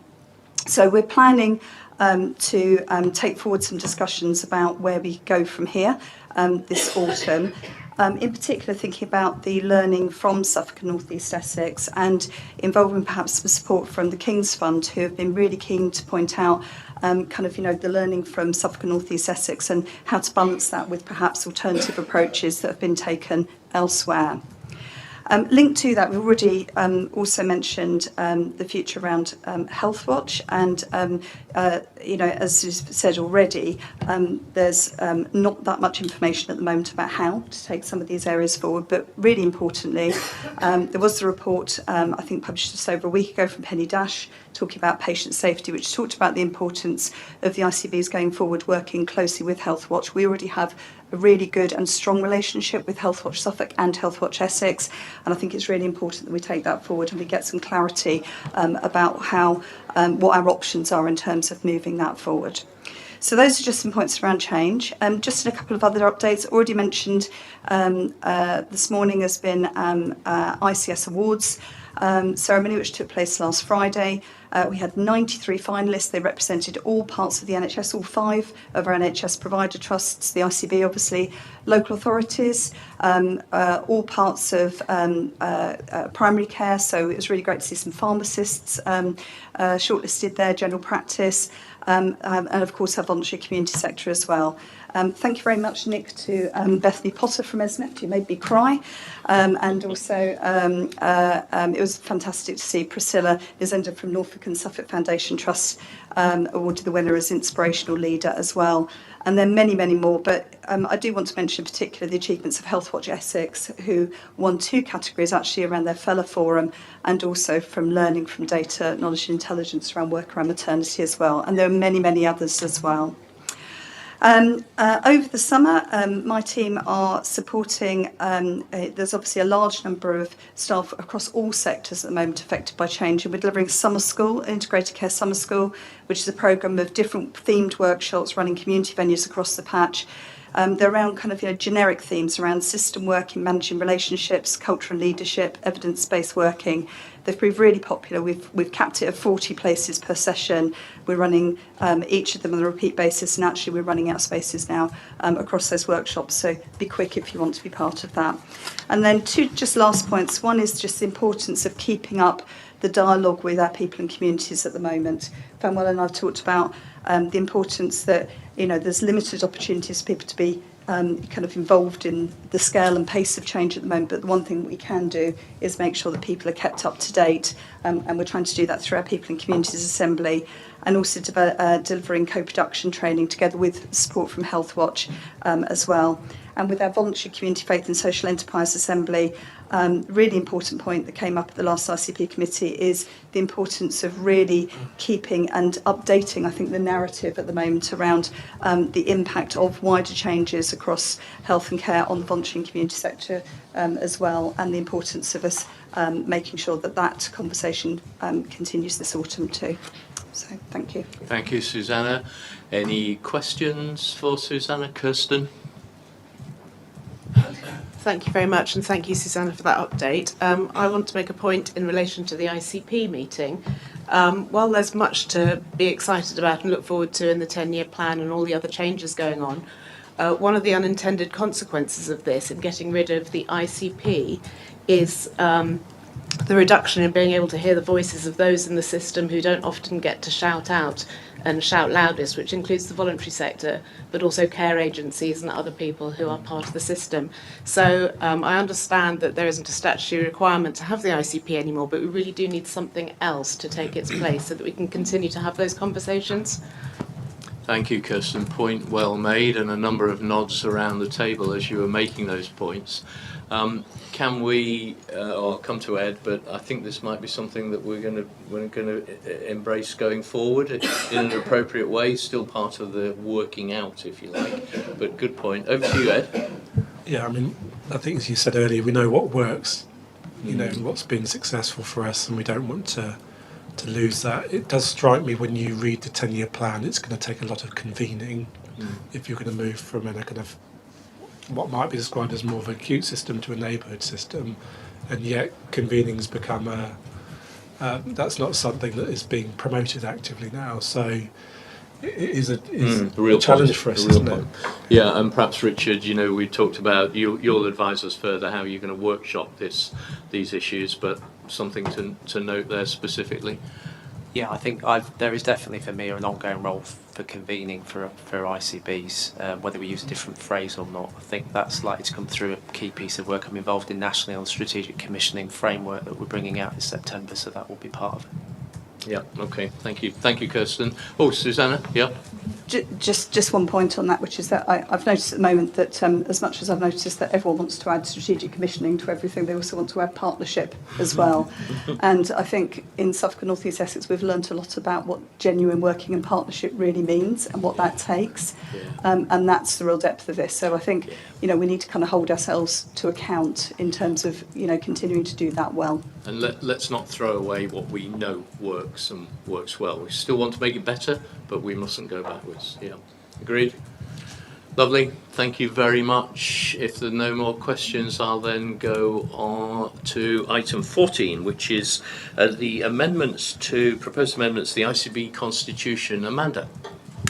So we're planning to take forward some discussions about where we go from here this autumn. In particular, thinking about the learning from Suffolk and North East Essex and involving perhaps some support from the King's Fund, who have been really keen to point out the learning from Suffolk and North East Essex and how to balance that with perhaps alternative approaches that have been taken elsewhere. Linked to that, we've already also mentioned the future around Health Watch, and as is said already, there's not that much information at the moment about how to take some of these areas forward. But really importantly, there was the report I think published just over a week ago from Penny Dash talking about patient safety, which talked about the importance of the ICBs going forward, working closely with Health Watch. We already have a really good and strong relationship with Health Watch Suffolk and Health Watch Essex, and I think it's really important that we take that forward and we get some clarity about how what our options are in terms of moving that forward. So those are just some points around change. Just a couple of other updates. Already mentioned this morning has been ICS Awards ceremony, which took place last Friday. We had 93 finalists. They represented all parts of the NHS, all 5 of our NHS provider trusts, the ICB obviously, local authorities, all parts of primary care. So it was really great to see some pharmacists shortlisted there, general practice, and of course our voluntary community sector as well. Thank you very much, Nick, to Bethany Potter from Essex, who made me cry. And also, it was fantastic to see Priscilla Lizenda from Norfolk and Suffolk Foundation Trust awarded the winner as Inspirational Leader as well. And then many, many more. But I do want to mention in particular the achievements of Health Watch Essex, who won 2 categories actually around their Fellow Forum and also from learning from data, knowledge and intelligence around work around maternity as well. And there are many, many others as well. Over the summer, my team are supporting, there's obviously a large number of staff across all sectors at the moment affected by change, and we're delivering Summer School, Integrated Care Summer School, which is a programme of different themed workshops running community venues across the patch. They're around generic themes around system working, managing relationships, culture and leadership, evidence-based working. They've proved really popular. We've capped it at 40 places per session. We're running each of them on a repeat basis, and actually we're running out spaces now across those workshops. So be quick if you want to be part of that. And then 2 just last points. One is just the importance of keeping up the dialogue with our people and communities at the moment. Fanwell and I've talked about the importance that there's limited opportunities for people to be kind of involved in the scale and pace of change at the moment, but the one thing we can do is make sure that people are kept up to date, and we're trying to do that through our People and Communities Assembly, and also delivering co-production training together with support from Health Watch as well. And with our Voluntary Community Faith and Social Enterprise Assembly, really important point that came up at the last ICB committee is the importance of really keeping and updating, I think, the narrative at the moment around the impact of wider changes across health and care on the voluntary and community sector as well, and the importance of us making sure that that conversation continues this autumn too. So, thank you. Thank you, Susanna. Any questions for Susanna? Kirsten? Thank you very much, and thank you, Susanna, for that update. I want to make a point in relation to the ICP meeting. While there's much to be excited about and look forward to in the 10-year plan and all the other changes going on, one of the unintended consequences of this in getting rid of the ICP is the reduction in being able to hear the voices of those in the system who don't often get to shout out and shout loudest, which includes the voluntary sector, but also care agencies and other people who are part of the system. So I understand that there isn't a statutory requirement to have the ICP anymore, but we really do need something else to take its place so that we can continue to have those conversations. Thank you, Kirsten. Point well made, and a number of nods around the table as you were making those points. Can we, I'll come to Ed, but I think this might be something that we're going to embrace going forward in an appropriate way, still part of the working out, if you like. But good point. Over to you, Ed. Yeah, I mean, I think as you said earlier, we know what works, you know, what's been successful for us, and we don't want to lose that. It does strike me when you read the 10-year plan, it's going to take a lot of convening if you're going to move from a kind of what might be described as more of an acute system to a neighbourhood system, and yet convening's become that's not something that is being promoted actively now. So it is a real challenge for us, isn't it? Yeah, and perhaps Richard, you know, we talked about you'll advise us further how you're going to workshop these issues, but something to note there specifically. Yeah, I think there is definitely for me an ongoing role for convening for ICBs, whether we use a different phrase or not. I think that's likely to come through a key piece of work I'm involved in nationally on the strategic commissioning framework that we're bringing out in September, so that will be part of it. Yeah, okay, thank you, Kirsten. Oh, Susanna, yeah. Just one point on that, which is that I've noticed at the moment that as much as I've noticed that everyone wants to add strategic commissioning to everything, they also want to add partnership as well. And I think in Suffolk and North East Essex we've learnt a lot about what genuine working and partnership really means and what that takes, and that's the real depth of this. So I think, you know, we need to kind of hold ourselves to account in terms of, you know, continuing to do that well. And let's not throw away what we know works and works well. We still want to make it better, but we mustn't go backwards. Yeah, agreed. Lovely. Thank you very much. If there are no more questions, I'll then go on to item 14, which is the proposed amendments to the ICB Constitution. Amanda.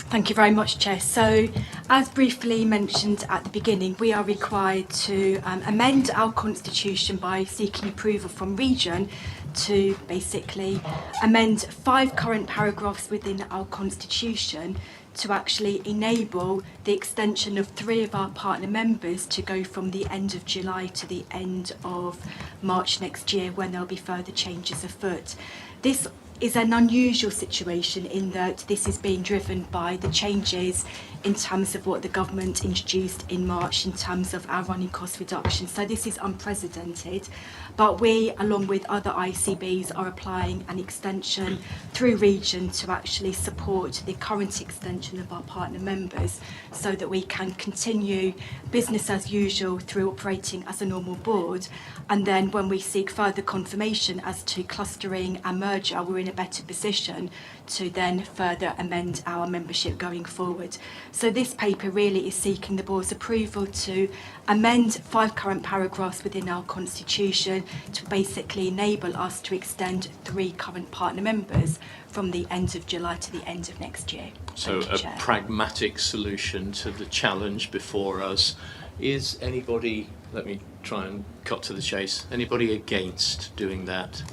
Thank you very much, Chair. So, as briefly mentioned at the beginning, we are required to amend our constitution by seeking approval from Region to basically amend 5 current paragraphs within our constitution to actually enable the extension of 3 of our partner members to go from the end of July to the end of March next year, when there'll be further changes afoot. This is an unusual situation in that this is being driven by the changes in terms of what the government introduced in March in terms of our running cost reduction. So this is unprecedented, but we, along with other ICBs, are applying an extension through Region to actually support the current extension of our partner members so that we can continue business as usual through operating as a normal board. And then when we seek further confirmation as to clustering and merger, we're in a better position to then further amend our membership going forward. So this paper really is seeking the board's approval to amend 5 current paragraphs within our constitution to basically enable us to extend 3 current partner members from the end of July to the end of next year. So a pragmatic solution to the challenge before us. Is anybody, let me try and cut to the chase, anybody against doing that?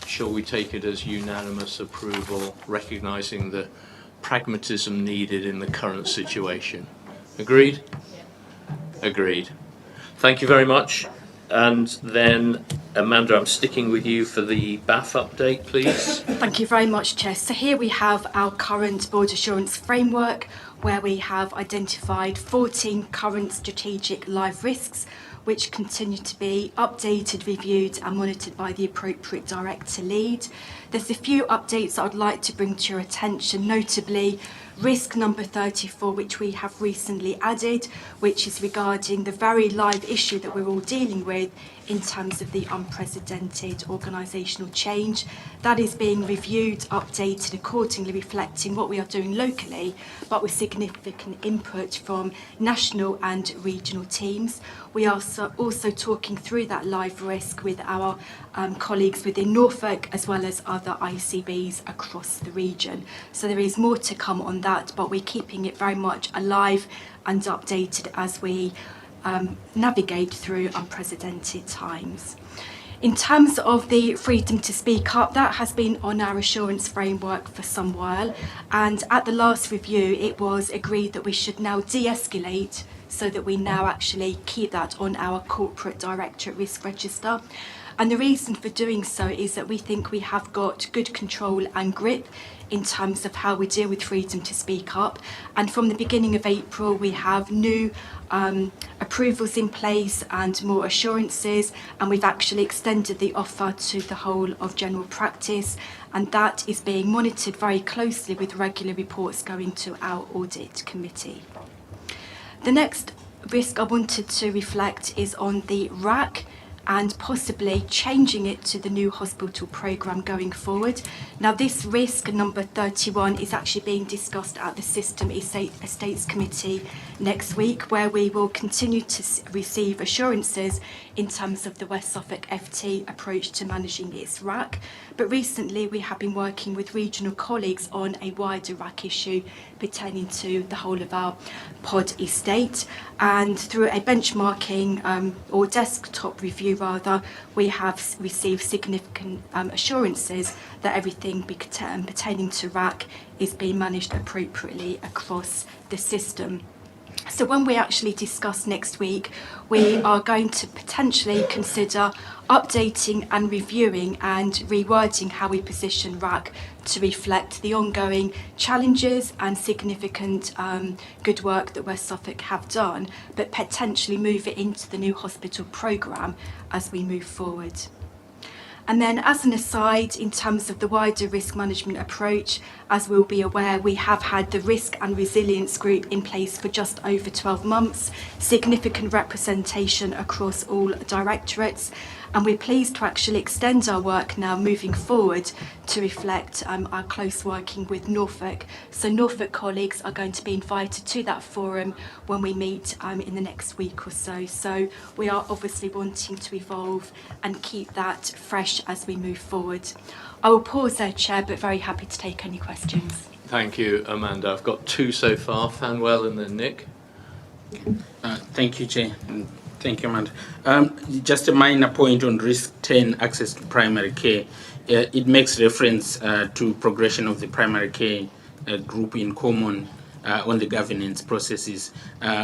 Shall we take it as unanimous approval, recognising the pragmatism needed in the current situation? Agreed? Agreed. Thank you very much. And then, Amanda, I'm sticking with you for the BAF update, please. Thank you very much, Chair. So here we have our current board assurance framework, where we have identified 14 current strategic live risks, which continue to be updated, reviewed and monitored by the appropriate director lead. There's a few updates that I'd like to bring to your attention, notably risk number 34, which we have recently added, which is regarding the very live issue that we're all dealing with in terms of the unprecedented organisational change. That is being reviewed, updated accordingly, reflecting what we are doing locally, but with significant input from national and regional teams. We are also talking through that live risk with our colleagues within Norfolk, as well as other ICBs across the region. So there is more to come on that, but we're keeping it very much alive and updated as we navigate through unprecedented times. In terms of the freedom to speak up, that has been on our assurance framework for some while, and at the last review it was agreed that we should now de-escalate so that we now actually keep that on our corporate directorate risk register. And the reason for doing so is that we think we have got good control and grip in terms of how we deal with freedom to speak up. And from the beginning of April, we have new approvals in place and more assurances, and we've actually extended the offer to the whole of general practice, and that is being monitored very closely with regular reports going to our audit committee. The next risk I wanted to reflect is on the RAC and possibly changing it to the new hospital programme going forward. Now this risk, number 31, is actually being discussed at the System Estates Committee next week, where we will continue to receive assurances in terms of the West Suffolk FT approach to managing its RAC. But recently we have been working with regional colleagues on a wider RAC issue pertaining to the whole of our pod estate, and through a benchmarking or desktop review rather, we have received significant assurances that everything pertaining to RAC is being managed appropriately across the system. So when we actually discuss next week, we are going to potentially consider updating and reviewing and rewording how we position RAC to reflect the ongoing challenges and significant good work that West Suffolk have done, but potentially move it into the new hospital programme as we move forward. And then as an aside, in terms of the wider risk management approach, as we'll be aware, we have had the Risk and Resilience Group in place for just over 12 months, significant representation across all directorates, and we're pleased to actually extend our work now moving forward to reflect our close working with Norfolk. So Norfolk colleagues are going to be invited to that forum when we meet in the next week or so. So we are obviously wanting to evolve and keep that fresh as we move forward. I will pause there, Chair, but very happy to take any questions. Thank you, Amanda. I've got two so far, Fanwell and then Nick. Thank you, Chair. Thank you, Amanda. Just a minor point on risk 10, access to primary care. It makes reference to progression of the primary care group in common on the governance processes.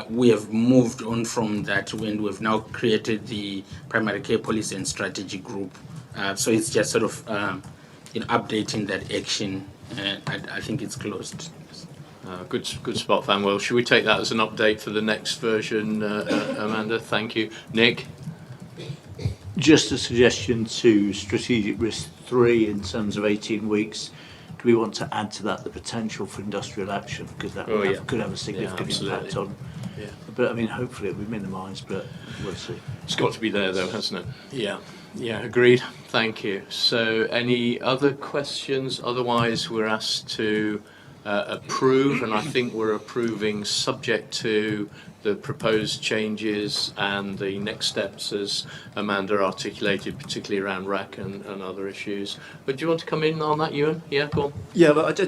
We have moved on from that when we've now created the primary care policy and strategy group. So it's just sort of updating that action. I think it's closed. Good spot, Fanwell. Should we take that as an update for the next version, Amanda? Thank you. Nick? Just a suggestion to strategic risk 3 in terms of 18 weeks. Do we want to add to that the potential for industrial action? Because that could have a significant impact on. Yeah. But I mean, hopefully it'll be minimised, but we'll see. It's got to be there though, hasn't it? Yeah, agreed. Thank you. So any other questions? Otherwise, we're asked to approve, and I think we're approving subject to the proposed changes and the next steps as Amanda articulated, particularly around RAC and other issues. But do you want to come in on that, Ewan? Yeah, go on. Yeah, but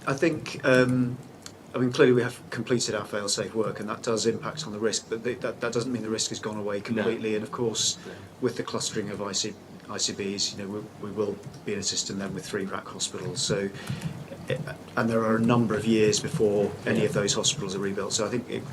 I think, I mean, clearly we have completed our fail-safe work, and that does impact on the risk, but that doesn't mean the risk has gone away completely. No. And of course, with the clustering of ICBs, we will be in a system then with 3 RAC hospitals. So, and there are a number of years before any of those hospitals are rebuilt. So I think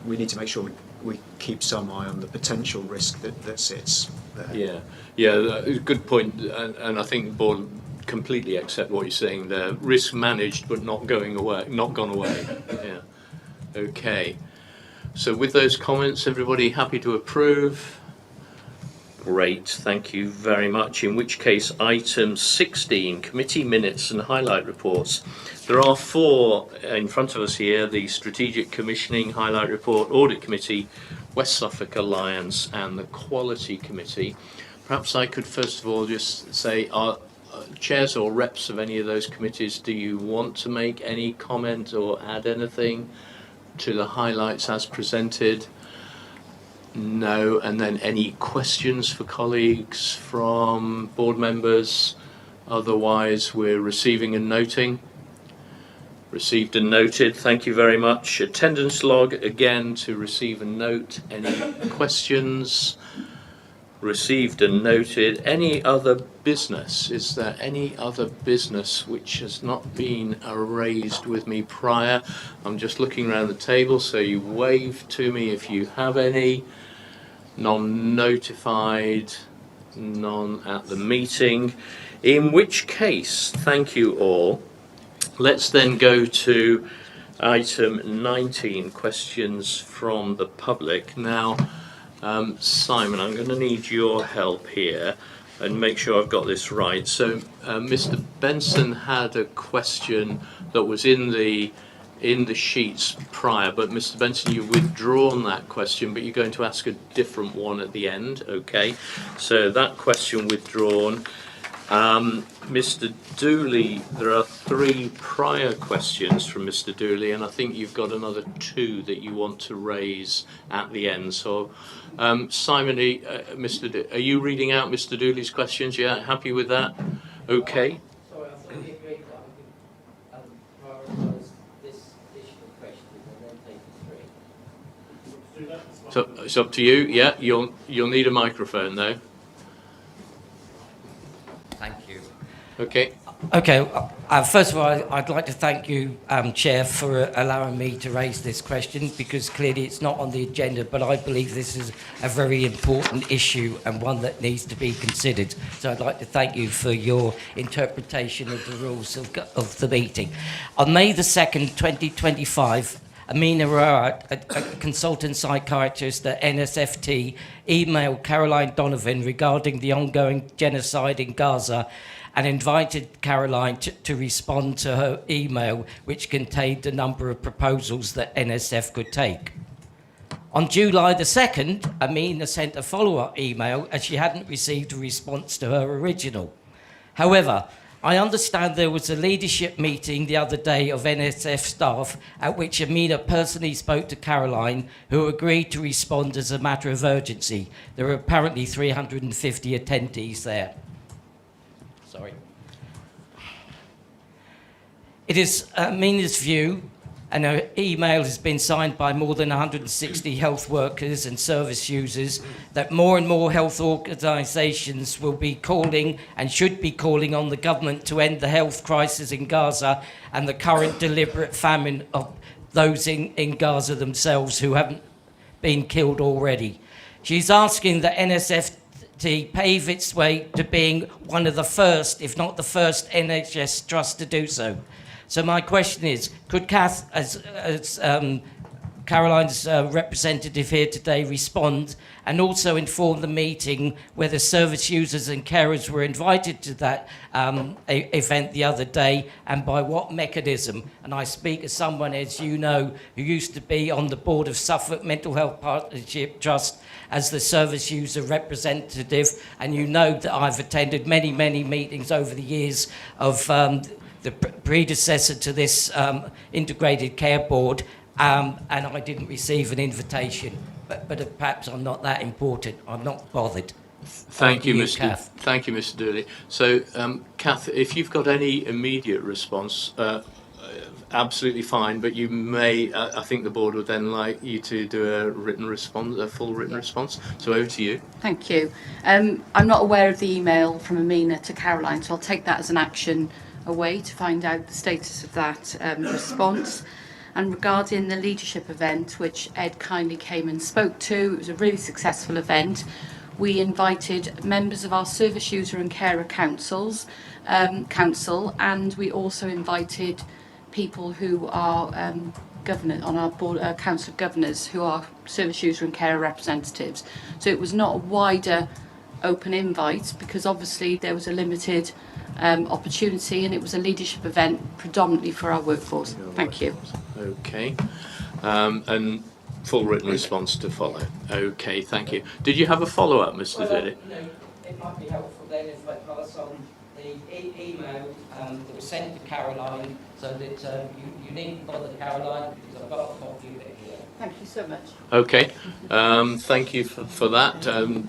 we need to make sure we keep some eye on the potential risk that sits there. Good point, and I think the board completely accept what you're saying there. Risk managed, but not gone away. Yeah. Okay. So with those comments, everybody happy to approve? Great, thank you very much. In which case, item 16, committee minutes and highlight reports. There are 4 in front of us here: the Strategic Commissioning Highlight Report, Audit Committee, West Suffolk Alliance, and the Quality Committee. Perhaps I could first of all just say, chairs or reps of any of those committees, do you want to make any comment or add anything to the highlights as presented? No. And then any questions for colleagues from board members? Otherwise, we're receiving and noting. Received and noted. Thank you very much. Attendance log, again, to receive and note. Any questions? Received and noted. Any other business? Is there any other business which has not been raised with me prior? I'm just looking around the table, so you wave to me if you have any. None notified, none at the meeting. In which case, thank you all. Let's then go to item 19, questions from the public. Now, Simon, I'm going to need your help here and make sure I've got this right. So, Mr. Benson had a question that was in the sheets prior, but Mr. Benson, you've withdrawn that question, but you're going to ask a different one at the end. Okay, so that question withdrawn. Mr. Dooley, there are 3 prior questions from Mr. Dooley, and I think you've got another 2 that you want to raise at the end. So, Simon, are you reading out Mr. Dooley's questions? Yeah, happy with that? Okay. Sorry, I fully agree that I could prioritise this additional question and then take the 3. So it's up to you. Yeah, you'll need a microphone though. Thank you. Okay. Okay, first of all, I'd like to thank you, Chair, for allowing me to raise this question, because clearly it's not on the agenda, but I believe this is a very important issue and one that needs to be considered. So I'd like to thank you for your interpretation of the rules of the meeting. On May the 2nd, 2025, Amina Rawat, a consultant psychiatrist at NSFT, emailed Caroline Donovan regarding the ongoing genocide in Gaza and invited Caroline to respond to her email, which contained a number of proposals that NSF could take. On July the 2nd, Amina sent a follow-up email as she hadn't received a response to her original. However, I understand there was a leadership meeting the other day of NSF staff at which Amina personally spoke to Caroline, who agreed to respond as a matter of urgency. There were apparently 350 attendees there. Sorry. It is Amina's view, and her email has been signed by more than 160 health workers and service users, that more and more health organisations will be calling and should be calling on the government to end the health crisis in Gaza and the current deliberate famine of those in Gaza themselves who haven't been killed already. She's asking that NSF to pave its way to being one of the first, if not the first, NHS trust to do so. So my question is, could Kath, as Caroline's representative here today, respond and also inform the meeting whether service users and carers were invited to that event the other day, and by what mechanism? And I speak as someone, as you know, who used to be on the board of Suffolk Mental Health Partnership Trust as the service user representative, and you know that I've attended many, many meetings over the years of the predecessor to this integrated care board, and I didn't receive an invitation. But perhaps I'm not that important. I'm not bothered. Thank you, Mr. Dooley. So, Kath, if you've got any immediate response, absolutely fine. But you may, I think the board would then like you to do a written response, a full written response. So over to you. Thank you. I'm not aware of the email from Amina to Caroline, so I'll take that as an action away to find out the status of that response. And regarding the leadership event, which Ed kindly came and spoke to, it was a really successful event. We invited members of our service user and carer council, and we also invited people who are on our board, council of governors, who are service user and carer representatives. So it was not a wider open invite, because obviously there was a limited opportunity, and it was a leadership event predominantly for our workforce. Thank you. Okay. And full written response to follow. Okay, thank you. Did you have a follow-up, Mr. Dilly? No, it might be helpful then if I pass on the email that was sent to Caroline, so that you needn't bother Caroline, because I've got a copy of it here. Thank you so much. Okay, thank you for that.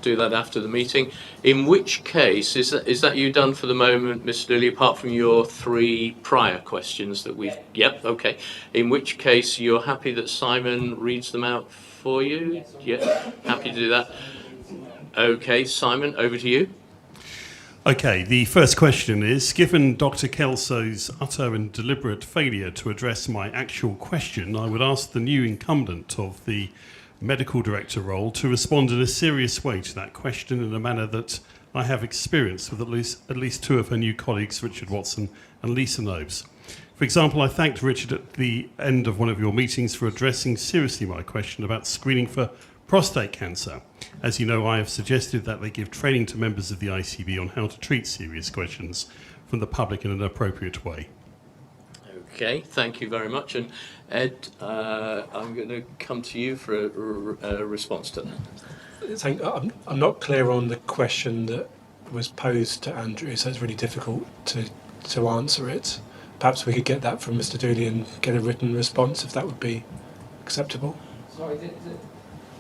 Do that after the meeting. In which case, is that you done for the moment, Mr. Dilly, apart from your 3 prior questions that we've... Yep, okay. In which case, you're happy that Simon reads them out for you? Yeah, happy to do that. Okay, Simon, over to you. Okay, the first question is, given Dr. Kelso's utter and deliberate failure to address my actual question, I would ask the new incumbent of the medical director role to respond in a serious way to that question in a manner that I have experienced with at least 2 of her new colleagues, Richard Watson and Lisa Nobes. For example, I thanked Richard at the end of one of your meetings for addressing seriously my question about screening for prostate cancer. As you know, I have suggested that they give training to members of the ICB on how to treat serious questions from the public in an appropriate way. Okay, thank you very much. And Ed, I'm going to come to you for a response to that. I'm not clear on the question that was posed to Andrew, so it's really difficult to answer it. Perhaps we could get that from Mr. Dooley and get a written response, if that would be acceptable. Sorry,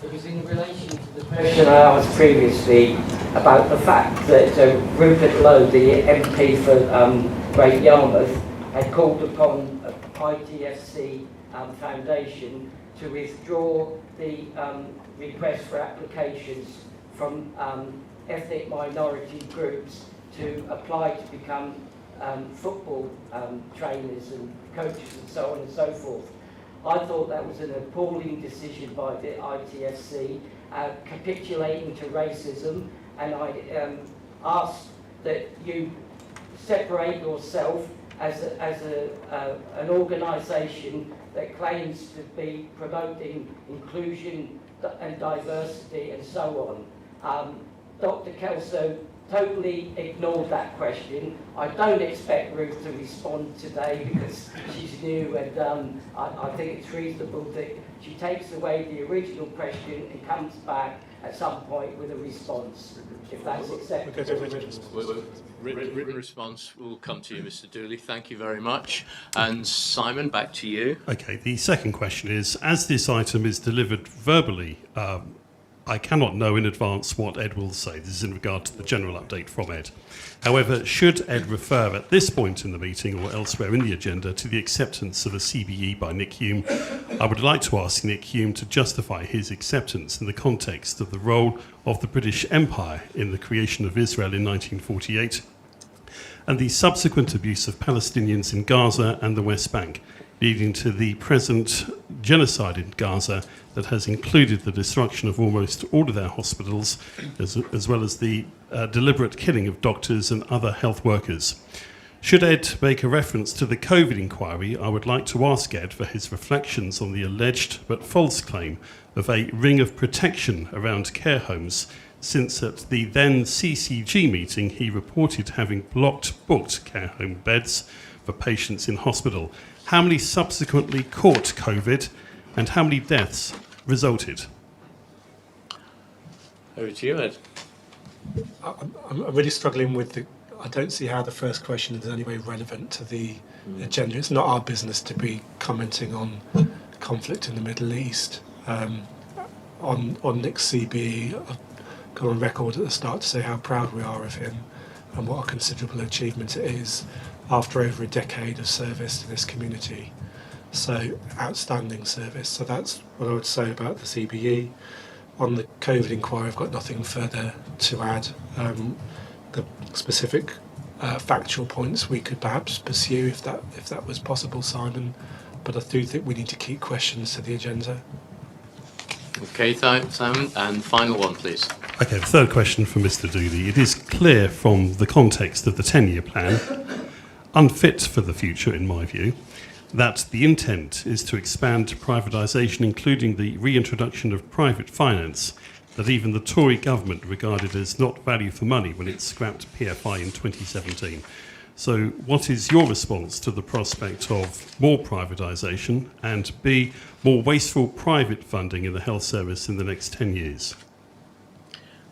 it was in relation to the question I asked previously about the fact that Rupert Lowe, the MP for Great Yarmouth, had called upon ITSC Foundation to withdraw the request for applications from ethnic minority groups to apply to become football trainers and coaches and so on and so forth. I thought that was an appalling decision by the ITSC, capitulating to racism, and I asked that you separate yourself as an organisation that claims to be promoting inclusion and diversity and so on. Dr. Kelso totally ignored that question. I don't expect Ruth to respond today because she's new, and I think it's reasonable that she takes away the original question and comes back at some point with a response, if that's acceptable. Written response will come to you, Mr. Dooley. Thank you very much. And Simon, back to you. Okay, the second question is, as this item is delivered verbally, I cannot know in advance what Ed will say. This is in regard to the general update from Ed. However, should Ed refer at this point in the meeting or elsewhere in the agenda to the acceptance of a CBE by Nick Hume, I would like to ask Nick Hume to justify his acceptance in the context of the role of the British Empire in the creation of Israel in 1948 and the subsequent abuse of Palestinians in Gaza and the West Bank, leading to the present genocide in Gaza that has included the destruction of almost all of their hospitals, as well as the deliberate killing of doctors and other health workers. Should Ed make a reference to the COVID inquiry, I would like to ask Ed for his reflections on the alleged but false claim of a ring of protection around care homes, since at the then CCG meeting he reported having booked care home beds for patients in hospital. How many subsequently caught COVID and how many deaths resulted? Over to you, Ed. I'm really struggling with the... I don't see how the first question is in any way relevant to the agenda. It's not our business to be commenting on conflict in the Middle East. On Nick's CBE, I've gone on record at the start to say how proud we are of him and what a considerable achievement it is after over a decade of service to this community. So, outstanding service. So that's what I would say about the CBE. On the COVID inquiry, I've got nothing further to add. The specific factual points we could perhaps pursue if that was possible, Simon. but I do think we need to keep questions to the agenda. Okay, thanks, Simon. And final one, please. Okay, the third question for Mr. Dooley. It is clear from the context of the 10-year plan, unfit for the future in my view, that the intent is to expand privatisation, including the reintroduction of private finance, that even the Tory government regarded as not value for money when it scrapped PFI in 2017. So what is your response to the prospect of more privatisation and B, more wasteful private funding in the health service in the next 10 years?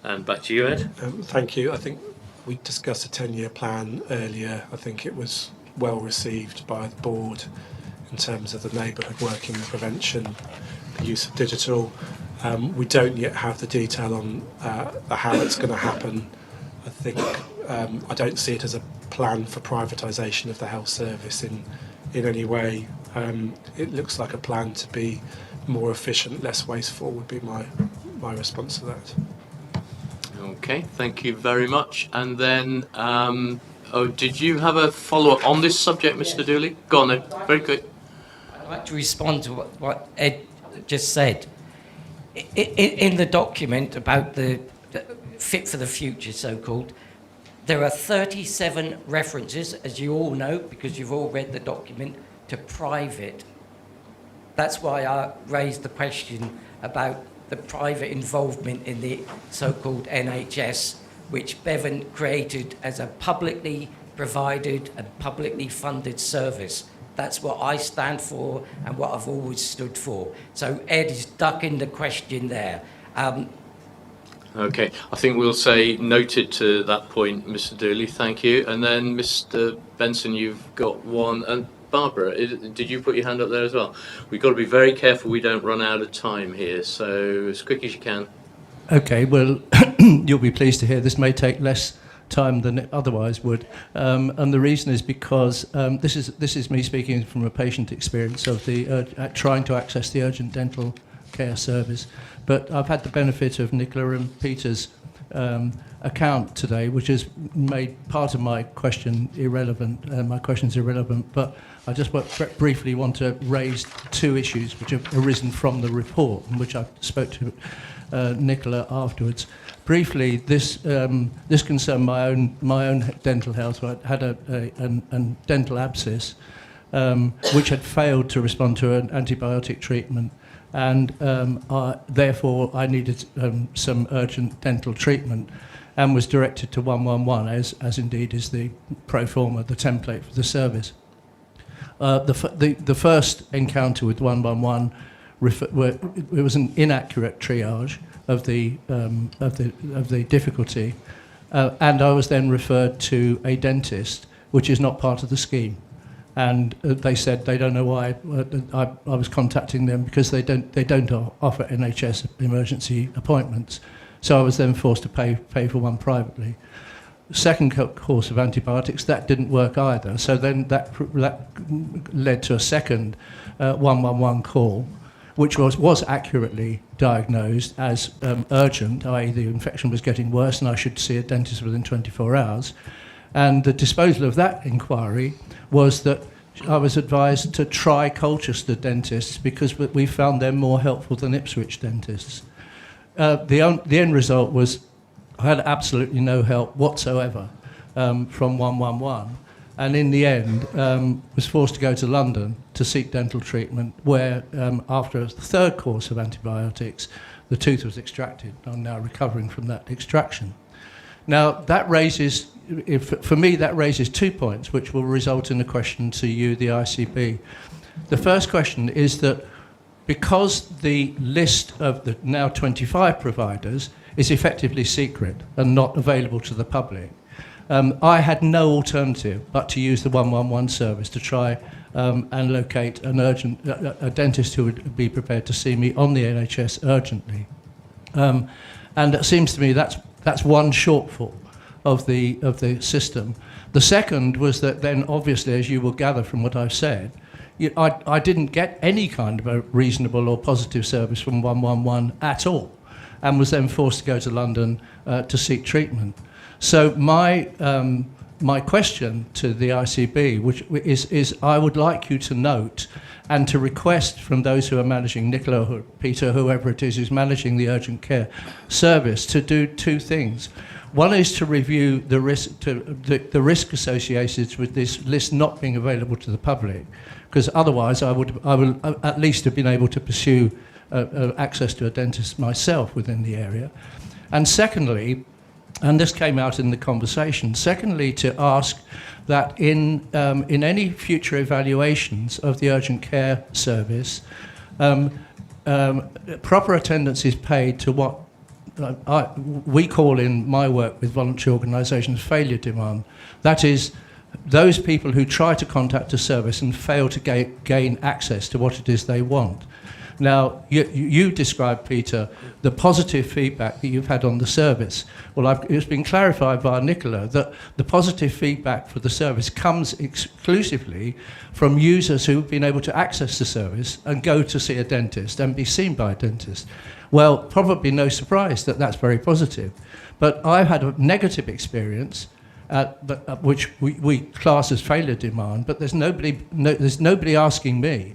And back to you, Ed. Thank you. I think we discussed a 10-year plan earlier. I think it was well received by the board in terms of the neighbourhood working, the prevention, the use of digital. We don't yet have the detail on how it's going to happen. I think I don't see it as a plan for privatisation of the health service in any way. It looks like a plan to be more efficient, less wasteful would be my response to that. Okay, thank you very much. And then, did you have a follow-up on this subject, Mr. Dooley? Go on then, very quick. I'd like to respond to what Ed just said. In the document about the Fit for the Future, so-called, there are 37 references, as you all know, because you've all read the document, to private. That's why I raised the question about the private involvement in the so-called NHS, which Bevan created as a publicly provided and publicly funded service. That's what I stand for and what I've always stood for. So Ed is ducking the question there. Okay, I think we'll say noted to that point, Mr. Dooley, thank you. And then Mr. Benson, you've got one. And Barbara, did you put your hand up there as well? We've got to be very careful we don't run out of time here, so as quick as you can. Okay, well, you'll be pleased to hear this may take less time than it otherwise would, and the reason is because this is me speaking from a patient experience of the trying to access the urgent dental care service. But I've had the benefit of Nicola and Peter's account today, which has made part of my question irrelevant. My question's irrelevant, but I just briefly want to raise two issues which have arisen from the report, and which I spoke to Nicola afterwards. Briefly, this concerned my own dental health. I had a dental abscess which had failed to respond to an antibiotic treatment, and therefore I needed some urgent dental treatment, and was directed to 111, as indeed is the pro forma, the template for the service. The first encounter with 111, it was an inaccurate triage of the difficulty, and I was then referred to a dentist, which is not part of the scheme. And they said they don't know why I was contacting them, because they don't offer NHS emergency appointments. So I was then forced to pay for one privately. Second course of antibiotics, that didn't work either. So then that led to a second 111 call, which was accurately diagnosed as urgent, i.e. the infection was getting worse and I should see a dentist within 24 hours. And the disposal of that inquiry was that I was advised to try Colchester dentists, because we found them more helpful than Ipswich dentists. The end result was I had absolutely no help whatsoever from 111. And in the end, was forced to go to London to seek dental treatment, where after a third course of antibiotics, the tooth was extracted. I'm now recovering from that extraction. Now, that raises, for me, that raises 2 points, which will result in a question to you, the ICB. The first question is that because the list of the now 25 providers is effectively secret and not available to the public, I had no alternative but to use the 111 service to try and locate a dentist who would be prepared to see me on the NHS urgently. And it seems to me that's one shortfall of the system. The second was that then, obviously, as you will gather from what I've said, I didn't get any kind of a reasonable or positive service from 111 at all, and was then forced to go to London to seek treatment. So my my question to the ICB, which is I would like you to note and to request from those who are managing, Nicola or Peter, whoever it is who's managing the urgent care service, to do two things. One is to review the risk associated with this list not being available to the public, because otherwise I would at least have been able to pursue access to a dentist myself within the area. And secondly, and this came out in the conversation, secondly, to ask that in any future evaluations of the urgent care service, proper attendance is paid to what we call in my work with voluntary organisations failure demand. That is, those people who try to contact a service and fail to gain access to what it is they want. Now, you described, Peter, the positive feedback that you've had on the service. Well, it's been clarified by Nicola that the positive feedback for the service comes exclusively from users who've been able to access the service and go to see a dentist and be seen by a dentist. Well, probably no surprise that that's very positive. But I've had a negative experience, which we class as failure demand, but there's nobody asking me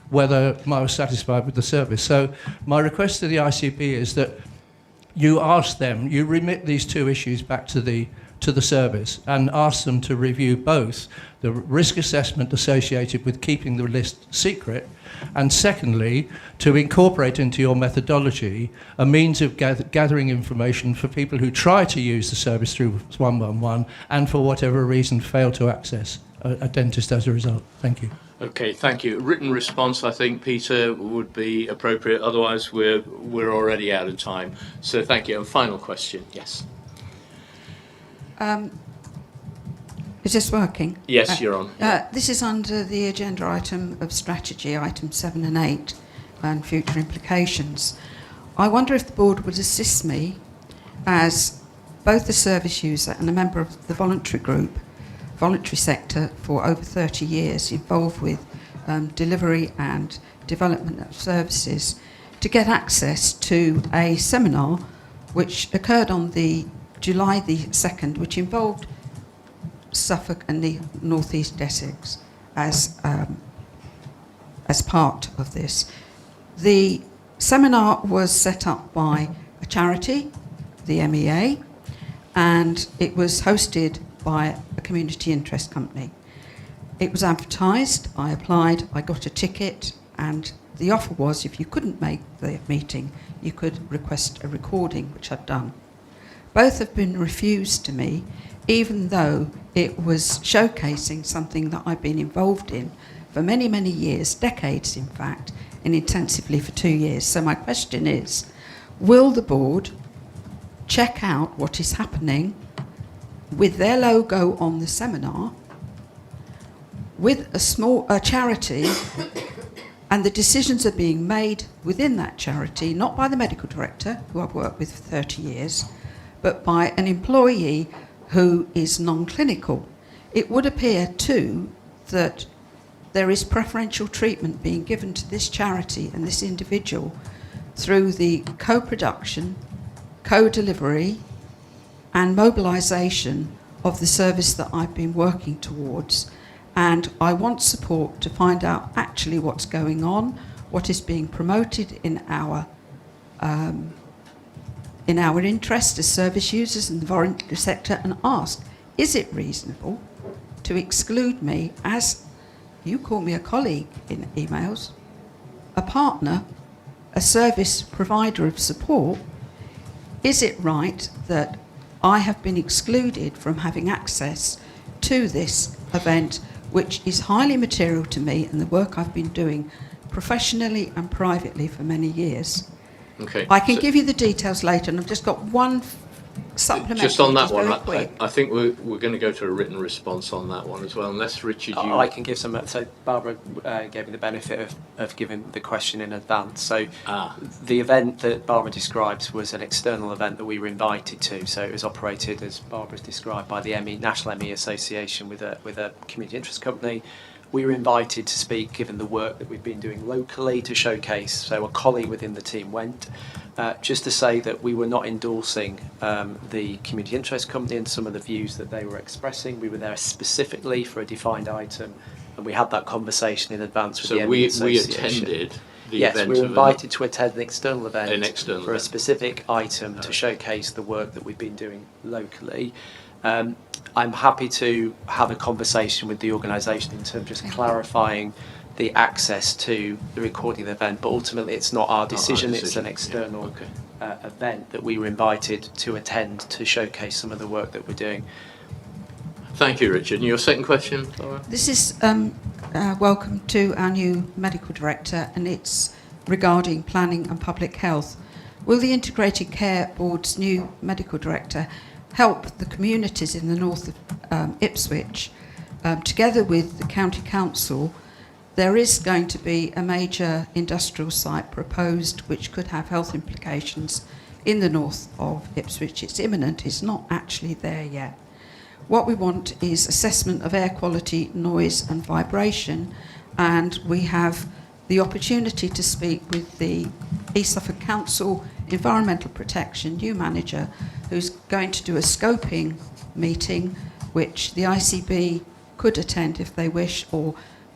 whether I was satisfied with the service. So my request to the ICB is that you ask them, you remit these two issues back to the service and ask them to review both the risk assessment associated with keeping the list secret, and secondly, to incorporate into your methodology a means of gathering information for people who try to use the service through 111 and for whatever reason fail to access a dentist as a result. Thank you. Okay, thank you. Written response, I think, Peter, would be appropriate. Otherwise, we're already out of time. So thank you. And final question, yes. Is this working? Yes, you're on. This is under the agenda item of strategy, item 7 and 8, and future implications. I wonder if the board would assist me, as both a service user and a member of the voluntary sector for over 30 years, involved with delivery and development of services, to get access to a seminar which occurred on the July the 2nd, which involved Suffolk and the North East Essex as part of this. The seminar was set up by a charity, the MEA, and it was hosted by a community interest company. It was advertised, I applied, I got a ticket, and the offer was if you couldn't make the meeting, you could request a recording, which I'd done. Both have been refused to me, even though it was showcasing something that I've been involved in for many, many years, decades in fact, and intensively for 2 years. So my question is, will the board check out what is happening with their logo on the seminar, with a charity, and the decisions are being made within that charity, not by the medical director, who I've worked with for 30 years, but by an employee who is non-clinical. It would appear too that there is preferential treatment being given to this charity and this individual through the co-production, co-delivery and mobilisation of the service that I've been working towards. And I want support to find out actually what's going on, what is being promoted in our interest as service users in the voluntary sector, and ask, is it reasonable to exclude me, as you call me a colleague in emails, a partner, a service provider of support? Is it right that I have been excluded from having access to this event, which is highly material to me and the work I've been doing professionally and privately for many years? Okay. I can give you the details later, and I've just got one supplementary. Just on that very one, quick. I think we're going to go to a written response on that one as well, unless Richard, you... I can give some. So Barbara gave me the benefit of giving the question in advance. So the event that Barbara describes was an external event that we were invited to. So it was operated, as Barbara's described, by the National ME Association with a community interest company. We were invited to speak, given the work that we've been doing locally, to showcase. So a colleague within the team went. Just to say that we were not endorsing the community interest company and some of the views that they were expressing. We were there specifically for a defined item, and we had that conversation in advance with the ME Association. So we attended the yes, event. Yes, we were invited to attend an external event for a event. specific item to showcase the work that we've been doing locally. I'm happy to have a conversation with the organisation in terms of just clarifying the access to the recording of the event, but ultimately it's not our decision, it's an external event that we were invited to attend to showcase some of the work that we're doing. Thank you, Richard. And your second question, Laura? This is welcome to our new medical director, and it's regarding planning and public health. Will the Integrated Care Board's new medical director help the communities in the north of Ipswich, together with the county council? There is going to be a major industrial site proposed which could have health implications in the north of Ipswich. It's imminent, it's not actually there yet. What we want is assessment of air quality, noise and vibration, and we have the opportunity to speak with the East Suffolk Council Environmental Protection new manager, who's going to do a scoping meeting which the ICB could attend if they wish, or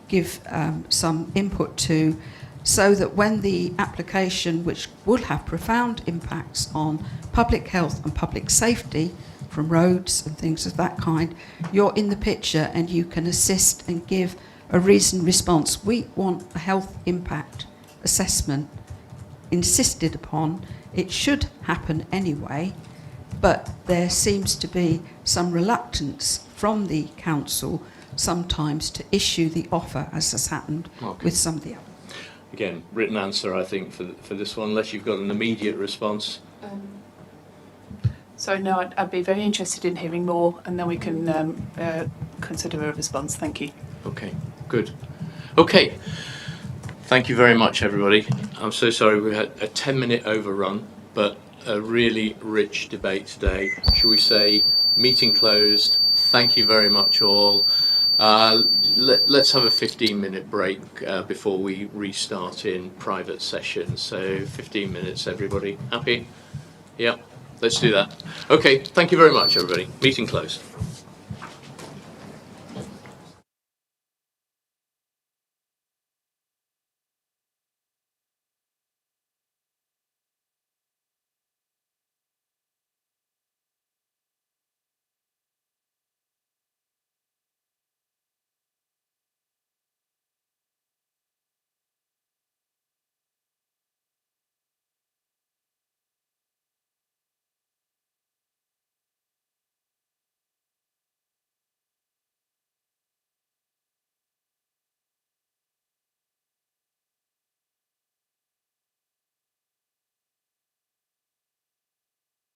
give some input to, so that when the application, which will have profound impacts on public health and public safety from roads and things of that kind, you're in the picture and you can assist and give a reasoned response. We want a health impact assessment insisted upon. It should happen anyway, but there seems to be some reluctance from the council sometimes to issue the offer, as has happened with some of the others. Again, written answer, I think, for this one, unless you've got an immediate response. So no, I'd be very interested in hearing more, and then we can consider a response. Thank you. Okay, good. Okay, thank you very much, everybody. I'm so sorry we had a 10-minute overrun, but a really rich debate today. Shall we say, meeting closed. Thank you very much all. Let's have a 15-minute break before we restart in private session. So 15 minutes, everybody. Happy? Yeah, let's do that. Okay, thank you very much, everybody. Meeting closed.